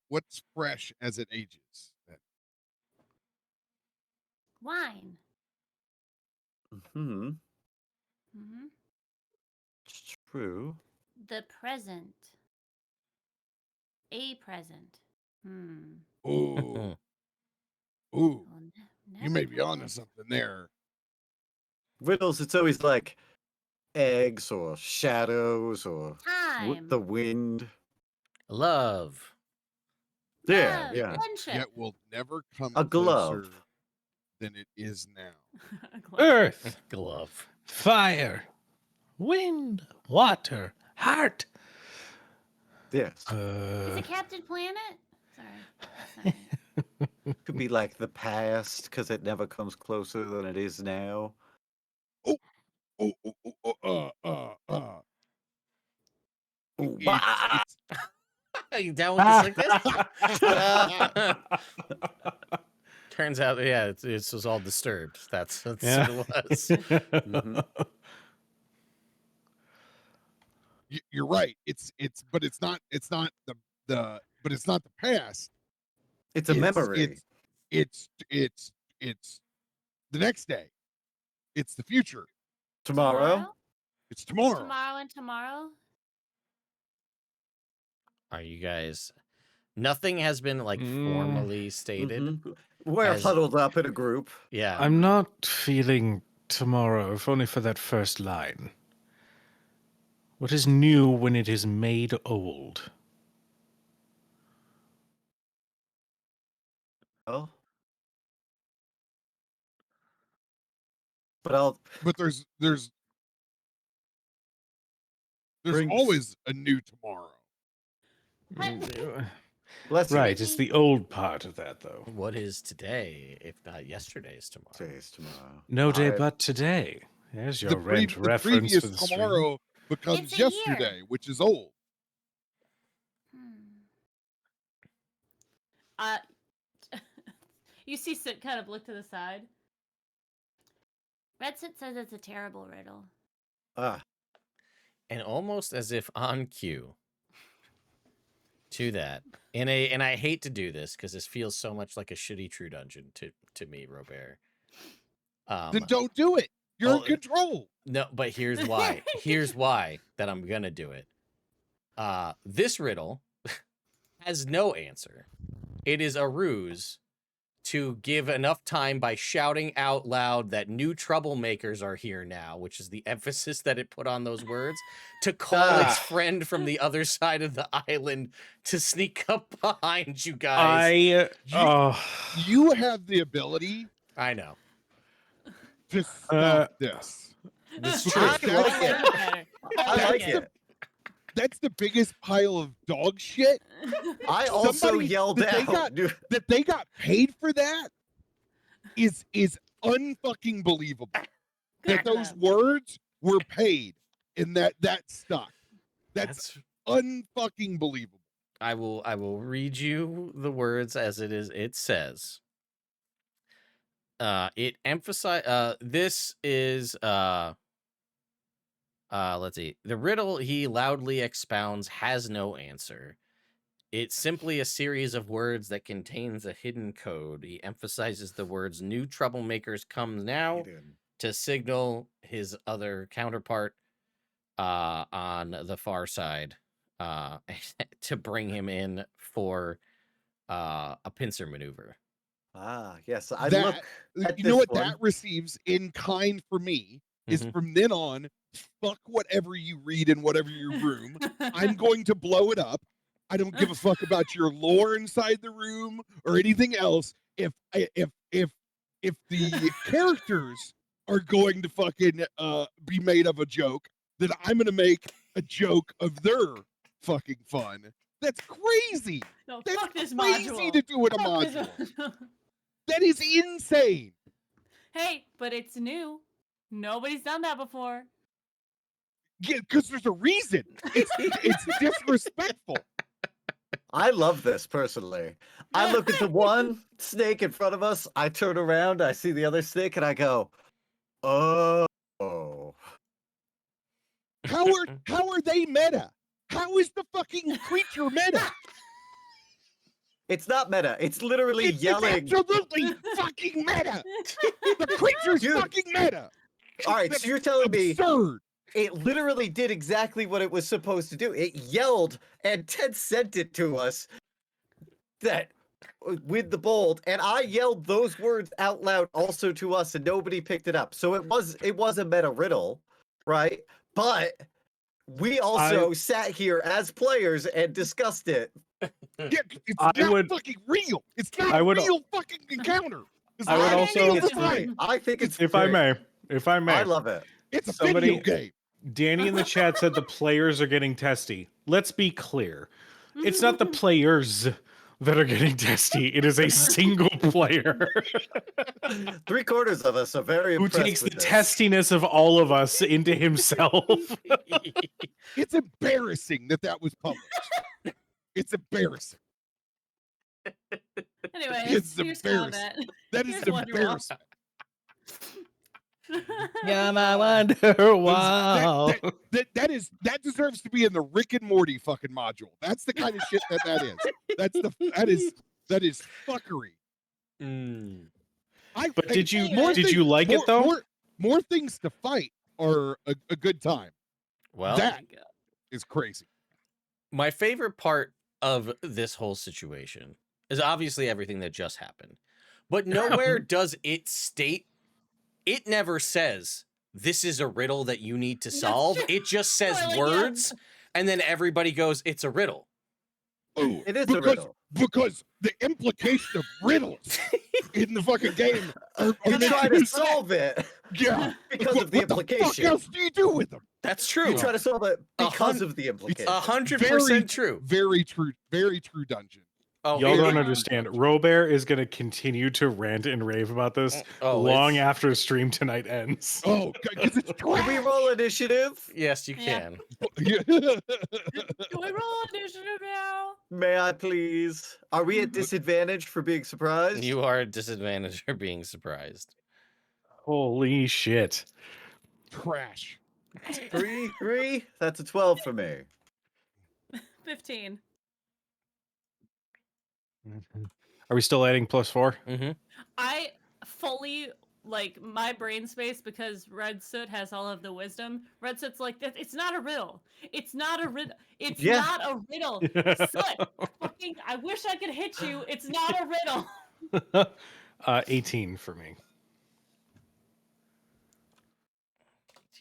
what's fresh as it ages? wine. Hmm. Mhm. It's true. The present. A present. Ooh, ooh, Will never you may be come onto closer. something there. Riddles, it's always like eggs or shadows or Time. the wind. Love. Yeah, Love. yeah. Friendship. Yet will never come A glove. closer than it is now. A glove. Earth, Glove. fire, wind, water, heart. Yes. Is it Captain Planet? Sorry. Could be like the past because it never comes closer than it is now. Oh, oh, oh, oh, Ooh, it's Are you down with this like this? Turns out, yeah, it was all disturbed. That's Yeah. what it was. Mhm. you're right. But it's not but it's not the past. It's a memory. It's the next day. It's the future. Tomorrow. It's tomorrow. Tomorrow and tomorrow. Are you guys? Nothing has been like formally stated. Mhm. We're As- huddled up in a group. Yeah. I'm not feeling tomorrow, if only for that first line. What is new when it is made old? Oh. But But there's brings always a new tomorrow. bless you. Right, it's the old part of that, though. What is today, if not yesterday's tomorrow? Today's tomorrow. No day I- but today. There's your rent The reference previous for the stream. tomorrow becomes It's a year. yesterday, which is old. You see Sit kind of look to the side. Redsit says it's a terrible riddle. And almost as if on cue to that, and I hate to do this because this feels so much like a shitty True Dungeon to me, Robert. Then don't do it. You're in control. No, but here's why. Here's why that I'm gonna do it. This riddle has no answer. It is a ruse to give enough time by shouting out loud that new troublemakers are here now, which is the emphasis that it put on those words, to call its friend from the other side of the island to sneak up behind you guys. You have the ability I know. to stop this. This is Because true. I like it. I like it. That's the biggest pile of dog shit. I also Somebody yelled that out. that they got paid for that is unfucking believable. That those words were paid and that stuck. That's unfucking believable. I will read you the words as it is. It says, it emphasize this is let's see. The riddle he loudly expounds has no answer. It's simply a series of words that contains a hidden code. He emphasizes the words new troublemakers come now to signal his other counterpart on the far side to bring him in for a pincer maneuver. Yes. You know what that receives in kind for me is from then on, fuck whatever you read in whatever your room. I'm going to blow it up. I don't give a fuck about your lore inside the room or anything else. If the characters are going to fucking be made of a joke, then I'm gonna make a joke of their fucking fun. That's crazy. No, That's fuck this crazy module. to do in a Fuck this module. That is insane. Hey, but it's new. Nobody's done that before. Yeah, because there's a reason. It's disrespectful. I love this personally. I look at the one snake in front of us. I turn around. I see the other snake, and I go, "Oh." How are they meta? How is the fucking creature meta? It's not meta. It's literally yelling. It's absolutely fucking meta. The creature's fucking meta. All right, so you're telling me absurd. It literally did exactly what it was supposed to do. It yelled, and Ted sent it to us that with the bold, and I yelled those words out loud also to us, and nobody picked it up. So it was a meta riddle, right? But we also sat here as players and discussed it. Yeah, it's not fucking real. It's not a real fucking encounter. I would also. I think it's. If I may, I love it. It's a video game. Danny in the chat said the players are getting testy. Let's be clear. It's not the players that are getting testy. It is a single player. 3/4 of us are very who impressed takes the with this. testiness of all of us into himself. It's embarrassing that was published. It's embarrassing. Anyway, It's here's embarrassing. combat. That is Here's one you all. embarrassing. Yeah, I wonder wow. That deserves to be in the Rick and Morty fucking module. That's the kind of shit that is. That is fuckery. But did you like it though? More things to fight are a good time. Well, that is crazy. My favorite part of this whole situation is obviously everything that just happened, but nowhere does it state. It never says this is a riddle that you need to solve. It just says words, and then everybody goes, "It's a riddle." Oh, it is a riddle because the implication of riddles in the fucking game are you try to solve it. Yeah, because of the implication. What the fuck else do you do with them? That's true. You try to solve it because of the implication. 100% true. Very true. Very true dungeon. Oh, Y'all here- don't understand. Robert is going to continue to rant and rave about this long it's- after stream tonight ends. Oh, because it's Can we roll initiative? Yes, you Yeah. can. Do we roll initiative now? May I please? Are we at disadvantage for being surprised? You are at disadvantage for being surprised. Holy shit. trash. 3. That's a 12 for me. 15. Are we still adding +4? Mm-hmm. I fully like my brain space because Red Soot has all of the wisdom. Red Soot's like, it's not a riddle. It's not a riddle. It's Yeah. not a riddle. Soot, fucking, I wish I could hit you. It's not a riddle. 18 for me.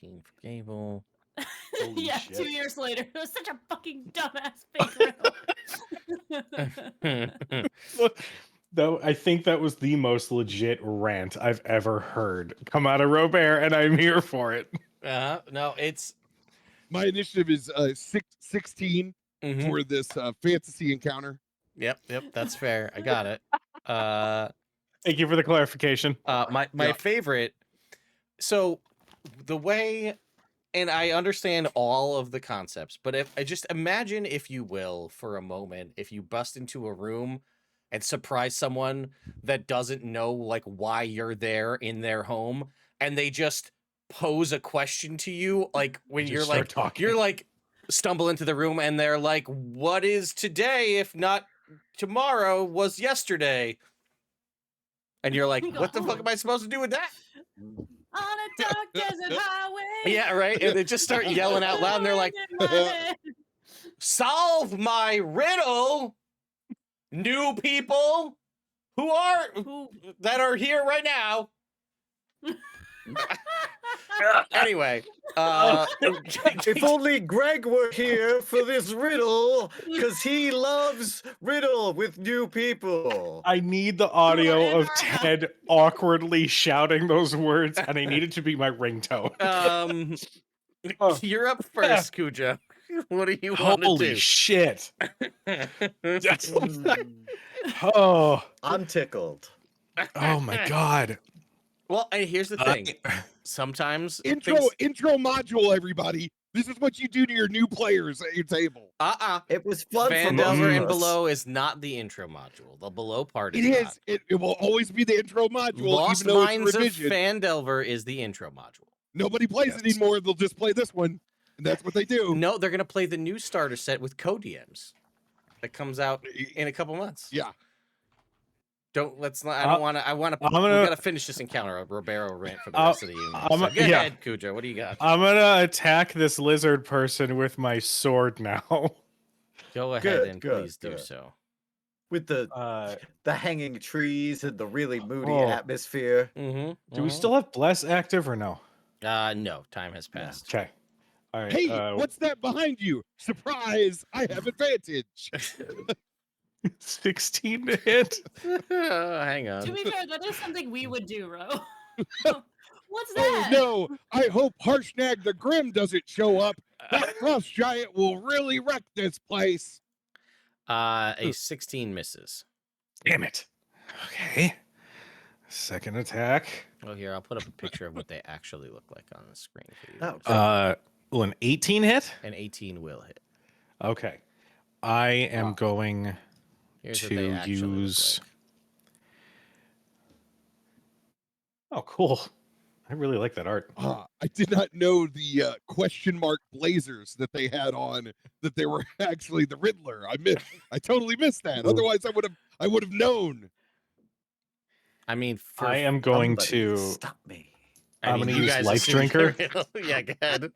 18 for Gable. Holy Yeah, shit. 2 years later. It was such a fucking dumbass fake riddle. Though I think that was the most legit rant I've ever heard come out of Robert, and I'm here for it. No, it's My initiative is 16 mhm. for this fantasy encounter. Yep, that's fair. I got it. Thank you for the clarification. My Yeah. favorite. So the way, and I understand all of the concepts, but if I just imagine, if you will, for a moment, if you bust into a room and surprise someone that doesn't know like why you're there in their home, and they just pose a question to you, like when Just you're start like talking. you're like stumble into the room and they're like, "What is today if not tomorrow was yesterday?" And you're like, "What the fuck am I supposed to do with that?" On a dark desert highway. Yeah, right. And they just start yelling out loud, and they're like, "Solve my riddle, new people that are here right now." Anyway, If only Greg were here for this riddle, because he loves riddle with new people. I need the audio of Ted awkwardly shouting those words, and I need it to be my ringtone. Oh. you're up first, Cujo. What do you want to Holy do? shit. Oh, I'm tickled. oh my god. Well, and here's the thing. Sometimes Intro module, everybody. This is what you do to your new players at your table. It was fun for Phandelver both and of us. Below is not the intro module. The below part is It is. not. It will always be the intro module, Lost even though Minds it's of revision. Phandelver is the intro module. Nobody plays it anymore. They'll just play this one, and that's what they do. No, they're gonna play the new starter set with co-DMs that comes out in a couple months. Yeah. Let's not. I don't want to. We gotta finish this encounter. A Robero rant for the rest of the evening. So go ahead, Cujo. What do you got? I'm gonna attack this lizard person with my sword now. Go ahead Good, and good, please do good. so. With the hanging trees and the really moody Oh. atmosphere. Mm-hmm. Do we still have bless active or no? No, time has passed. Okay. All right. Hey, what's that behind you? Surprise! I have advantage. 16 to hit? Hang on. To be fair, that is something we would do, Ro. What's Oh that? no! I hope Harshnag the Grim doesn't show up. That frost giant will really wreck this place. A 16 misses. Damn it. Okay. Second attack. Oh, here, I'll put up a picture of what they actually look like on the screen for you. Oh, Will an 18 hit? An 18 will hit. Okay. I am going Here's what they to actually look use. like. Oh, cool. I really like that art. I did not know the question mark blazers that they had on, that they were actually the Riddler. I totally missed that. Otherwise, I would have known. I mean, I am going somebody to. stop me. I'm mean, gonna you use guys Life assumed Drinker. Yeah, go ahead.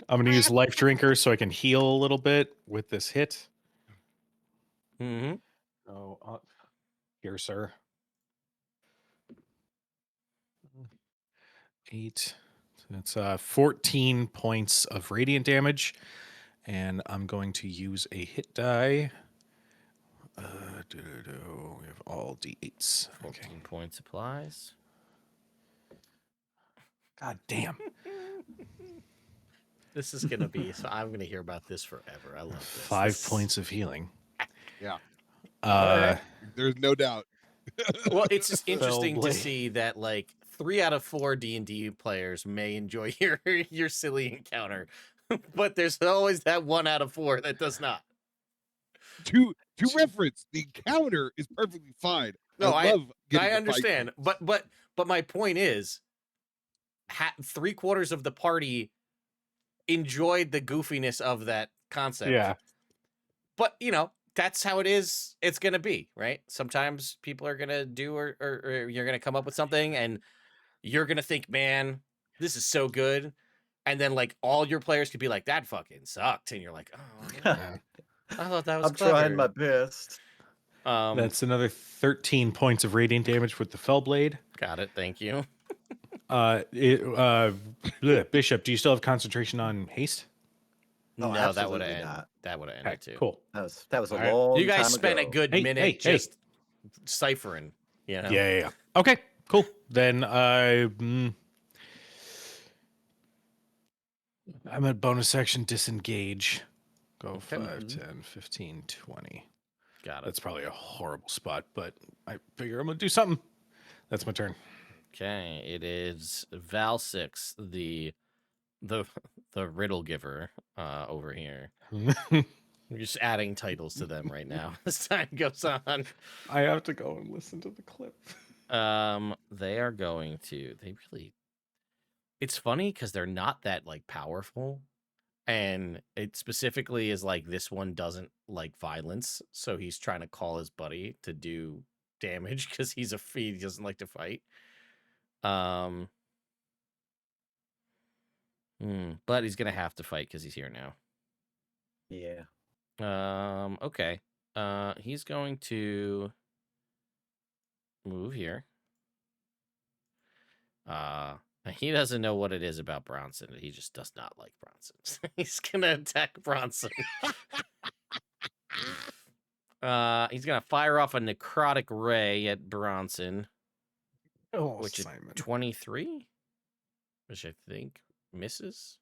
I'm gonna use Life Drinker so I can heal a little bit with this hit. Mm-hmm. Oh, here, sir. 8. So it's 14 points of radiant damage, and I'm going to use a hit die. We have all d8s. 14 points applies. God damn. This is gonna be. So I'm gonna hear about this forever. I love this. 5 points of healing. Yeah. Alright. There's no doubt. Well, it's just Fell interesting to blade. see that like 3 out of 4 D&D players may enjoy your silly encounter, but there's always that 1 out of 4 that does not. To reference, the encounter is perfectly fine. No, I love getting I to fight understand, things. but my point is, 3/4 of the party enjoyed the goofiness of that concept. Yeah. But that's how it is. It's gonna be right. Sometimes people are gonna do, or you're gonna come up with something, and you're gonna think, "Man, this is so good," and then like all your players could be like, "That fucking sucked," and you're like, "Oh, Yeah. I thought that was I'm clever." trying my best. That's another 13 points of radiant damage with the fell blade. Got it. Thank you. Bishop, do you still have concentration on haste? Oh, No, that would absolutely have ended. not. That would have Okay, ended too. cool. That was a Okay. long You guys time spent a ago. good Hey, minute hey, hey. just ciphering. Yeah. Okay, cool. Then I'm at bonus section disengage. Go Okay. 5, 10, 15, 20. Got it. That's probably a horrible spot, but I figure I'm gonna do something. That's my turn. Okay, it is Val 6, the riddle giver over here. We're just adding titles to them right now as time goes on. I have to go and listen to the clip. They are going to. It's funny because they're not that like powerful, and it specifically is like this one doesn't like violence, so he's trying to call his buddy to do damage because he doesn't like to fight. But he's gonna have to fight because he's here now. Yeah. Okay. He's going to move here. He doesn't know what it is about Bronson. He just does not like Bronson. He's gonna attack Bronson. He's gonna fire off a necrotic ray at Bronson, Oh, which Simon. is 23, which I think misses.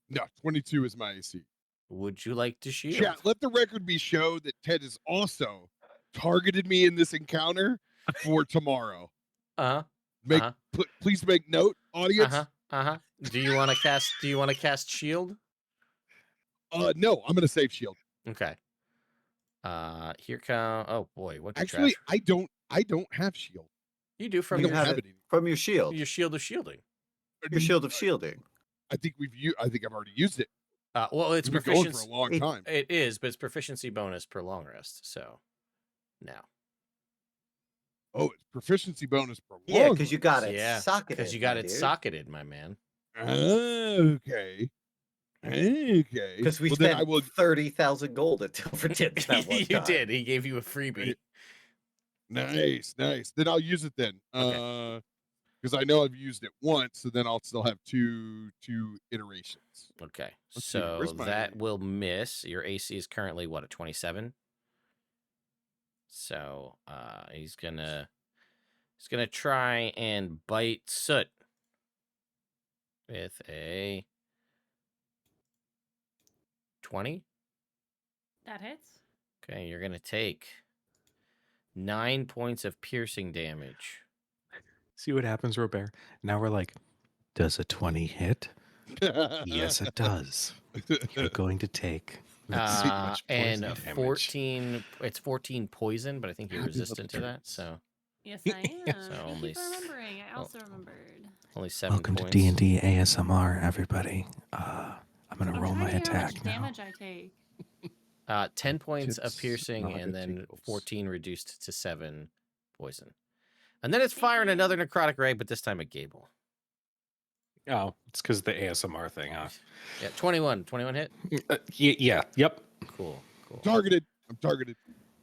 No, 22 is my AC. Would you like to shield? Chat, let the record be shown that Ted has also targeted me in this encounter for tomorrow. Please make note, audience. Do you want to cast? Do you want to cast shield? No, I'm gonna save shield. Okay. Here come. Oh boy, what? Actually, trash. I don't have shield. You do from You your have it from your shield. your shield of shielding. Your shield of shielding. I think I've already used it. Well, it's We've been going proficiency for a long time. It is, but it's proficiency bonus per long rest. So, now. Oh, it's proficiency bonus per long. Yeah, because you got it Yeah, socketed. because you got my it dude. socketed, my man. Okay. Because we then spent 30,000 gold at Tilverton that one You time. did. He gave you a freebie. Nice. Then I'll use it then. Okay. Because I know I've used it once, so then I'll still have two iterations. Okay, Let's see, so where's my- that will miss. Your AC is currently what, a 27? So he's gonna try and bite Soot with a 20. That hits. Okay, you're gonna take 9 points of piercing damage. See what happens, Robert? Now we're like, does a 20 hit? Yes, it does. You're going to take this much And poison damage. 14. It's 14 poison, but I think you're Happy resistant to little that. So Yes, I am. So Thank only you for remembering. I also remembered. only 7 Welcome points. to D&D ASMR, everybody. I'm gonna I'm roll trying my to hear how attack much now. damage I take. 10 points of It's piercing, not a and good then tickles. 14 reduced to 7 poison. And then it's firing another necrotic ray, but this time at Gable. Oh, it's because the ASMR thing, huh? Yeah, 21. 21 hit? Yeah, yep. Cool. I'm targeted.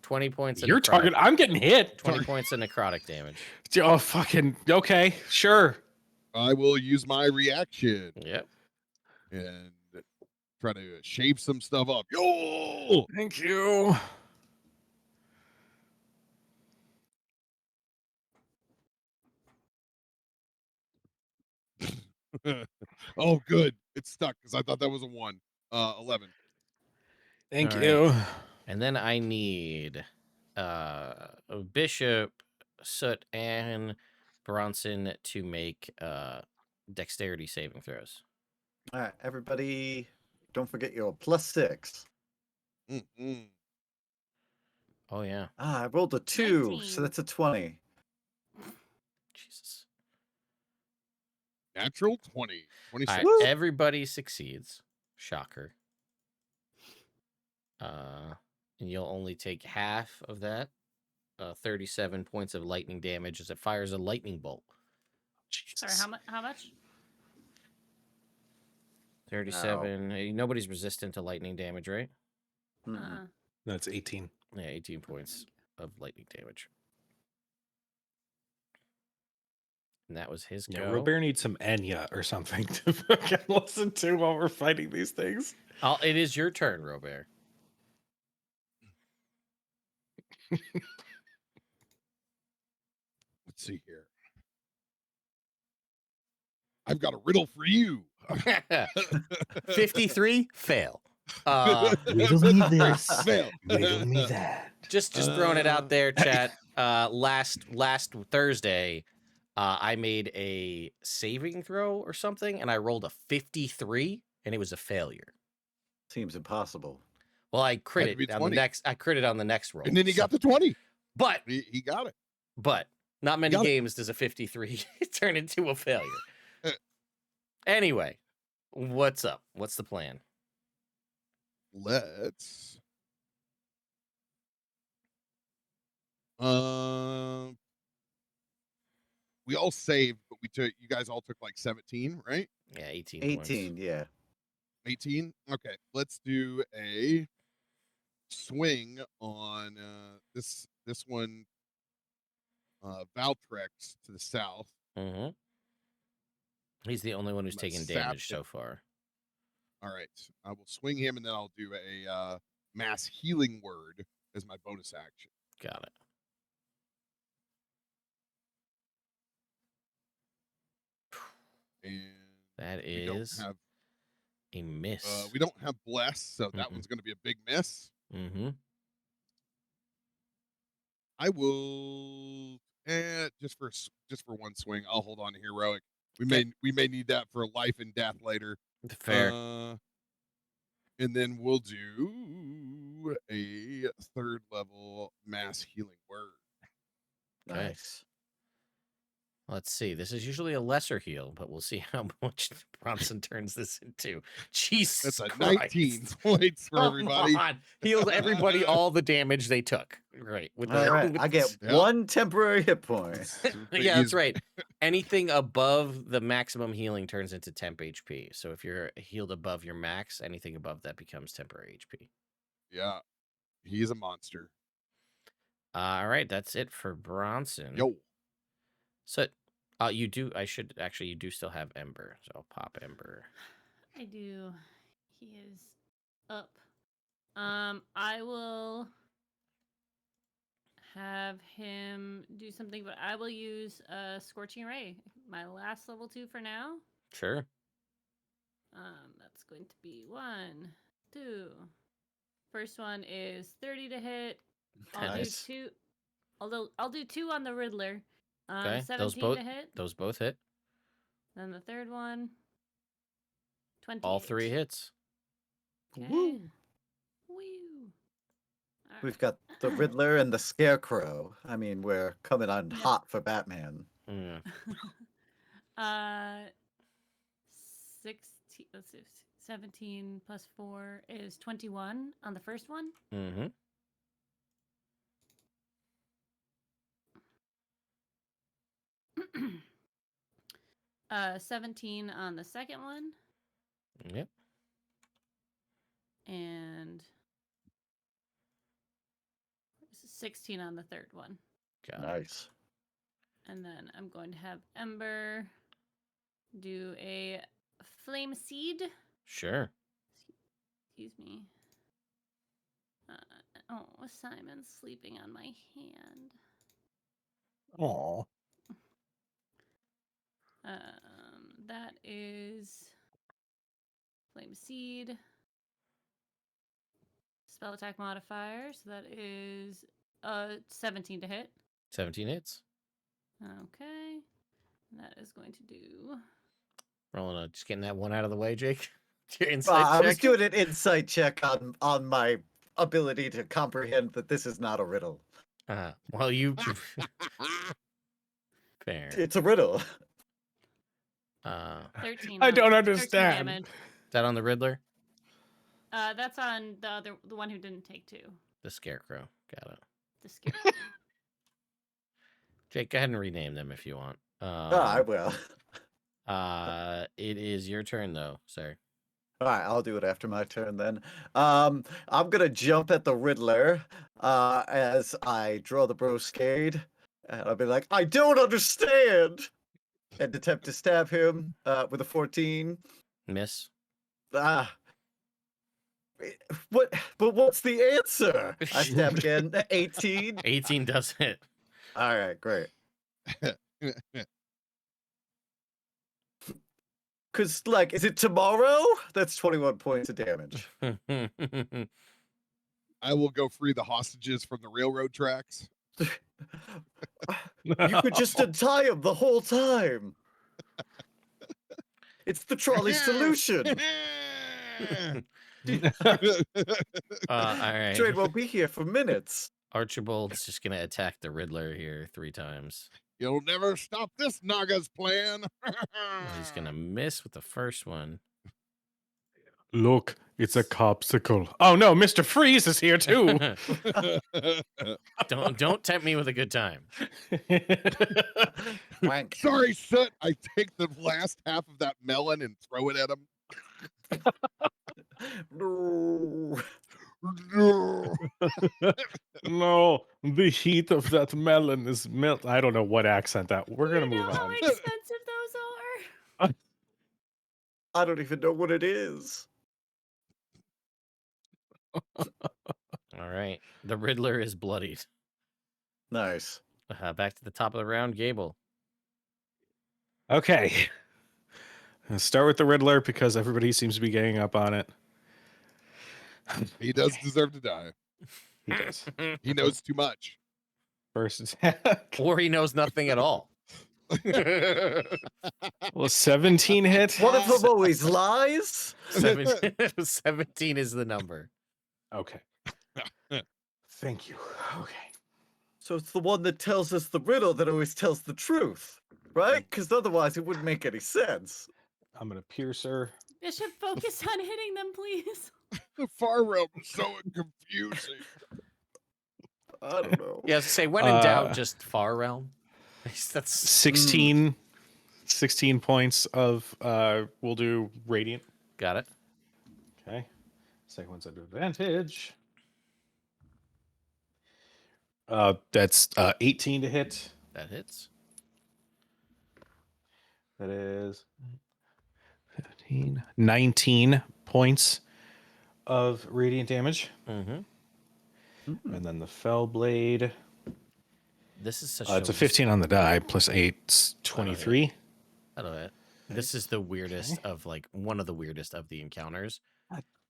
20 points of You're necrotic. target. I'm getting hit. 20 points of necrotic damage. Oh, fucking. Okay, sure. I will use my reaction Yep. and try to shave some stuff up. Yo! Thank you. Oh, good. It's stuck because I thought that was a 1. 11. Thank All you. And then I need Bishop, Soot, and Bronson to make dexterity saving throws. All right, everybody, don't forget your +6. Mm-mm. Oh yeah, I rolled a 2, 19. so that's a 20. Jesus. Natural 20. All 26. right, Woo! everybody succeeds. Shocker. And you'll only take half of that. 37 points of lightning damage as it fires a lightning bolt. Sorry, Jesus. how much? 37. Nobody's resistant to lightning damage, right? Mm-mm. That's 18. Yeah, 18 points of lightning damage. And that was his Yeah, go. Robert needs some Enya or something to fucking listen to while we're fighting these things. It is your turn, Robert. Let's see here. I've got a riddle for you. 53, fail. Riddle me this. Fail. Riddle me that. Just throwing it out there, chat. Last Thursday, I made a saving throw or something, and I rolled a 53, and it was a failure. Seems impossible. Well, I Had to critted be on the 20. next. I critted on the next roll. And then he got the 20. But He got it. not many Got it. games does a 53 turn into a failure. Anyway, what's up? What's the plan? Let's. We all saved, but you guys all took like 17, right? Yeah, 18 points. 18, yeah. 18. Okay, let's do a swing on this one. Valtrex to the south. Mm-hmm. He's the only one who's I'm taken gonna sap damage him. so far. All right, I will swing him, and then I'll do a mass healing word as my bonus action. Got it. And That we don't is have a miss. we don't have bless, so that one's going to be a big miss. Mm-hmm. I will just for one swing. I'll hold on to heroic. We may need that for life and death later. Fair. And then we'll do a 3rd level mass healing word. Okay. Nice. Let's see. This is usually a lesser heal, but we'll see how much Bronson turns this into. Jesus That's a Christ. 19 points for everybody. On. Heals everybody all the damage they took. Right. All right, I get Yeah. 1 temporary hit point. Yeah, that's right. Anything above the maximum healing turns into temp HP. So if you're healed above your max, anything above that becomes temporary HP. Yeah, he's a monster. All right, that's it for Bronson. Yo, So, you do still have Ember. So I'll pop Ember. I do. He is up. I will have him do something, but I will use a Scorching Ray. My last level 2 for now. Sure. That's going to be 1, 2. First one is 30 to hit. I'll Nice. do 2. Although I'll do 2 on the Riddler. Okay. 17 to hit. Those both hit. Then the third one. 20. All 3 hits. Okay. Woo. Woo. All We've right. got the Riddler and the Scarecrow. I mean, we're coming on Yep. hot for Batman. Mm. 16. Let's see. 17 plus 4 is 21 on the first one. Mm-hmm. 17 on the second one, Yep. and 16 on the third one. Got it. Nice. And then I'm going to have Ember do a flame seed. Sure. Excuse me. Simon's sleeping on my hand. Aw. That is flame seed. Spell attack modifier, so that is 17 to hit. 17 hits. Okay. That is going to do. Rolling just getting that one out of the way, Jake. Your I insight was check. doing an insight check on my ability to comprehend that this is not a riddle. Well, you fair. It's a riddle. 13. I don't 13 understand. damage. Is that on the Riddler? That's on the one who didn't take 2. The Scarecrow. Got it. The scare. Jake, go ahead and rename them if you want. I will. It is your turn though, sir. All right, I'll do it after my turn then. I'm gonna jump at the Riddler as I draw the broscade, and I'll be like, "I don't understand," and attempt to stab him with a 14. Miss. Ah, what? But what's the answer? I stab again. 18. 18 does hit. All right, great. Cause like, is it tomorrow? That's 21 points of damage. I will go free the hostages from the railroad tracks. You could just untie him the whole time. It's the trolley solution. All right. Train won't be here for minutes. Archibald's just gonna attack the Riddler here 3 times. You'll never stop this Naga's plan. He's gonna miss with the first one. Look, it's a copsicle. Oh no, Mr. Freeze is here too. Don't tempt me with a good time. Wank. Sorry, Soot. I take the last half of that melon and throw it at him. No. No, the heat of that melon is melt. I don't know what accent that. We're gonna You know move how on. expensive those are? I don't even know what it is. All right. The Riddler is bloodied. Nice. Back to the top of the round, Gable. Okay. Let's start with the Riddler because everybody seems to be getting up on it. He does deserve to die. He does. He knows too much. First attack. Or he knows nothing at all. Well, 17 hit. One of them always lies. 17 is the number. Okay. Thank you. Okay. So it's the one that tells us the riddle that always tells the truth, right? Because otherwise it wouldn't make any sense. I'm gonna pierce her. Bishop, focus on hitting them, please. The far realm is so confusing. I don't know. Yeah, I was gonna say, when in doubt, just Far Realm. That's 16 points of we'll do radiant. got it. Okay. Second one's at advantage. That's 18 to hit. That hits. That is 15, 19 points of radiant damage. Mm-hmm. And then the fell blade. This is such It's a 15 on the die plus 8, it's 23. That'll hit. This is the weirdest of one of the weirdest of the encounters.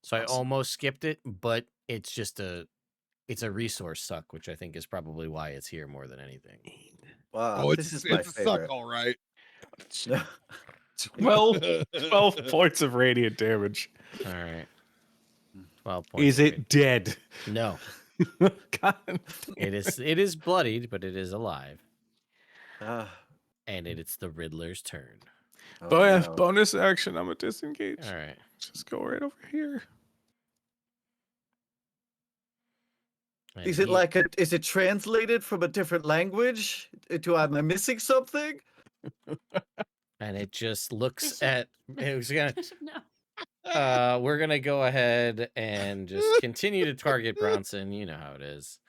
So I almost skipped it, but it's just it's a resource suck, which I think is probably why it's here more than anything. Wow, Oh, this is it's my a suck, favorite. all right. 12 points of radiant damage. All right. 12 points. Is of it dead? No. God. It is bloodied, but it is alive. Ah, And it's the Riddler's turn. oh, Bonus, no. bonus action. I'm a disengage. All right. Just go right over here. And Is it he- is it translated from a different language? Am I missing something? And it just looks Bishop. at. It was gonna. Bishop, no. We're gonna go ahead and just continue to target Bronson. You know how it is.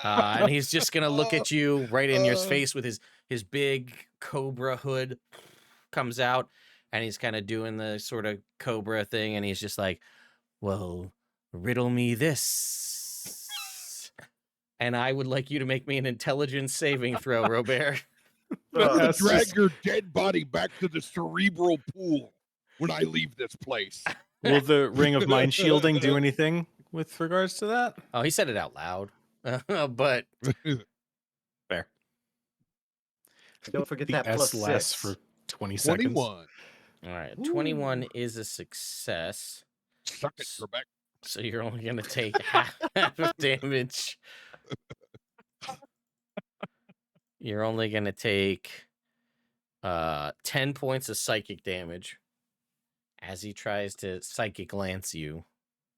And he's just gonna look at you right in your face with his big cobra hood comes out, and he's kind of doing the sort of cobra thing, and he's just like, "Well, riddle me this." And I would like you to make me an intelligence saving throw, Robert. That's Drag just- your dead body back to the cerebral pool when I leave this place. Will the ring of mind shielding do anything with regards to that? Oh, he said it out loud. but Fair. Don't forget The that S plus lasts 6. for 20 seconds. 21. all right, 21 is a success. Suck it, Trebek. So you're only gonna take half of damage. You're only gonna take 10 points of psychic damage as he tries to psychic lance you.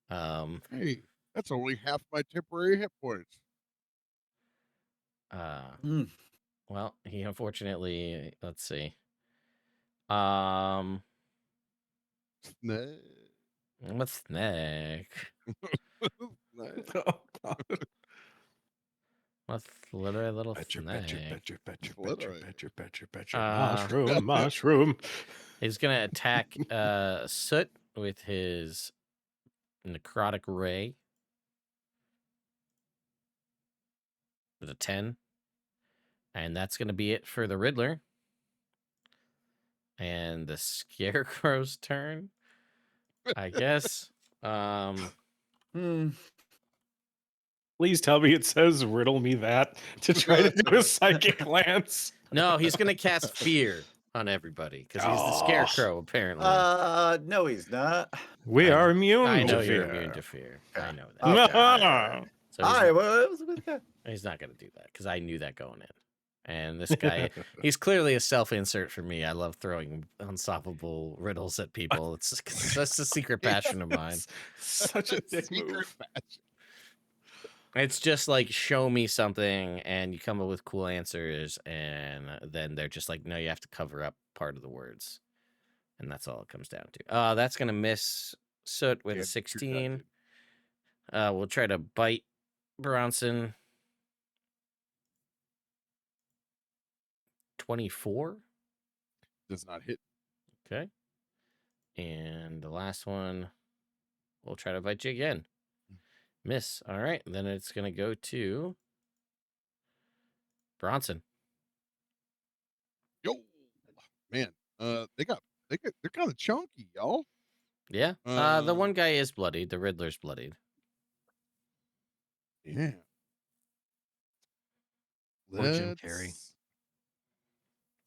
Hey, that's only half my temporary hit points. Mm. Well, he unfortunately, let's see. What's next? Oh, God. What's literally a little Betcha, snake? Mushroom, mushroom. He's gonna attack Soot with his necrotic ray with a 10. And that's gonna be it for the Riddler. And the Scarecrow's turn, I guess. Hmm. Please tell me it says riddle me that to try to do a psychic lance. No, he's gonna cast fear on everybody because he's the Oh. Scarecrow, apparently. No, he's not. We are immune I know to you're fear. immune to fear. I know that. Okay, all right. So All he's, right, well, that was with that. he's not gonna do that because I knew that going in. And this guy, he's clearly a self-insert for me. I love throwing unsolvable riddles at people. It's that's a secret passion of mine. Such a dick Secret move. match. It's just like show me something and you come up with cool answers and then they're just like, no, you have to cover up part of the words. And that's all it comes down to. That's gonna miss Soot with Yeah, a shoot 16. that We'll try to bite Bronson. 24. Does not hit. Okay. And the last one, we'll try to bite you again. Miss. All right. Then it's going to go to Bronson. Yo, man. They're kind of chunky, y'all. Yeah. The one guy is bloodied. The Riddler's bloodied. Yeah. Poor Jim Carrey.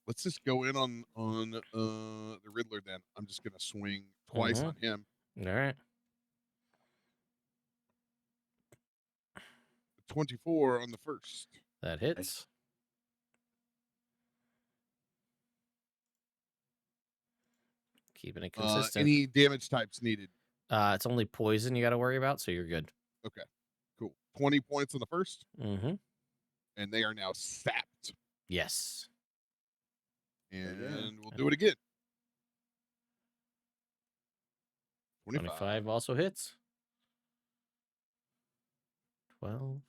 Let's just go in on the Riddler then. I'm just gonna swing twice on him. All right. 24 on the first. That hits. Keeping it consistent. Any damage types needed? It's only poison you got to worry about, so you're good. Okay, cool. 20 points on the first, Mm-hmm. and they are now sapped. Yes. And we'll do it again. 25 also hits. 12.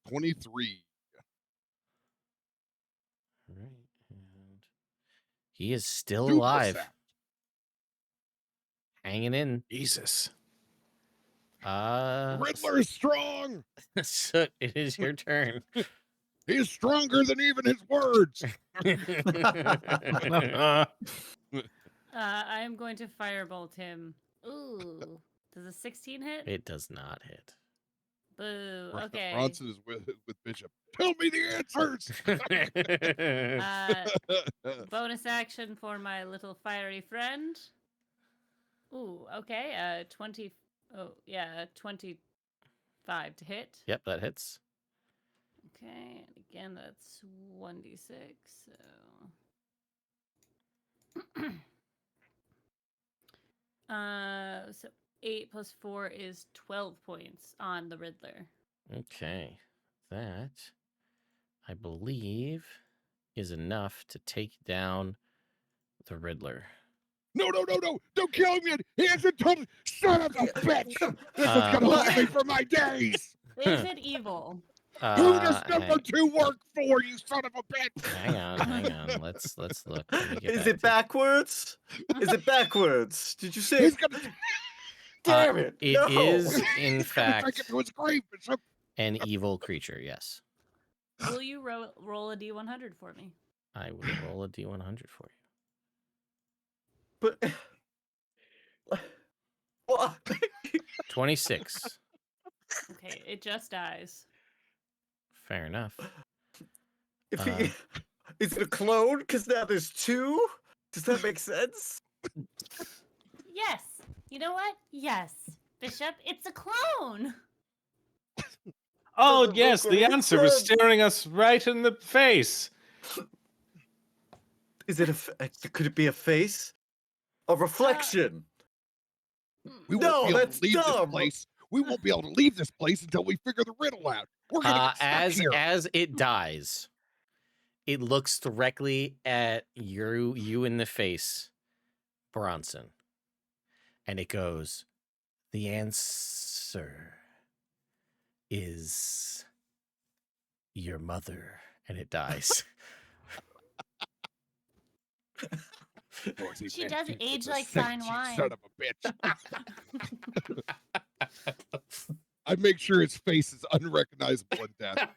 23. All right. And he is still Super alive. sapped. Hanging in. Jesus. Riddler is strong. Soot, it is your turn. He's stronger than even his words. I am going to firebolt him. Ooh. Does a 16 hit? It does not hit. Boo. Okay. Bronson is with Bishop. Tell me the answers. Bonus action for my little fiery friend. Ooh, okay. 20. Oh, yeah, 25 to hit. Yep, that hits. Okay, and again, that's 1d6. So 8 plus 4 is 12 points on the Riddler. Okay. That, I believe, is enough to take down the Riddler. No. Don't kill him yet. He hasn't told me. Son of a bitch. This is going to last me for my days. Is it evil? Who does number 2 work for, you son of a bitch? Hang on. Let's look. Let me get Is back it to- backwards? Is it backwards? Did you say? He's going to Damn it! It no. is, in take fact, it to his grave, Bishop. an evil creature, yes. Will you roll a d100 for me? I will roll a d100 for you. But on. 26. Okay, it just dies. Fair enough. If he is it a clone? Because now there's two. Does that make sense? Yes. You know what? Yes. Bishop, it's a clone. Oh, Doesn't yes, make the any answer was sense. staring us right in the face. Is it could it be a face? A reflection? We won't No, be able that's to leave dumb. this place. We won't be able to leave this place until we figure the riddle out. We're gonna get stuck here. As it dies, it looks directly at you in the face, Bronson. And it goes, the answer is your mother. And it dies. Noisy She man, does you age a like sick fine cheek wine. Son of a bitch. I'd make sure his face is unrecognizable in death.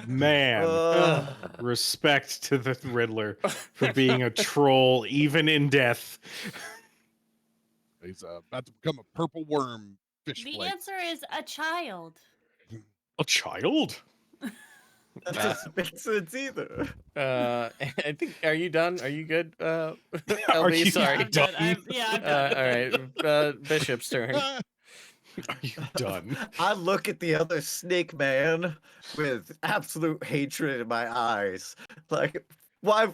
Man, respect to the Riddler for being a troll even in death. He's about to become a purple worm fish The flake. answer is a child. A child? That doesn't make sense either. I think. Are you done? Are you good? Are LB, you sorry. I'm good. I'm done. All right. Bishop's turn. Are you done? I look at the other snake man with absolute hatred in my eyes. Like, why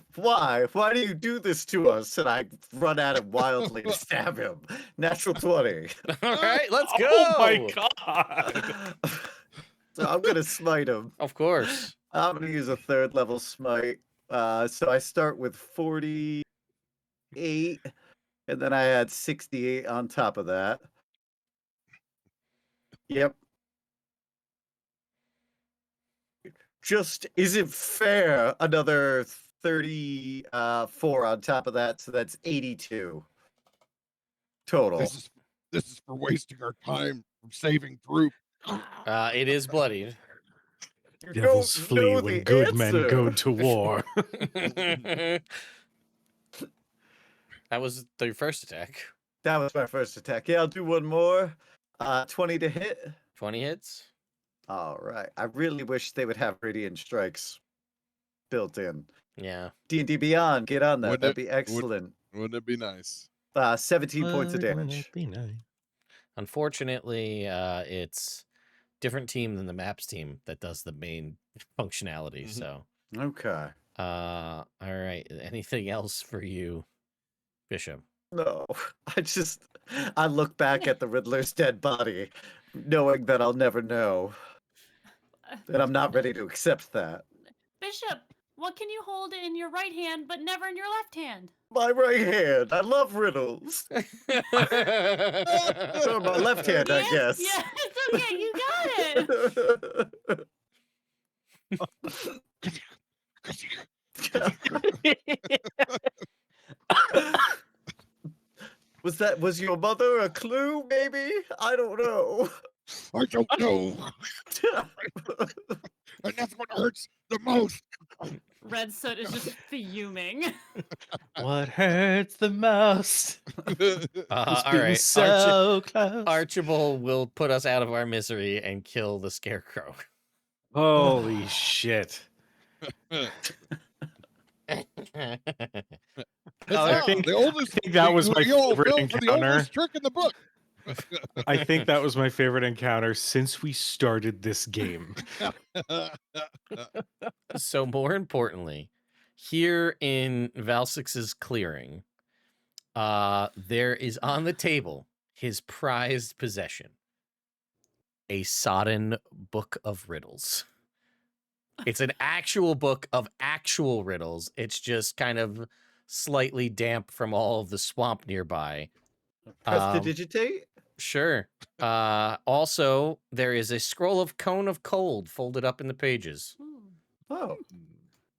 do you do this to us? And I run at him wildly to stab him. Natural 20. All right, let's go. Oh my god! So I'm gonna smite him. Of course. I'm gonna use a 3rd level smite. So I start with 48, and then I add 68 on top of that. Yep. Just isn't fair. Another 34 on top of that, so that's 82 total. This is for wasting our time from saving group. It is bloodied. You Devils don't flee know when the good men go answer. to war. That was their first attack. That was my first attack. Yeah, I'll do one more. 20 to hit. 20 hits. All right. I really wish they would have radiant strikes built in. Yeah. D&D Beyond, get on that. Wouldn't That'd it- be excellent. Wouldn't it be nice? 17 points of Wouldn't damage. it be nice? Unfortunately, it's different team than the maps team that does the main functionality. Mhm. So, Okay. all right. Anything else for you, Bishop? No, I look back at the Riddler's dead body, knowing that I'll never know. And I'm not ready to accept that. Bishop, what can you hold in your right hand but never in your left hand? My right hand. I love riddles. Or my left hand, I guess. Yeah, it's okay. You got it. Was your mother a clue, maybe? I don't know. I don't know. And that's what hurts the most. Red Soot is just fuming. What hurts the most? All Being right. so close. Archibald will put us out of our misery and kill the scarecrow. Holy shit! Oh, The oldest, I think that was my we all favorite fell for the encounter. oldest trick in the book. I think that was my favorite encounter since we started this game. So more importantly, here in Valsix's clearing, there is on the table his prized possession, a sodden book of riddles. It's an actual book of actual riddles. It's just kind of slightly damp from all of the swamp nearby. Prestidigitate? Sure. Also, there is a scroll of Cone of Cold folded up in the pages. Ooh. Oh,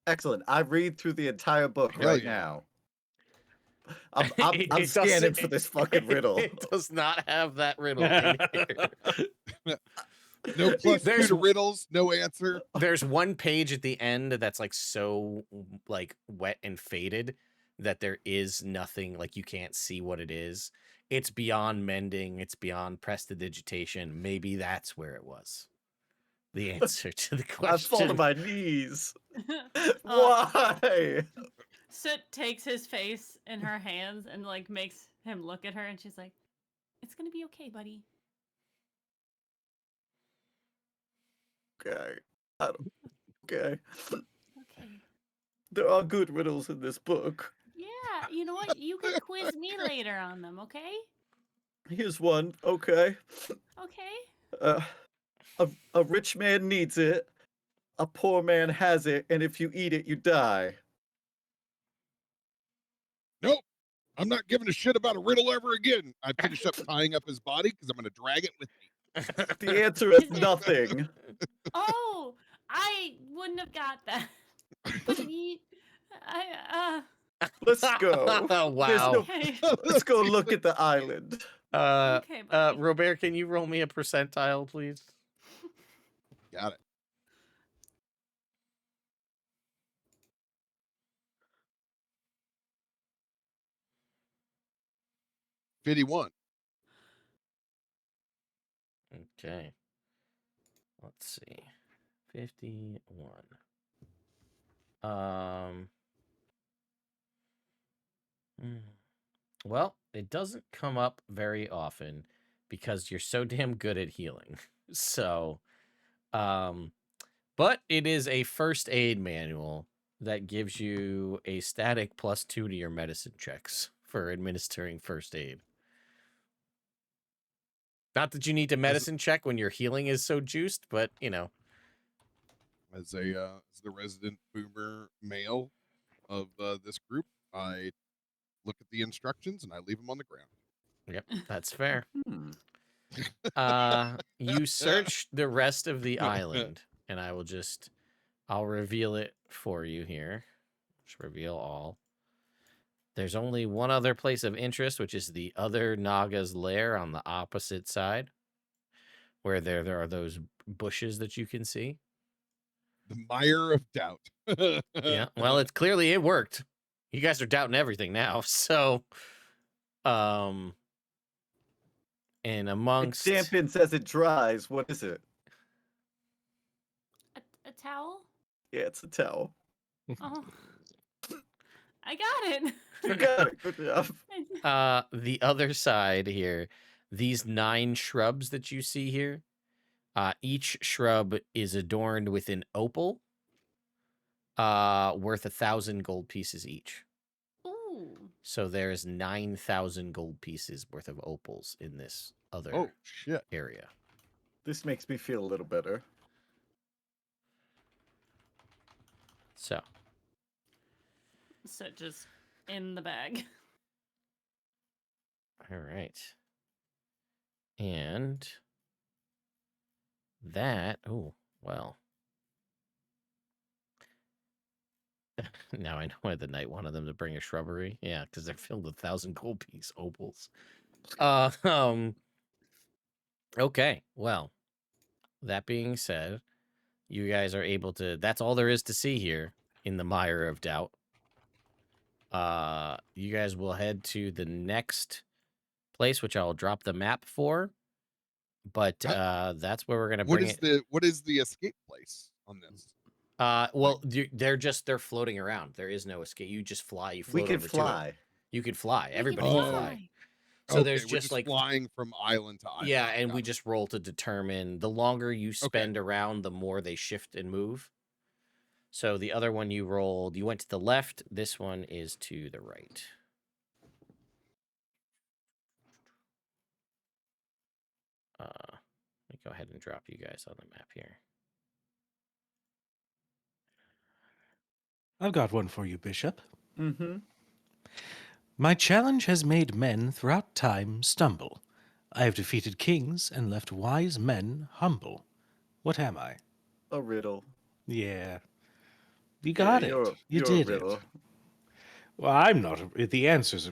excellent. I read through the entire book Hell right yeah. now. I'm It scanning doesn't- for this fucking riddle. It does not have that riddle in here. No plus two There's- to riddles, no answer. There's one page at the end that's like so like wet and faded that there is nothing, like you can't see what it is. It's beyond mending, it's beyond prestidigitation. Maybe that's where it was. The answer to the I fall to question. my knees. Why? Soot takes his face in her hands and like makes him look at her, and she's like, "It's gonna be okay, buddy." Okay. Okay. Okay. There are good riddles in this book. Yeah, you know what? You can quiz me later on them, okay? Here's one. Okay. Okay. A rich man needs it. A poor man has it, and if you eat it, you die. Nope. I'm not giving a shit about a riddle ever again. I finish up tying up his body because I'm going to drag it with me. The answer is nothing. Oh, I wouldn't have got that. But Let's go. Wow. There's no- okay. Let's go look at the island. Okay, buddy. Robert, can you roll me a percentile, please? Got it. $51. Okay. Let's see. 51. Well, it doesn't come up very often because you're so damn good at healing. So, but it is a first aid manual that gives you a static +2 to your medicine checks for administering first aid. Not that you need to medicine check when your healing is so juiced, but you know. As the resident boomer male of this group, I look at the instructions and I leave them on the ground. Yep, that's fair. Hmm. You search the rest of the island, and I'll reveal it for you here. Just reveal all. There's only one other place of interest, which is the other Naga's lair on the opposite side, where there are those bushes that you can see. The mire of doubt. Yeah, well, it worked. You guys are doubting everything now, so and It amongst dampens as it dries. What is it? A towel? Yeah, it's a towel. Oh. I got it. You got it. Good job. the other side here, these 9 shrubs that you see here, each shrub is adorned with an opal worth 1,000 gold pieces each. Ooh. So there's 9,000 gold pieces worth of opals in this other Oh, shit. area. This makes me feel a little better. So So just in the bag. all right. And that, oh, well. Now I know why the knight wanted them to bring a shrubbery. Yeah, because they're filled with 1,000 gold piece opals. Okay, well, that being said, you guys are able to, that's all there is to see here in the mire of doubt. You guys will head to the next place, which I'll drop the map for. But that's where we're gonna bring it. What is the escape place on this? Well, they're floating around. There is no escape. You just fly. You float We can over to it. fly. You can fly. Everybody fly. can fly. So there's we're just like flying from island to island. yeah, and Got we it. just roll to determine the longer you spend around, the more they shift and move. So the other one you rolled, you went to the left. This one is to the right. Let me go ahead and drop you guys on the map here. I've got one for you, Bishop. Mm-hmm. My challenge has made men throughout time stumble. I have defeated kings and left wise men humble. What am I? A riddle. Yeah. You got it. You you're did a riddle. it. Well, I'm not. The answers.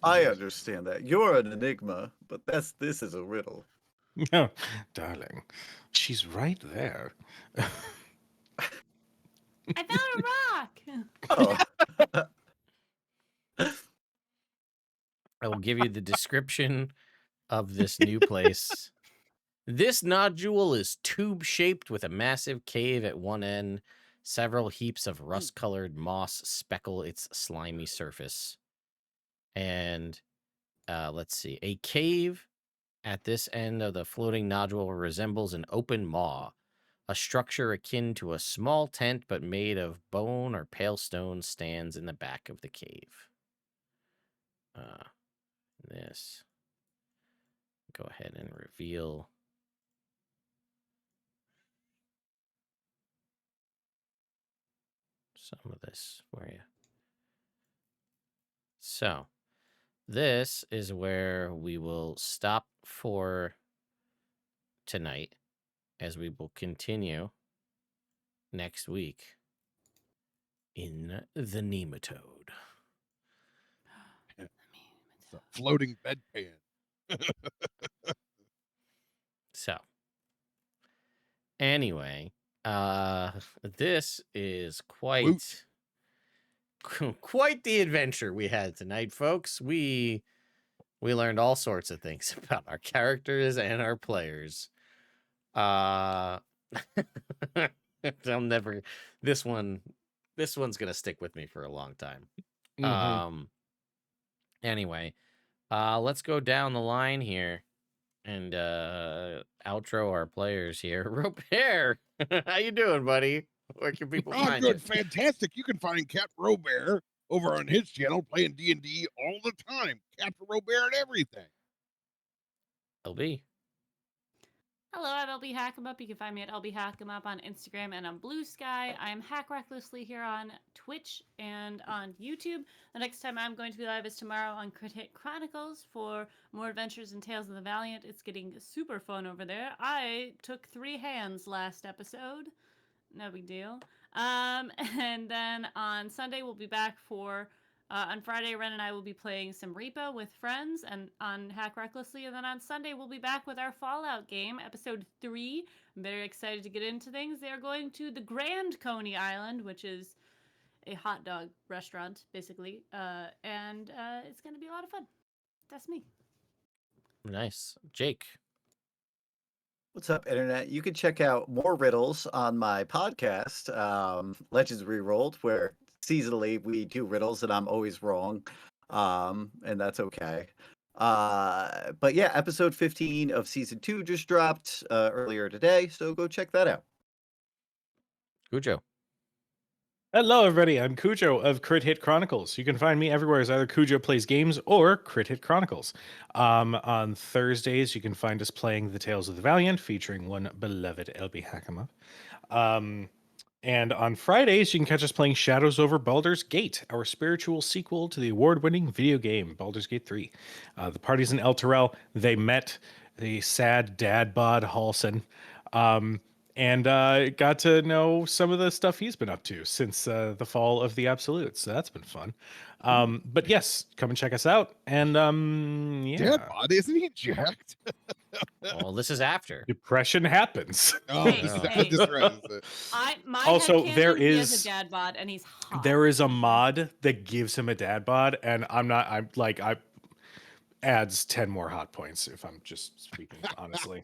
I understand that. You're an enigma, but this is a riddle. No, darling, she's right there. I found a rock. Oh, I will give you the description of this new place. This nodule is tube-shaped with a massive cave at one end. Several heaps of rust-colored moss speckle its slimy surface. And let's see. A cave at this end of the floating nodule resembles an open maw, a structure akin to a small tent but made of bone or pale stone stands in the back of the cave. This. Go ahead and reveal. Some of this for you. So, this is where we will stop for tonight, as we will continue next week in the nematode. It's a floating bedpan. So, anyway, this is quite the adventure we had tonight, folks. We learned all sorts of things about our characters and our players. I'll never this one's gonna stick with me for a long time. Mhm. Anyway, let's go down the line here and outro our players here. Robert, how you doing, buddy? Where can people Oh, find good, you? fantastic! You can find Captain Robert over on his channel playing D&D all the time. Captain Robert and everything. LB. Hello, I'm LB Hackemup. You can find me at LB Hackemup on Instagram and on Blue Sky. I'm Hack Recklessly here on Twitch and on YouTube. The next time I'm going to be live is tomorrow on Crit Hit Chronicles for more adventures in Tales of the Valiant. It's getting super fun over there. I took 3 hands last episode. No big deal. And then on Sunday we'll be back for on Friday, Ren and I will be playing some Reaper with friends and on Hack Recklessly. And then on Sunday, we'll be back with our Fallout game, episode 3. I'm very excited to get into things. They are going to the Grand Coney Island, which is a hot dog restaurant, basically. And it's going to be a lot of fun. That's me. Nice. Jake. what's up, Internet? You can check out more riddles on my podcast, Legends Rerolled, where seasonally we do riddles and I'm always wrong. And that's okay. But yeah, episode 15 of season 2 just dropped earlier today, so go check that out. Cujo. Hello, everybody. I'm Cujo of Crit Hit Chronicles. You can find me everywhere as either Cujo Plays Games or Crit Hit Chronicles. On Thursdays, you can find us playing The Tales of the Valiant, featuring one beloved LB Hackemup. And on Fridays, you can catch us playing Shadows over Baldur's Gate, our spiritual sequel to the award-winning video game Baldur's Gate 3. The party's in El Terrell. They met the sad dad bod Halson. And got to know some of the stuff he's been up to since the fall of the Absolute. So that's been fun. But yes, come and check us out. And yeah, Dad bod, isn't he jacked? Well, this is after. depression happens. Oh, Hey, this is hey. just right. Is it? My Also, headcanon, there he has is- a dad bod and he's hot. There is a mod that gives him a dad bod, and I adds 10 more hot points if I'm just speaking honestly.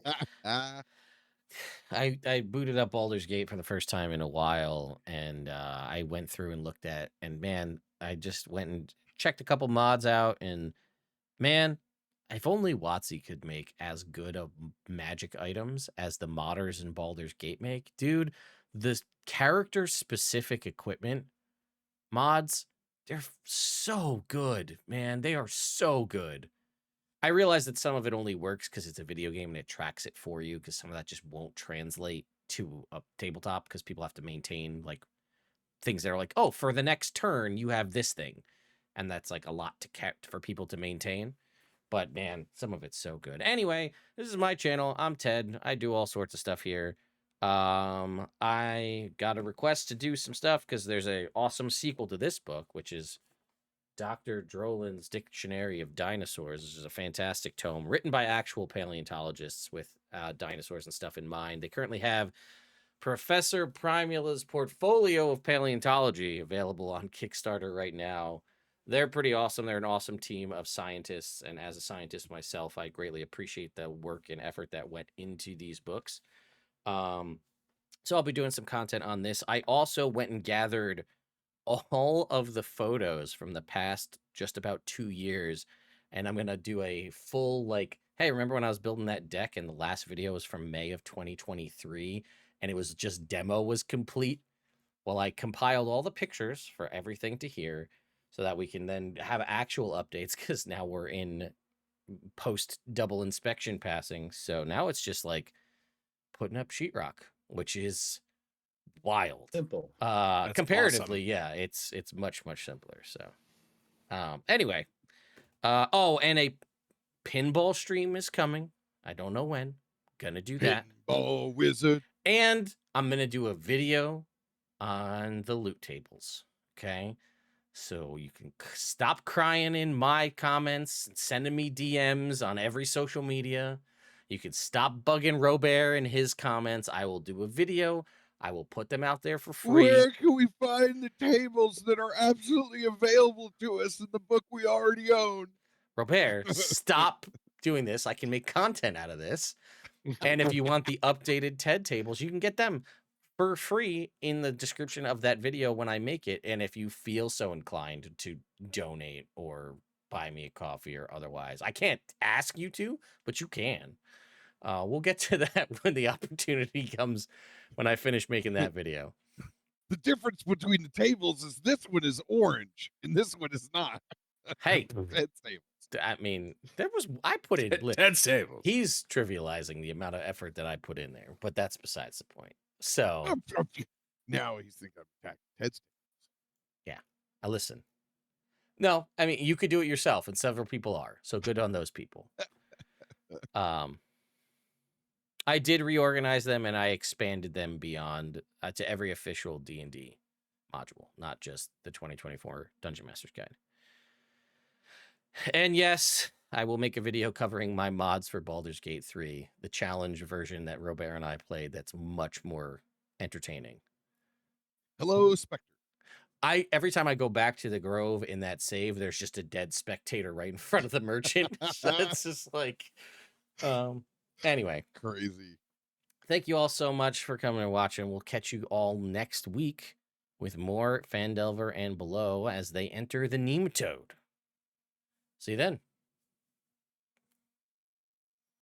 I booted up Baldur's Gate for the first time in a while, and I went through and looked at, and man, I just went and checked a couple mods out, and man, if only WotC could make as good of magic items as the modders in Baldur's Gate make, dude. The character-specific equipment mods, they're so good, man. They are so good. I realize that some of it only works because it's a video game and it tracks it for you, because some of that just won't translate to a tabletop because people have to maintain like things that are like, oh, for the next turn you have this thing, and that's like a lot for people to maintain. But man, some of it's so good. Anyway, this is my channel. I'm Ted. I do all sorts of stuff here. I got a request to do some stuff because there's a awesome sequel to this book, which is Dr. Drolin's Dictionary of Dinosaurs, which is a fantastic tome written by actual paleontologists with dinosaurs and stuff in mind. They currently have Professor Primula's Portfolio of Paleontology available on Kickstarter right now. They're pretty awesome. They're an awesome team of scientists. And as a scientist myself, I greatly appreciate the work and effort that went into these books. So I'll be doing some content on this. I also went and gathered all of the photos from the past just about 2 years. And I'm going to do a full, like, hey, remember when I was building that deck and the last video was from May of 2023 and it was just demo was complete? Well, I compiled all the pictures for everything to here so that we can then have actual updates because now we're in post double inspection passing. So now it's just like putting up sheetrock, which is wild. Simple. That's Comparatively, awesome. yeah, it's much simpler. So anyway, and a pinball stream is coming. I don't know when. Gonna do that. Pinball wizard. And I'm gonna do a video on the loot tables. Okay. So you can stop crying in my comments and sending me DMs on every social media. You can stop bugging Robert in his comments. I will do a video. I will put them out there for free. Where can we find the tables that are absolutely available to us in the book we already own? Robert, stop doing this. I can make content out of this. And if you want the updated TED tables, you can get them for free in the description of that video when I make it. And if you feel so inclined to donate or buy me a coffee or otherwise, I can't ask you to, but you can. We'll get to that when the opportunity comes when I finish making that video. The difference between the tables is this one is orange and this one is not. Hey, Ted's table. I mean, I put in. Ted's tables. He's trivializing the amount of effort that I put in there, but that's besides the point. So Now he's thinking I'm attacking Ted's yeah, I listen. No, I mean you could do it yourself, and several people are. So good on those people. I did reorganize them, and I expanded them beyond to every official D&D module, not just the 2024 Dungeon Master's Guide. And yes, I will make a video covering my mods for Baldur's Gate 3, the challenge version that Robert and I played that's much more entertaining. Hello, Spectre. Every time I go back to the Grove in that save, there's just a dead spectator right in front of the merchant. So it's just like, anyway. Crazy. Thank you all so much for coming and watching. We'll catch you all next week with more Phandelver and Below as they enter the Nematode. See you then.